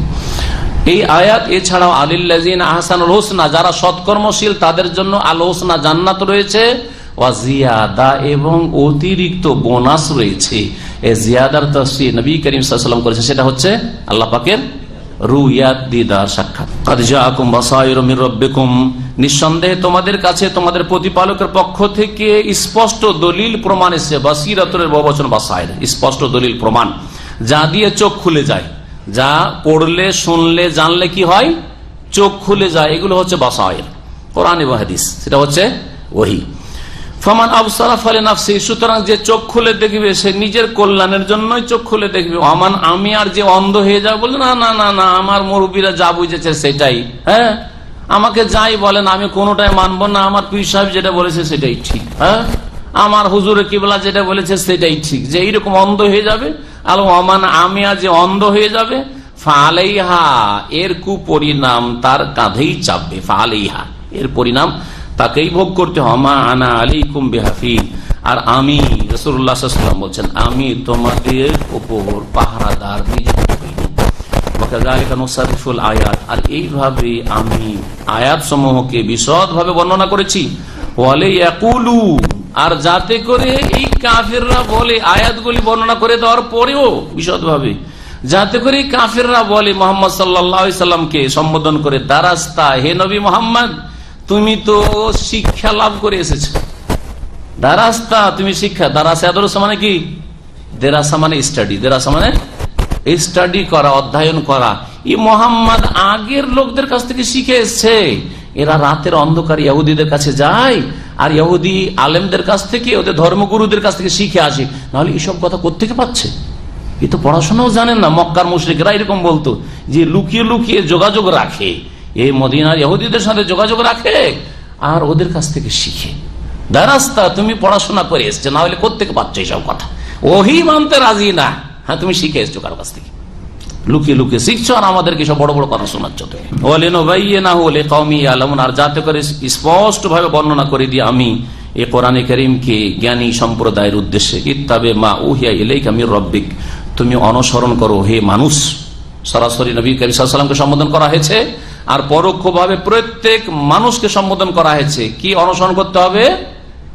এই আয়াত এছাড়াও আলিল্লাযিনা আহসানুল হুসনা, যারা সৎকর্মশীল তাদের জন্য আল হুসনা, জান্নাত রয়েছে, ওয়া জিয়াদা, এবং অতিরিক্ত বোনাস রয়েছে। এই জিয়াদার তাফসীর নবী করিম সাল্লাল্লাহু আলাইহি ওয়াসাল্লাম করেছেন, সেটা হচ্ছে আল্লাহ পাকের রুয়াত, দিদার, সাক্ষাৎ। কাদ জাআকুম বাসায়িরু মির রাব্বিকুম, নিঃসন্দেহে তোমাদের কাছে তোমাদের প্রতিপালকের পক্ষ থেকে স্পষ্ট দলিল প্রমাণ এসেছে। বাসীরাতুর বহুবচন বাসায়ির, স্পষ্ট দলিল প্রমাণ, যা দিয়ে চোখ খুলে যায়, যা পড়লে শুনলে জানলে কি হয়? চোখ খুলে যায়। এগুলো হচ্ছে বাসায়ির, কোরআন এবং হাদিস, সেটা হচ্ছে ওহী। ফামান আবসারা ফালিনাফসি, সুতরাং যে চোখ খুলে দেখবে সে নিজের কল্যাণের জন্যই চোখ খুলে দেখবে। আমান, আমি আর যে অন্ধ হয়ে যাবে, বলে না না না না, আমার মুরব্বীরা যা বুঝেছে সেটাই, হ্যাঁ, আমাকে যাই বলেন আমি কোনোটাই মানবো না, আমার পীর সাহেব যেটা বলেছে সেটাই ঠিক, হ্যাঁ, আমার হুজুরে কিবলা যেটা বলেছে সেটাই ঠিক, যে এইরকম অন্ধ হয়ে যাবে। আল আমান, আমি আর যে অন্ধ হয়ে যাবে, ফালাইহা, এর কুপরিণাম তার কাঁধেই চাপবে। ফালাইহা, এর পরিণাম তাকেই ভোগ করতে হবে। মা আনা আলাইকুম বিহাফিজ, আর আমি রাসূলুল্লাহ সাল্লাল্লাহু আলাইহি ওয়াসাল্লাম বলছেন, আমি তোমাদের উপর পাহারাদার নিযুক্ত হইনি। ওয়াকাযালিকা নুসাররিফুল আয়াত, আর এইভাবে আমি আয়াত সমূহকে বিশদভাবে বর্ণনা করেছি। ওয়ালা ইয়াকুলু, আর যাতে করে এই কাফিররা বলে, আয়াতগুলি বর্ণনা করে দেওয়ার পরেও বিশদভাবে, যাতে করে কাফিররা বলে মুহাম্মদ সাল্লাল্লাহু আলাইহি ওয়াসাল্লামকে সম্বোধন করে, দারাস্তা, হে নবী মুহাম্মদ তুমি তো শিক্ষা লাভ করে এসেছো। দারাস্তা, তুমি শিক্ষা, দারাসা আদরস মানে কি? দেরাসা মানে স্টাডি, দেরাসা মানে স্টাডি করা, অধ্যয়ন করা। এই মুহাম্মদ আগের লোকদের কাছ থেকে শিখে এসছে। এরা রাতের অন্ধকার ইহুদিদের কাছে যায়, আর ইহুদি আলেমদের কাছ থেকে, ওদের ধর্মগুরুদের কাছ থেকে শিখে আসে। নাহলে এইসব কথা কোত্থেকে পাচ্ছে? এ তো পড়াশোনাও জানেন না। মক্কার মুশরিকরা এরকম বলতো যে লুকিয়ে লুকিয়ে যোগাযোগ রাখে, এই মদিনার ইহুদিদের সাথে যোগাযোগ রাখে আর ওদের কাছ থেকে শিখে। দারাস্তা, তুমি পড়াশোনা করে এসছো, না হলে কোত্থেকে পাচ্ছ এইসব কথা? ওহি মানতে রাজি না, হ্যাঁ তুমি শিখে এসছো কার কাছ থেকে, লুকিয়ে লুকিয়ে শিখছো, আর আমাদেরকে সব বড় বড় কথা শোনাচ্ছ তুমি। ওয়ালিনুবাইয়িনাহু লিকাওমি ইয়ালামুন, আর যাতে করে স্পষ্ট ভাবে বর্ণনা করে দিই আমি এই কোরআনে কারীমকে জ্ঞানী সম্প্রদায়ের উদ্দেশ্যে। ইত্তাবে মা উহিয়া ইলাইকা মির রাব্বিক, তুমি অনুসরণ করো হে মানুষ। সরাসরি নবী করিম সাল্লাল্লাহু আলাইহি ওয়াসাল্লামকে সম্বোধন করা হয়েছে, আর পরোক্ষভাবে প্রত্যেক মানুষকে সম্বোধন করা হয়েছে। কি অনুসরণ করতে হবে,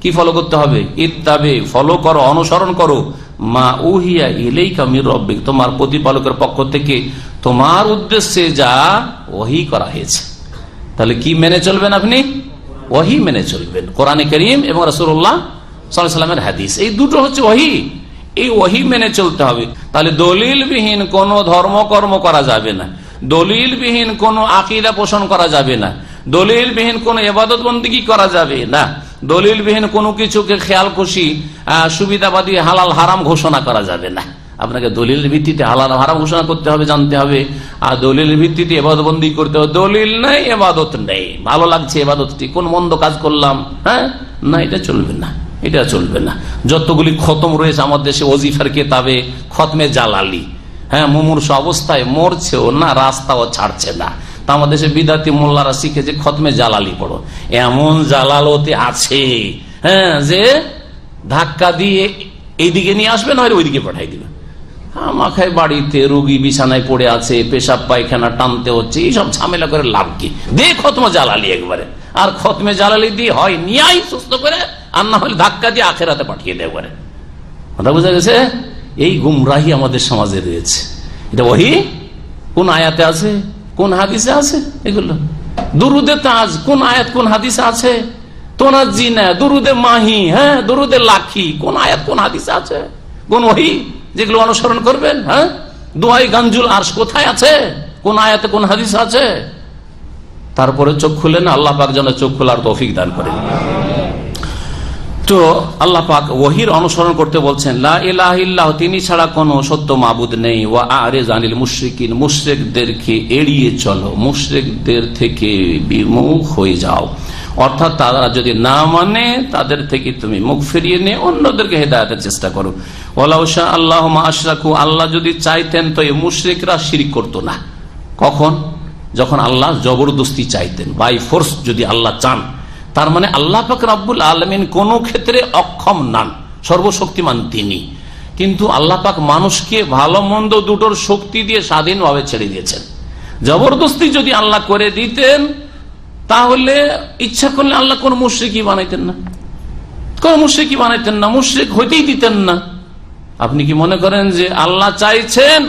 কি ফলো করতে হবে? ইত্তাবে, ফলো করো, অনুসরণ করো, মা উহিয়া ইলাইকা মির রাব্বিক, তোমার প্রতিপালকের পক্ষ থেকে তোমার উদ্দেশ্যে যা ওহী করা হয়েছে। তাহলে কি মেনে চলবেন আপনি? ওহী মেনে চলবেন, কোরআনে কারীম এবং রাসূলুল্লাহ সাল্লাল্লাহু আলাইহি ওয়াসাল্লামের হাদিস, এই দুটো হচ্ছে ওহী। এই ওহী মেনে চলতে হবে। তাহলে দলিলবিহীন কোনো ধর্মকর্ম করা যাবে না, দলিলবিহীন কোনো আকীদা পোষণ করা যাবে না, দলিলবিহীন কোনো ইবাদত বন্দেগী করা যাবে না, দলিলবিহীন কোনো কিছুকে খেয়াল খুশি সুবিধাবাদী হালাল হারাম ঘোষণা করা যাবে না। আপনাকে দলিল ভিত্তিতে হালাল হারাম ঘোষণা করতে হবে, জানতে হবে, আর দলিল ভিত্তিতে ইবাদত বন্দেগী করতে হবে। দলিল নেই, ইবাদত নেই, ভালো লাগছে ইবাদতটি, কোন মন্দ কাজ করলাম, হ্যাঁ, না, এটা চলবে না, এটা চলবে না। যতগুলি খতম রয়েছে আমার দেশে ওজিফার কেতাবে, খতমে জালালি, হ্যাঁ, মুমূর্ষু অবস্থায় মরছেও না, রাস্তাও ছাড়ছে না, তা আমাদের দেশে বিদাতি মোল্লারা শিখেছে খতমে জালালি পড়ো। এমন জালালতে আছে, হ্যাঁ, যে ধাক্কা দিয়ে এইদিকে নিয়ে আসবে, না ওইদিকে পাঠাই দিবে। মাখায় বাড়িতে রোগী বিছানায় পড়ে আছে, পেশাব পায়খানা টানতে হচ্ছে, এইসব ঝামেলা করে লাভ কি? দে খতমে জালালি একবারে। আর খতমে জালালি দিয়ে হয় নিয়াই সুস্থ করে, আর না হলে ধাক্কা দিয়ে আখেরাতে পাঠিয়ে দেয় একবারে। কথা বোঝা গেছে? এই গুমরাহি আমাদের সমাজে রয়েছে। এটা ওহি কোন আয়াতে আছে, কোন হাদিসে আছে? এগুলো দুরুদে তাজ কোন আয়াত কোন হাদিসে আছে? তোনা জিনা দুরুদে মাহি, হ্যাঁ, দুরুদে লাখি কোন আয়াত কোন হাদিসে আছে? কোন ওহি যেগুলো অনুসরণ করবেন? হ্যাঁ, দোয়াই গাঞ্জুল আরশ কোথায় আছে? কোন আয়াতে কোন হাদিস আছে? তারপরে চোখ খুলেন, আল্লাহ পাক যেন চোখ খোলার তৌফিক দান করেন। তো আল্লাহ পাক ওহির অনুসরণ করতে বলছেন, লা ইলাহা ইল্লাল্লাহ, তিনি ছাড়া কোনো সত্য মাবুদ নেই। ওয়া আরিজ আনিল মুশরিকিন, মুশরিকদেরকে এড়িয়ে চলো, মুশরিকদের থেকে বিমুখ হয়ে যাও। অর্থাৎ তারা যদি না মানে তাদের থেকে তুমি মুখ ফিরিয়ে নিয়ে অন্যদেরকে হেদায়েতের চেষ্টা করো। ওয়ালাউ শা আল্লাহু মা আশরাকু, আল্লাহ যদি চাইতেন তো এই মুশরিকরা শিরক করতো না। কখন? যখন আল্লাহ জবরদস্তি চাইতেন, বাই ফোর্স যদি আল্লাহ চান, তার মানে আল্লাহ পাক রব্বুল আলামিন কোন ক্ষেত্রে অক্ষম নন, সর্বশক্তিমান তিনি। কিন্তু আল্লাহ পাক মানুষকে ভালো মন্দ দুটোর শক্তি দিয়ে স্বাধীনভাবে ছেড়ে দিয়েছেন। জবরদস্তি যদি আল্লাহ করে দিতেন তাহলে ইচ্ছা করলে আল্লাহ কোন মুশরিকই বানাইতেন না, কোন মুশরিকই বানাইতেন না, মুশরিক হইতেই দিতেন না। আপনি কি মনে করেন যে আল্লাহ চাইছেন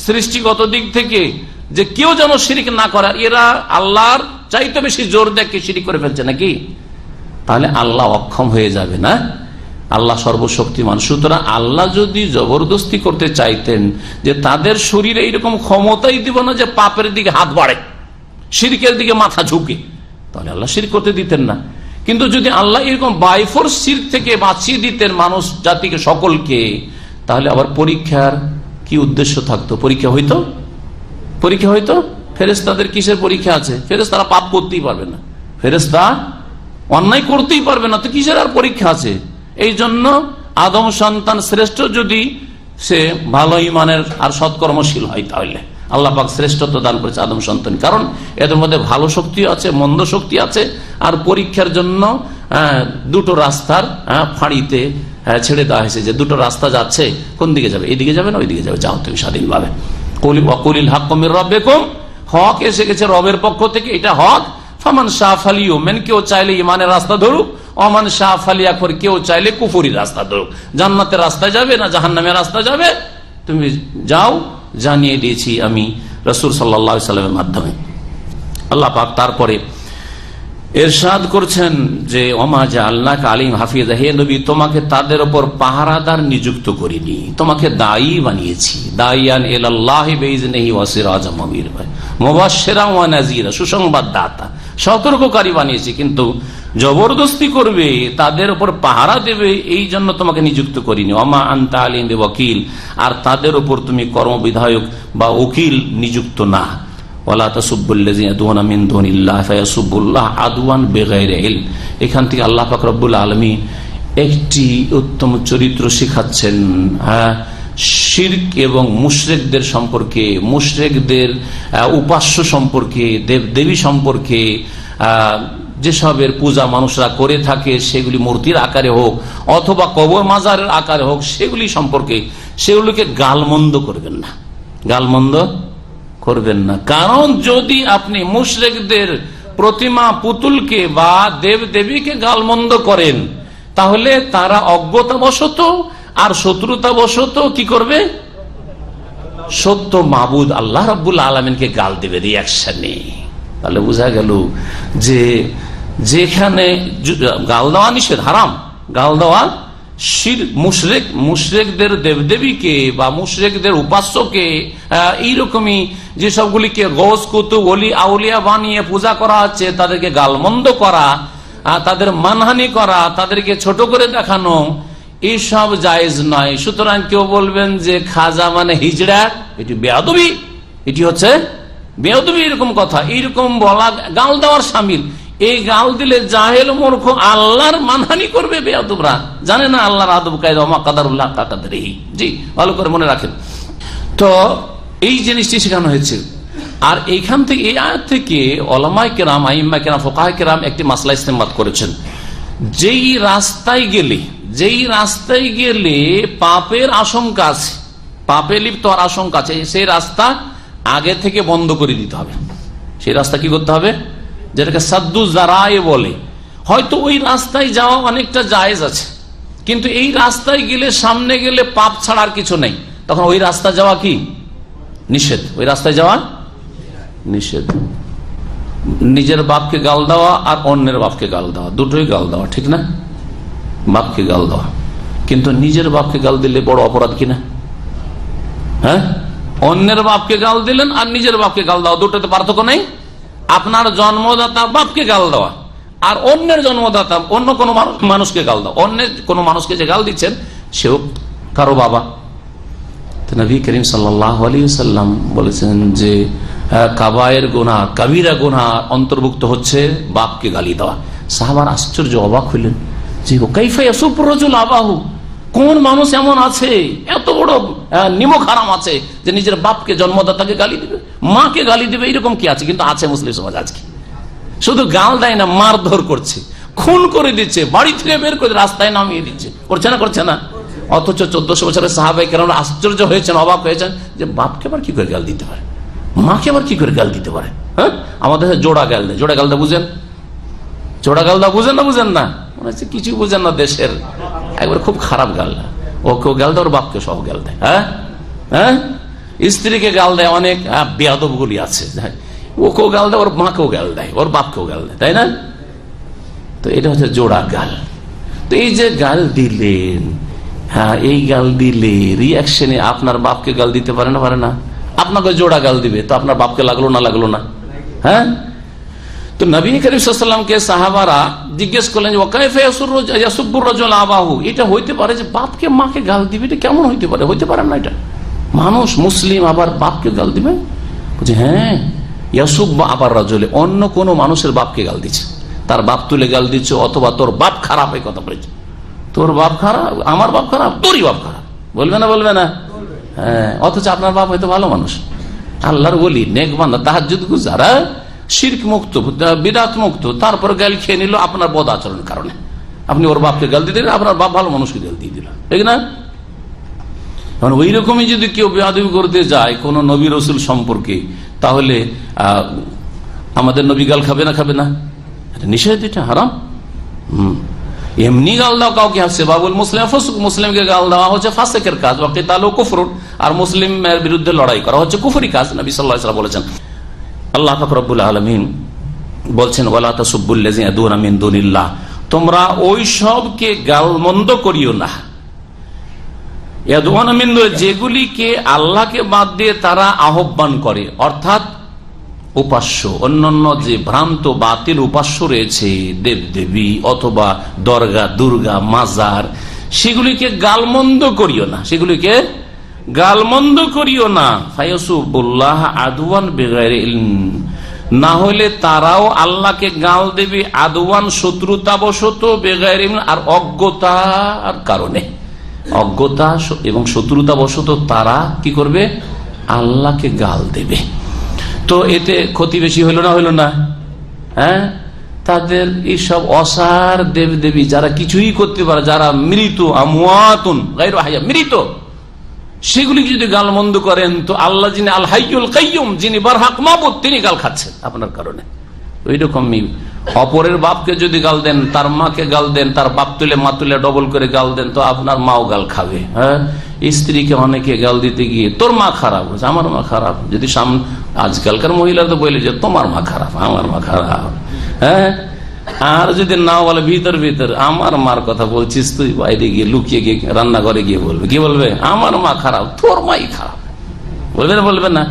সৃষ্টিগত দিক থেকে যে কেউ যেন শিরিক না করে? এরা আল্লাহর চাইতে বেশি জোর দেখে শিরিক করে ফেলছে নাকি? তাহলে আল্লাহ অক্ষম হয়ে যাবে না? আল্লাহ সর্বশক্তিমান। সুতরাং আল্লাহ যদি জবরদস্তি করতে চাইতেন যে তাদের শরীরে এইরকম ক্ষমতাই দিব না যে পাপের দিকে হাত বাড়ে, শিরকের দিকে মাথা ঝুঁকে, তাহলে আল্লাহ শিরক করতে দিতেন না। কিন্তু যদি আল্লাহ এরকম বাইফোর্স শিরক থেকে বাঁচিয়ে দিতেন মানুষ জাতিকে সকলকে, তাহলে আবার পরীক্ষার কি উদ্দেশ্য থাকতো? পরীক্ষা হইতো? পরীক্ষা হইতো? ফেরেশতাদের কিসের পরীক্ষা আছে? ফেরেশতারা পাপ করতেই পারবে না, ফেরেশতা অন্যায় করতেই পারবে না, তো কিসের আর পরীক্ষা আছে? এই জন্য আদম সন্তান শ্রেষ্ঠ যদি সে ভালো ইমানের আর সৎকর্মশীল হয়, তাহলে আল্লাহ পাক শ্রেষ্ঠত্ব দান করেছে আদম সন্তান। কারণ এদের মধ্যে ভালো শক্তি আছে, মন্দ শক্তি আছে। আর পরীক্ষার জন্য দুটো রাস্তার ফাঁড়িতে ছেড়ে দেওয়া হয়েছে যে দুটো রাস্তা যাচ্ছে, কোন দিকে যাবে? এদিকে যাবে না ওইদিকে যাবে, যাও তুমি স্বাধীনভাবে। কুলিল হাক্কু মির রাব্বিকুম, হক এসে গেছে রবের পক্ষ থেকে, এটা হক। ফামান শাআ ফালিউমিন, কেউ চাইলে ইমানের রাস্তা ধরুক, ওমান শাআ ফালিয়াকফুর, কেউ চাইলে কুফরির রাস্তা ধরুক। জান্নাতের রাস্তা যাবে না জাহান্নামের রাস্তা যাবে, তুমি যাও, জানিয়ে দিয়েছি আমি রাসূল সাল্লাল্লাহু আলাইহি ওয়াসাল্লামের মাধ্যমে। আল্লাহ পাক তারপরে ইরশাদ করছেন যে ওমা জাআলনাকা আলাইহিম হাফিজা, হে নবী তোমাকে তাদের উপর পাহারাদার নিযুক্ত করিনি, তোমাকে দায়ী বানিয়েছি। দাইয়ান ইলাল্লাহি বিইজনিহি ওয়া সিরাজাম মুনিরা, মুবাশশিরান ওয়া নাযীরা, সুসংবাদদাতা, সতর্ককারী বানিয়েছি। কিন্তু জবরদস্তি করবে, তাদের উপর পাহারা দেবে, এই জন্য তোমাকে নিযুক্ত করিনি। ওমা আনতা আলাইহিম বিওয়াকিল, আর তাদের উপর তুমি কর্মবিধায়ক বা উকিল নিযুক্ত না। এখান থেকে আল্লাহ পাক রব্বুল আলামিন একটি উত্তম চরিত্র শিখাচ্ছেন শিরক এবং মুশরিকদের সম্পর্কে, মুশরিকদের উপাস্য সম্পর্কে, দেবদেবী সম্পর্কে। যেসবের পূজা মানুষরা করে থাকে, সেগুলি মূর্তির আকারে হোক অথবা কবর মাজারের আকারে হোক, সেগুলি সম্পর্কে সেগুলিকে গালমন্দ করবেন না, গালমন্দ করবেন না। কারণ যদি আপনি মুশরিকদের প্রতিমা পুতুলকে বা দেব দেবীকে গালমন্দ করেন, তাহলে তারা অজ্ঞতাবশত আর শত্রুতাবশত কি করবে? সত্য মাবুদ আল্লাহ রাব্বুল আলামিনকে গাল দেবে রিয়াকশনে। তাহলে বোঝা গেল যে যেখানে গাল দেওয়া নিষেধ, হারাম গাল দেওয়া। মুশরিকদের দেবদেবীকে বা মুশরিকদের উপাস্যকে, এইরকমই যেসবগুলিকে গৌস কুতুব ওলি আউলিয়া বানিয়ে পূজা করা হচ্ছে, তাদেরকে গালমন্দ করা, তাদের মানহানি করা, তাদেরকে ছোট করে দেখানো, এইসব জায়েজ নয়। সুতরাং কেউ বলবেন যে খাজা মানে হিজড়া, এটি বেয়াদবি, এটি হচ্ছে বেয়াদবি, এরকম কথা, এইরকম বলা গাল দেওয়ার শামিল। এই গাল দিলে জাহেল মূর্খ আল্লাহর মানহানি করবে বেয়াদবরা, জানে না আল্লাহর আদব কায়দা, ওমা কাদারুল্লাহ কাদারিহি। জি, ভালো করে মনে রাখেন। তো এই জিনিসটি শেখানো হয়েছে। আর এইখান থেকে, এই আয়াত থেকে ওলামায়ে কেরাম, আইম্মায়ে কেরাম, ফুকাহায়ে কেরাম একটি মাসলা ইস্তেমবাদ করেছেন। যেই রাস্তায় গেলে পাপের আশঙ্কা আছে, পাপে লিপ্ত হওয়ার আশঙ্কা আছে, সেই রাস্তা আগে থেকে বন্ধ করে দিতে হবে। সেই রাস্তা কি করতে হবে? যেটাকে সাদ্দু জারায়ে বলে। হয়তো ওই রাস্তায় যাওয়া অনেকটা জায়েজ আছে, কিন্তু এই রাস্তায় গেলে, সামনে গেলে পাপ ছাড়ার কিছু নেই, তখন ওই রাস্তা যাওয়া কি নিষেধ, ওই রাস্তায় যাওয়া নিষেধ। নিজের বাপকে গাল দেওয়া আর অন্যের বাপকে গাল দেওয়া, দুটোই গাল দেওয়া, ঠিক না? বাপকে গাল দেওয়া, কিন্তু নিজের বাপকে গাল দিলে বড় অপরাধ কিনা? হ্যাঁ, অন্যের বাপকে গাল দিলেন আর নিজের বাপকে গাল দেওয়া, দুটোতে পার্থক্য নেই। আপনার জন্মদাতা বাপকে গাল দেওয়া আর অন্যের জন্মদাতা অন্য কোনো মানুষকে গাল দেওয়া, অন্য কোনো মানুষকে যে গাল দিচ্ছেন সেও কারো বাবা। নবী করিম সাল্লাল্লাহু আলাইহি ওয়াসাল্লাম বলেছেন যে কাবায়ের গুনাহ, কাবীরা গুনাহ অন্তর্ভুক্ত হচ্ছে বাপকে গালি দেওয়া। সাহাবারা আশ্চর্য, অবাক হইলেন যে কাইফা ইয়াসুবু রাজুল আবাহু, কোন মানুষ এমন আছে, এত বড় নিমক হারাম আছে যে নিজের বাপকে, জন্মদাতাকে গালি দিবে, মাকে গালি দিবে, এরকম কি আছে? কিন্তু আছে মুসলিম সমাজ আজকে। শুধু গাল দেয় না, মারধর করছে, খুন করে দিচ্ছে, বাড়ি থেকে বের করে রাস্তায় নামিয়ে দিচ্ছে, করছে না? করছে না? অথচ 1400 বছরের সাহাবায়ে কেরাম আশ্চর্য হয়েছেন, অবাক হয়েছেন যে বাপকে আবার কি করে গাল দিতে পারে, মাকে আবার কি করে গাল দিতে পারে। হ্যাঁ, আমাদের জোড়া গাল দেয়। জোড়া গালদা বুঝেন? জোড়া গালদা বুঝেন না? বুঝেন না? মনে হচ্ছে কিছু বুঝেন না। দেশের একবার খুব খারাপ গাল, ওকেও গাল দেয়, ওর বাপকে সহ গাল দেয়। হ্যাঁ হ্যাঁ, স্ত্রীকে গাল দেয়, অনেক বেয়াদব গুলি আছে, ওকেও গাল দেয়, ওর মাকেও গাল দেয়, ওর বাপকেও গাল দেয়, তাই না? তো এটা হচ্ছে জোড়া গাল। তো এই যে গাল দিলেন, হ্যাঁ, এই গাল দিলে রিয়াকশনে আপনার বাপকে গাল দিতে পারে না? পারে না? আপনাকে জোড়া গাল দিবে, তো আপনার বাপকে লাগলো না? লাগলো না? হ্যাঁ। তো নবী করিম সাল্লাল্লাহু আলাইহি ওয়াসাল্লামকে সাহাবারা জিজ্ঞেস করলেন যে ওয়াকাইফা ইয়াসুব্বু রাজুল আবাহু, এটা হইতে পারে যে বাপকে মাকে গাল দিবে? এটা কেমন হইতে পারে? হইতে পারে না এটা। মানুষ মুসলিম আবার বাপকে গাল দিবে? বলছে হ্যাঁ, ইয়াসুব্বু আবার রাজুলে, অন্য কোন মানুষের বাপকে গাল দিচ্ছে, তার বাপ তুলে গাল দিচ্ছে, অথবা তোর বাপ খারাপ, এই কথা বলেছে। তোর বাপ খারাপ, আমার বাপ খারাপ, তোরই বাপ খারাপ, বলবে না? বলবে না? হ্যাঁ, অথচ আপনার বাপ হয়তো ভালো মানুষ, আল্লাহর ওলি, নেক বান্দা, তাহাজ্জুদ গুজার, শিরক মুক্ত, বিদআত মুক্ত, তারপর গাল খেয়ে নিল আপনার বদ আচরণের কারণে। আপনি ওর বাপকে গাল দিয়ে দিলেন, আপনার বাপ ভালো মানুষকে গাল দিয়ে দিল, ঠিক না? ওই রকমই যদি কেউ বেয়াদবি করতে যায় কোন নবী রাসূল সম্পর্কে, তাহলে আমাদের নবী গাল খাবে না? খাবে না? এটা নিষেধ, এটা হারাম। এমনি গাল দাও কাউকে, সেবাবুল মুসলিম ফুসুক, মুসলিমকে গাল দেওয়া হচ্ছে ফাসিকের কাজ, ওয়া কিতালু কুফরুন, আর মুসলিমের বিরুদ্ধে লড়াই করা হচ্ছে কুফরি কাজ। নবী সাল্লাল্লাহু আলাইহি ওয়াসাল্লাম বলেছেন। আল্লাহ পাক রব্বুল আলামিন বলছেন ওয়ালা তাসুব্বুল্লাযিনা ইয়াদুনা মিন দুনিল্লাহ, তোমরা ওই সবকে গালমন্দ করিও না, ইয়াদুনা মিন দুনিল্লাহ, যেগুলিকে আল্লাহকে বাদ দিয়ে তারা আহ্বান করে, অর্থাৎ উপাস্য, অন্যান্য যে ভ্রান্ত বাতিল উপাস্য রয়েছে, দেবদেবী অথবা দরগা, দুর্গা, মাজার, সেগুলিকে গালমন্দ করিও না, সেগুলিকে গালমন্দ করিও না। ফায়াসুবুল্লাহ আদওয়ান বিগাইরি ইলম, না হলে তারাও আল্লাহকে গাল দেবে আদওয়ান, শত্রুতাবশত, বিগাইরি ইলম, আর অজ্ঞতার কারণে, অজ্ঞতা এবং শত্রুতাবশত তারা কি করবে? আল্লাহকে গাল দেবে। তো এতে ক্ষতি বেশি হইল না? হইল না? হ্যাঁ, তাদের এইসব অসার দেবদেবী যারা কিছুই করতে পারে, যারা মৃত, আমওয়াতুন গায়রু হাইয়া, মৃত, সেগুলি যদি গালমন্দ করেন, তো আল্লাহ যিনি আল হাইয়ুল কাইয়ুম, যিনি বারহাক মাবুদ, তিনি গাল খাচ্ছেন আপনার কারণে। ওই রকমই অপরের বাপকে যদি গাল দেন, তার মাকে গাল দেন, তার বাপ তুলে মা তুলে ডবল করে গাল দেন, তো আপনার মাও গাল খাবে। হ্যাঁ, স্ত্রীকে অনেকে গাল দিতে গিয়ে তোর মা খারাপ, আমার মা খারাপ, যদি সামনে, আজকালকার মহিলা তো বলে যে তোমার মা খারাপ, আমার মা খারাপ। হ্যাঁ, আর যদি না বলে ভিতর ভিতর আমার মার কথা বলছিস তুই, বাইরে গিয়ে লুকিয়ে গিয়ে রান্নাঘরে গিয়ে বলবে, কি বলবে? আমার মা খারাপ, তোর মাই খারাপ, বলবে না? বলবে না?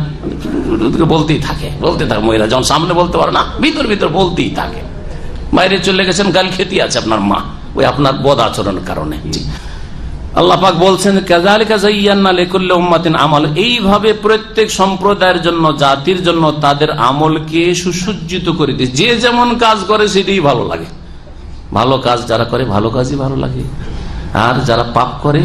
বলতেই থাকে, বলতে থাকে। মহিলা যখন সামনে বলতে পারে না, ভিতর ভিতর বলতেই থাকে। বাইরে চলে গেছেন, গাল খেতে আছে আপনার মা, ওই আপনার বদ আচরণের কারণে। আল্লাহ পাক বলছেন কাযালিকা যায়্যানা লিকুল্লি উম্মাতিন আমাল, এইভাবে প্রত্যেক সম্প্রদায়ের জন্য, জাতির জন্য তাদের আমলকে সুসজ্জিত করে দিয়েছে। যে যেমন কাজ করে সেটাই ভালো লাগে, ভালো কাজ যারা করে ভালো কাজই ভালো লাগে, আর যারা পাপ করে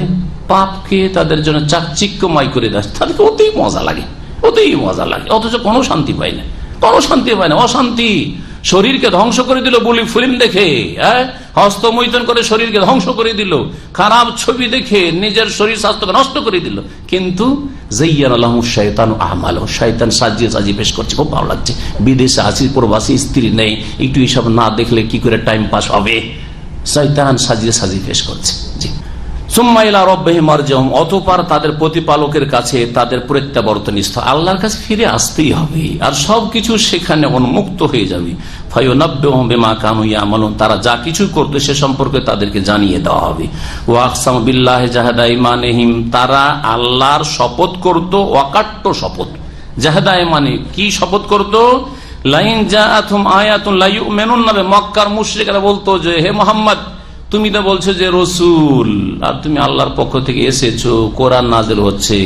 পাপকে তাদের জন্য চাকচিক্যময় করে দেয়, তাদেরকে অতি মজা লাগে, ওতেই মজা লাগে, অথচ কোনো শান্তি পাই না, কোনো শান্তি পায় না, অশান্তি। শরীরকে ধ্বংস করে দিল বুলি ফিল্ম দেখে, হস্তমৈথুন করে শরীরকে ধ্বংস করে দিল, খারাপ ছবি দেখে নিজের শরীর স্বাস্থ্যকে নষ্ট করে দিল। কিন্তু শয়তান সাজিয়ে সাজিয়ে পেশ করছে, খুব ভালো লাগছে। বিদেশে আছি, প্রবাসী, স্ত্রী নেই, একটু এইসব না দেখলে কি করে টাইম পাস হবে? শয়তান সাজিয়ে সাজিয়ে পেশ করছে। জি, সুম্মা ইলা রাব্বিহিম মারজিউহুম, অতঃপর তাদের প্রতিপালকের কাছে তাদের প্রত্যাবর্তন স্থল, আল্লাহর কাছে ফিরে আসতেই হবে, আর সবকিছু সেখানে উন্মুক্ত হয়ে যাবে। ফায়ুনাব্বিউহুম বিমা কানু ইয়ামালুন, তারা যা কিছু করতো সে সম্পর্কে তাদেরকে জানিয়ে দেওয়া হবে। ওয়া আকসামু বিল্লাহি জাহাদা ঈমানিহিম, তারা আল্লাহর শপথ করতো, অকাট্য শপথ। জাহাদা ঈমানি, কি শপথ করতো? লাইন জাআতুহুম আয়াতুন লা ইউমিনুন্না বিহি, মক্কার মুশরিকরা বলতো যে হে মুহাম্মদ, তুমি তো বলছো যে রসুল, আর তুমি আল্লাহর পক্ষ থেকে এসেছো, কোরআন নাযিল হচ্ছে,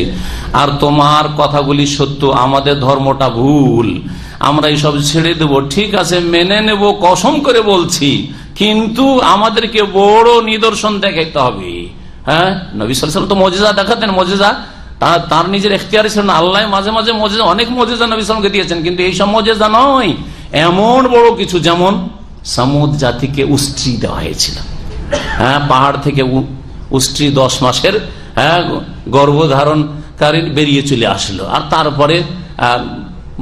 আর তোমার কথাগুলি সত্য, আমাদের ধর্মটা ভুল, আমরা এইসব ছেড়ে দেবো, ঠিক আছে মেনে নেব, কসম করে বলছি, কিন্তু আমাদেরকে বড় নিদর্শন দেখাইতে হবে। হ্যাঁ, নবী সাল্লাল্লাহু আলাইহি ওয়াসাল্লাম তো মুজিজা দেখাতেন, মুজিজা তার নিজের এখতিয়ারে ছিল না, আল্লাহ মাঝে মাঝে মুজিজা, অনেক মুজিজা নবী সাল্লাল্লাহু আলাইহি ওয়াসাল্লামকে দিয়েছেন, কিন্তু এইসব মুজিজা নয়, এমন বড় কিছু, যেমন সামুদ জাতিকে উষ্ট্রি দেওয়া হয়েছিল। হ্যাঁ, পাহাড় থেকে উষ্ট্রি 10 মাসের গর্ভধারণকারী বেরিয়ে চলে আসলো, আর তারপরে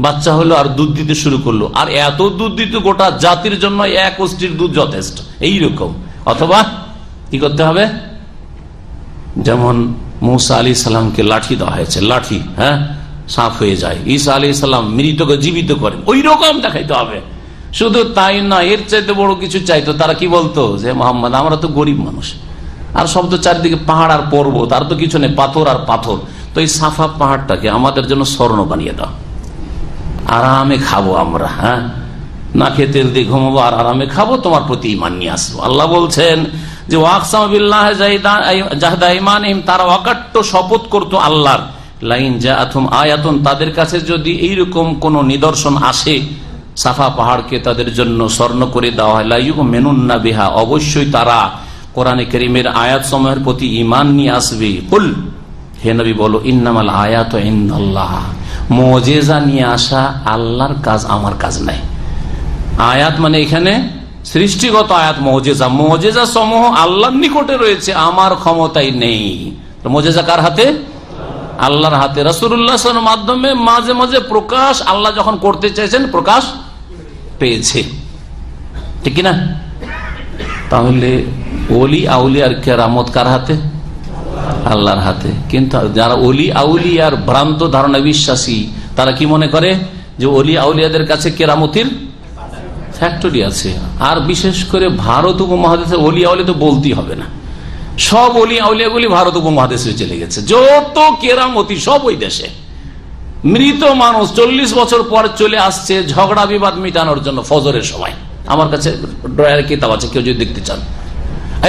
বাচ্চা হলো, আর দুধ দিতে শুরু করলো, আর এত দুধ দিত গোটা জাতির জন্য এক উষ্ট্রির দুধ যথেষ্ট, এইরকম। অথবা কি করতে হবে? যেমন মূসা আলাইহিস সালামকে লাঠি দেওয়া হয়েছে, লাঠি সাফ হয়ে যায়, ঈসা আলাইহিস সালাম মৃতকে জীবিত করেন, ওই রকম দেখাইতে হবে। শুধু তাই না, এর চাইতে বড় কিছু চাইতো। তারা কি বলতো? যে মোহাম্মদ, আমরা তো গরিব মানুষ, আর সব তো চারিদিকে পাহাড় আর পর্বত, আর তো কিছু নেই, পাথর আর পাথর, তো এই সাফা পাহাড়টাকে আমাদের জন্য স্বর্ণ বানিয়ে দাও, আরামে খাবো আমরা, না খেয়ে তেল দিয়ে ঘুমাবো, আর আরামে খাবো, তোমার প্রতি ঈমান নিয়ে আসবো। আল্লাহ বলছেন যে ওয়াকসাম বিল্লাহি জাহদা ঈমানিহিম, তারা অকাট্য শপথ করতো আল্লাহর, লাইন জাআতুহুম আয়াতুন, তাদের কাছে যদি এইরকম কোন নিদর্শন আসে, সাফা পাহাড়কে তাদের জন্য স্বর্ণ করে দেওয়া হয়, লা ইউমিনুন্না বিহা, অবশ্যই তারা কোরআনে কারীমের আয়াত সমূহের প্রতি ঈমান নিয়ে আসবে। কুল, হে নবী বলো, ইন্নামাল আয়াতু ইনদাল্লাহ, মুজিজা নিয়ে আসা আল্লাহর কাজ, আমার কাজ নাই। আয়াত মানে এখানে সৃষ্টিগত আয়াত, মুজিজা, মুজিজা সমূহ আল্লাহর নিকটে রয়েছে, আমার ক্ষমতায় নেই। মুজিজা কার হাতে? আল্লাহর হাতে। রাসূলুল্লাহ সাল্লাল্লাহু আলাইহি ওয়াসাল্লামের মাধ্যমে মাঝে মাঝে প্রকাশ আল্লাহ যখন করতে চাইছেন, প্রকাশ পেয়েছে, ঠিক কিনা? তাহলে ওলি আউলিয়ার কেরামত কার হাতে? আল্লাহর হাতে। কিন্তু যারা ওলি আউলিয়ার ভ্রান্ত ধারণা বিশ্বাসী, তারা কি মনে করে যে ওলি আউলিয়াদের কাছে কেরামতির ফ্যাক্টরি আছে। আর বিশেষ করে ভারত উপমহাদেশের ওলি আউলিয়া তো বলতেই হবে না, সব ওলি আউলিয়াগুলি ভারত উপমহাদেশে চলে গেছে, যত কেরামতি সব ওই দেশে। মৃত মানুষ 40 বছর পর চলে আসছে ঝগড়া বিবাদ মিটানোর জন্য ফজরের সময়। আমার কাছে ড্রয়ারে কিতাব আছে, কেউ যদি দেখতে চান।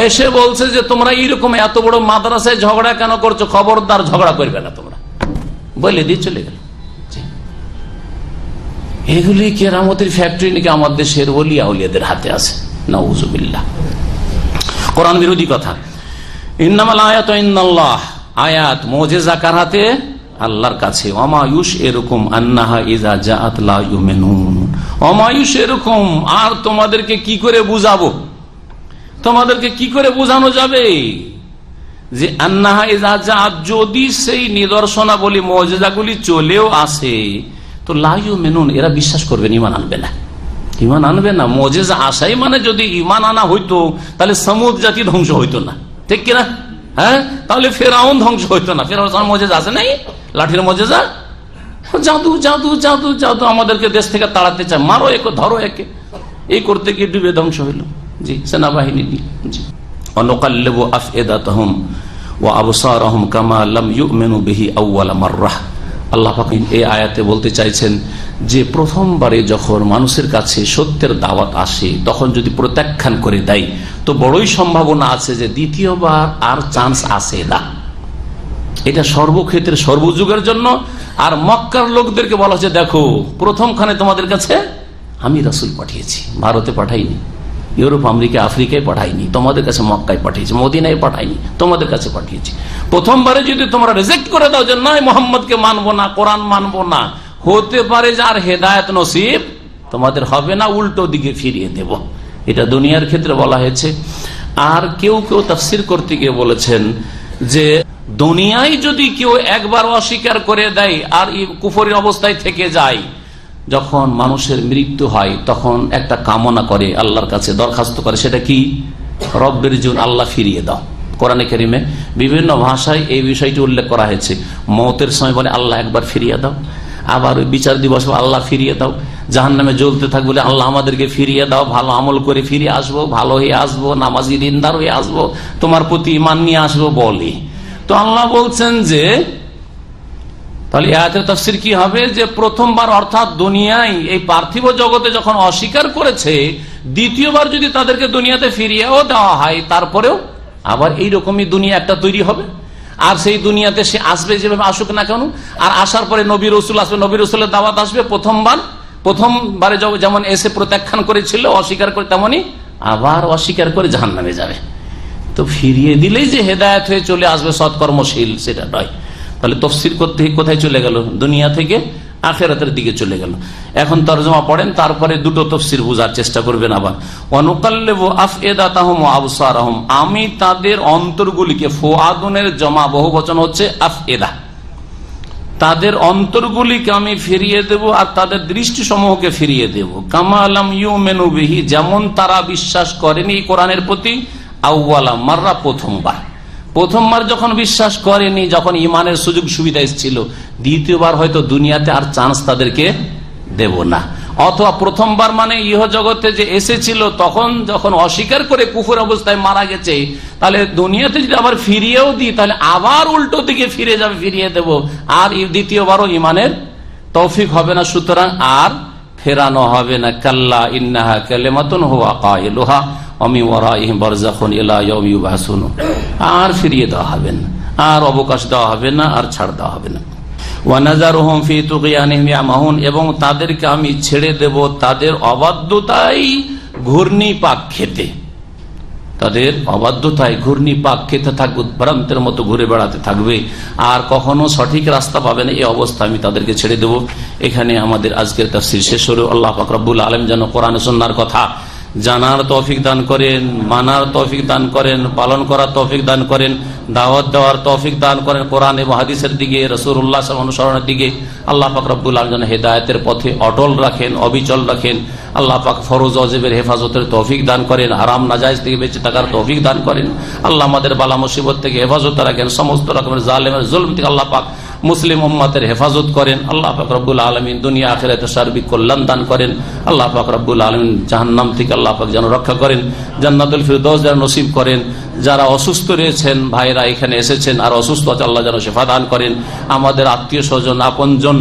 এসে বলছে যে তোমরা এইরকম এত বড় মাদ্রাসায় ঝগড়া কেন করছো, খবরদার ঝগড়া করবে না তোমরা, বলে দিয়ে চলে গেল। এগুলি কেরামতির ফ্যাক্টরি নাকি আমার দেশের ওলি আউলিয়াদের হাতে আছে, নাউযুবিল্লাহ। কোরআন বিরোধী কথা। ইন্নামাল আয়াতু ইনদাল্লাহ, আয়াত মুজিজা কার হাতে? আল্লাহর কাছে। ওয়ামায়ুশ এরকম আন্নাহা ইযা জাআত লা ইউমিনুন, ওয়ামায়ুশ এরকম, আর তোমাদেরকে কি করে বুঝাবো, তোমাদেরকে কি করে বোঝানো যাবে যে আন্নাহা ইযা জাআত, যদি সেই নিদর্শনাবলী মুজিজাগুলি চলেও আসে, তো লা ইউমিনুন, এরা বিশ্বাস করবে না, ঈমান আনবে না, ঈমান আনবে না। মুজিজা আসাই মানে যদি ঈমান আনা হইতো, তাহলে সমুদ জাতি ধ্বংস হইতো না, ঠিক কিনা? তাহলে ফেরাউন ধ্বংস হইতো না। ফেরাউন মুজিজা আছে নাই, লাঠির মুজিজা, জাদু জাদু জাদু জাদু, আমাদেরকে দেশ থেকে তাড়াতে চায়, মারো একে, ধরো একে, এই করতে গিয়ে ডুবে ধ্বংস হইল। জি, সেনাবাহিনী দিয়ে। জি, অনুকাল্লিবু আফইদাতাহুম ওয়া আবসারহুম কামা লাম ইউমিনু বিহি আউওয়ালা মাররাহ। আল্লাহ পাক এই আয়াতে বলতে চাইছেন যে প্রথমবারে যখন মানুষের কাছে সত্যের দাওয়াত আসে, তখন যদি প্রত্যাখ্যান করে দেয়, তো বড়ই সম্ভাবনা আছে যে দ্বিতীয়বার আর চান্স আসে না। এটা সর্বক্ষেত্রে সর্বযুগের জন্য। আর মক্কার লোকদেরকে বলা হচ্ছে, দেখো প্রথমখানে তোমাদের কাছে আমি রাসূল পাঠিয়েছি, ভারতে পাঠাইনি, ইউরোপ, আমেরিকা, আফ্রিকায় পাঠাইনি, তোমাদের কাছে মক্কায় পাঠিয়েছি, মদিনায় পাঠাইনি, তোমাদের কাছে পাঠিয়েছি। প্রথমবারে যদি তোমরা রিজেক্ট করে দাও যে নয় মোহাম্মদকে মানবো না, কোরআন মানবো না, হতে পারে যে আর হেদায়েত নসিব তোমাদের হবে না, উল্টো দিকে ফিরিয়ে দেব। এটা দুনিয়ার ক্ষেত্রে বলা হয়েছে। আর কেউ কেউ তাফসীর করতে গিয়ে বলেছেন যে দুনিয়ায় যদি কেউ একবার অস্বীকার করে দেয় আর কুফরি অবস্থায় থেকে যায়, যখন মানুষের মৃত্যু হয় তখন একটা কামনা করে, আল্লাহর কাছে দরখাস্ত করে, সেটা কি? রব্বের জন্য আল্লাহ ফিরিয়ে দাও। কোরআনে কারিমে বিভিন্ন ভাষায় এই বিষয়টি উল্লেখ করা হয়েছে। মওতের সময় বলে আল্লাহ একবার ফিরিয়ে দাও, আবার ওই বিচার দিবস আল্লাহ ফিরিয়ে দাও, জাহান্নামে জ্বলতে থাকবে বলে আল্লাহ আমাদেরকে ফিরিয়ে দাও, ভালো আমল করে ফিরে আসবো, ভালো হয়ে আসবো, নামাজি দিনদার হয়ে আসবো, তোমার প্রতি ঈমান নিয়ে আসবো বলে। তো আল্লাহ বলছেন যে তাহলে আয়াতের তাফসীর কি হবে? যে প্রথমবার অর্থাৎ দুনিয়ায় এই পার্থিব জগতে যখন অস্বীকার করেছে, দ্বিতীয়বার যদি তাদেরকে দুনিয়াতে ফিরিয়েও দেওয়া হয়, তারপরেও আবার এইরকমই দুনিয়া একটা তৈরি হবে। আর সেই দুনিয়াতে সে আসবে যেভাবে আসুক না কেন, আর আসার পরে নবী রসুল আসবে, নবী রসুলের দাওয়াত আসবে। প্রথমবারে যেমন এসে প্রত্যাখ্যান করেছিল, অস্বীকার করে, তেমনি আবার অস্বীকার করে জাহান্নামে যাবে। তো ফিরিয়ে দিলেই যে হেদায়েত হয়ে চলে আসবে সৎকর্মশীল, সেটা নয়। তাহলে তফসির করতে কোথায় চলে গেল? দুনিয়া থেকে আখিরাতের দিকে চলে গেল। এখন তরজমা পড়েন, তারপরে দুটো তফসির বোঝার চেষ্টা করবেন। আবার ওয়ানুকাল্লিবু আফইদাতাহুম ওয়া আবসারহুম, আমি তাদের অন্তরগুলিকে, ফুআদুনের জমা বহুবচন হচ্ছে আফইদা, তাদের অন্তরগুলিকে আমি ফিরিয়ে দেব আর তাদের দৃষ্টি সমূহকে ফিরিয়ে দেব। কামা লাম ইউমিনু বিহি, যেমন তারা বিশ্বাস করেনি কোরআনের প্রতি, আউওয়ালা মাররা, প্রথমবার যখন বিশ্বাস করেনি, যখন ইমানের সুযোগ সুবিধা এসেছিল, দ্বিতীয়বার হয়তো দুনিয়াতে আর চান্স তাদেরকে দেব না। অথবা প্রথমবার মানে ইহ জগতে যে এসেছিল তখন যখন অস্বীকার করে কুফর অবস্থায় মারা গেছে, তাহলে দুনিয়াতে যদি আবার ফিরিয়েও দিই, তাহলে আবার উল্টো দিকে ফিরে যাবে, ফিরিয়ে দেব, আর দ্বিতীয়বারও ইমানের তৌফিক হবে না, সুতরাং আর ফেরানো হবে না। কাল্লা ইন্নাহা কালিমাতুন হুয়া কাইলুহা ওয়ামিন ওয়ারাইহিম বারযাখুন ইলা ইয়াউমি ইউবআসুন, আর ফিরিয়ে দেওয়া হবে না, আর অবকাশ দেওয়া হবে না, আর ছাড় দেওয়া হবে না। ওয়ানাযারুহুম ফি তুগয়ানিহিম ইয়ামাহুন, এবং তাদেরকে আমি ছেড়ে দেব তাদের অবাধ্যতায় ঘূর্ণিপাক খেতে, তাদের অবাধ্যতায় ঘূর্ণিপাক খেতে থাকবে, ভ্রান্তের মতো ঘুরে বেড়াতে থাকবে, আর কখনো সঠিক রাস্তা পাবে না, এই অবস্থা আমি তাদেরকে ছেড়ে দেব। এখানে আমাদের আজকের তাফসীর শেষ হলো। আল্লাহ পাক রব্বুল আলামিন যেন কোরআন ও সুন্নাহর কথা জানার তৌফিক দান করেন, মানার তৌফিক দান করেন, পালন করার তৌফিক দান করেন, দাওয়াত দেওয়ার তৌফিক দান করেন, কোরআন এবং হাদিসের দিকে, রাসূলুল্লাহ সাল্লাল্লাহু আলাইহি ওয়াসাল্লাম অনুসরণের দিকে আল্লাহ পাক রব্বুল আলামিন যেন হেদায়েতের পথে অটল রাখেন, অবিচল রাখেন। আল্লাহ পাক ফরজ ওয়াজিবের হেফাজতের তৌফিক দান করেন, হারাম নাজায়েজ থেকে বেঁচে থাকার তৌফিক দান করেন। আল্লাহ আমাদের বালা মুসিবত থেকে হেফাজত রাখেন, সমস্ত রকমের জালেমের জুলম থেকে আল্লাহ পাক মুসলিম উম্মতের হেফাজত করেন। আল্লাহ পাক রব্বুল আলামিন দুনিয়া আখিরাতে সার্বিক কল্যাণ দান করেন। আল্লাহ পাক রব্বুল আলামিন জাহান্নাম থেকে আল্লাহ পাক যেন রক্ষা করেন, জান্নাতুল ফিরদৌস যেন নসিব করেন। যারা অসুস্থ রয়েছেন ভাইরা এখানে এসেছেন, আর অসুস্থ আছে আল্লাহ যেন শিফা দান করেন। আমাদের আত্মীয় স্বজন, আপনজন,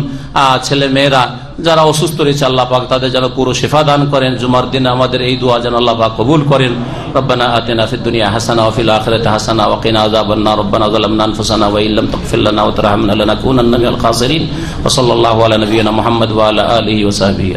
ছেলে মেয়েরা যারা অসুস্থ রয়েছে আল্লাহ পাক তাদের যেন পুরো শিফা দান করেন। জুমার দিনে আমাদের এই দোয়া যেন আল্লাহ পাক কবুল করেন। রব্বানা আতিনা ফিদ দুনিয়া হাসানা ওয়া ফিল আখিরাতি হাসানা ওয়া কিনা আযাবান নার। রব্বানা যালামনা আনফুসানা ওয়া ইল্লাম তাগফির লানা ওয়া তারহামনা লানাকুনান্না মিনাল খাসিরিন। ওয়া সাল্লাল্লাহু আলা নাবিয়িনা মুহাম্মদ ওয়া আলা আলিহি ওয়া সাহবিহি।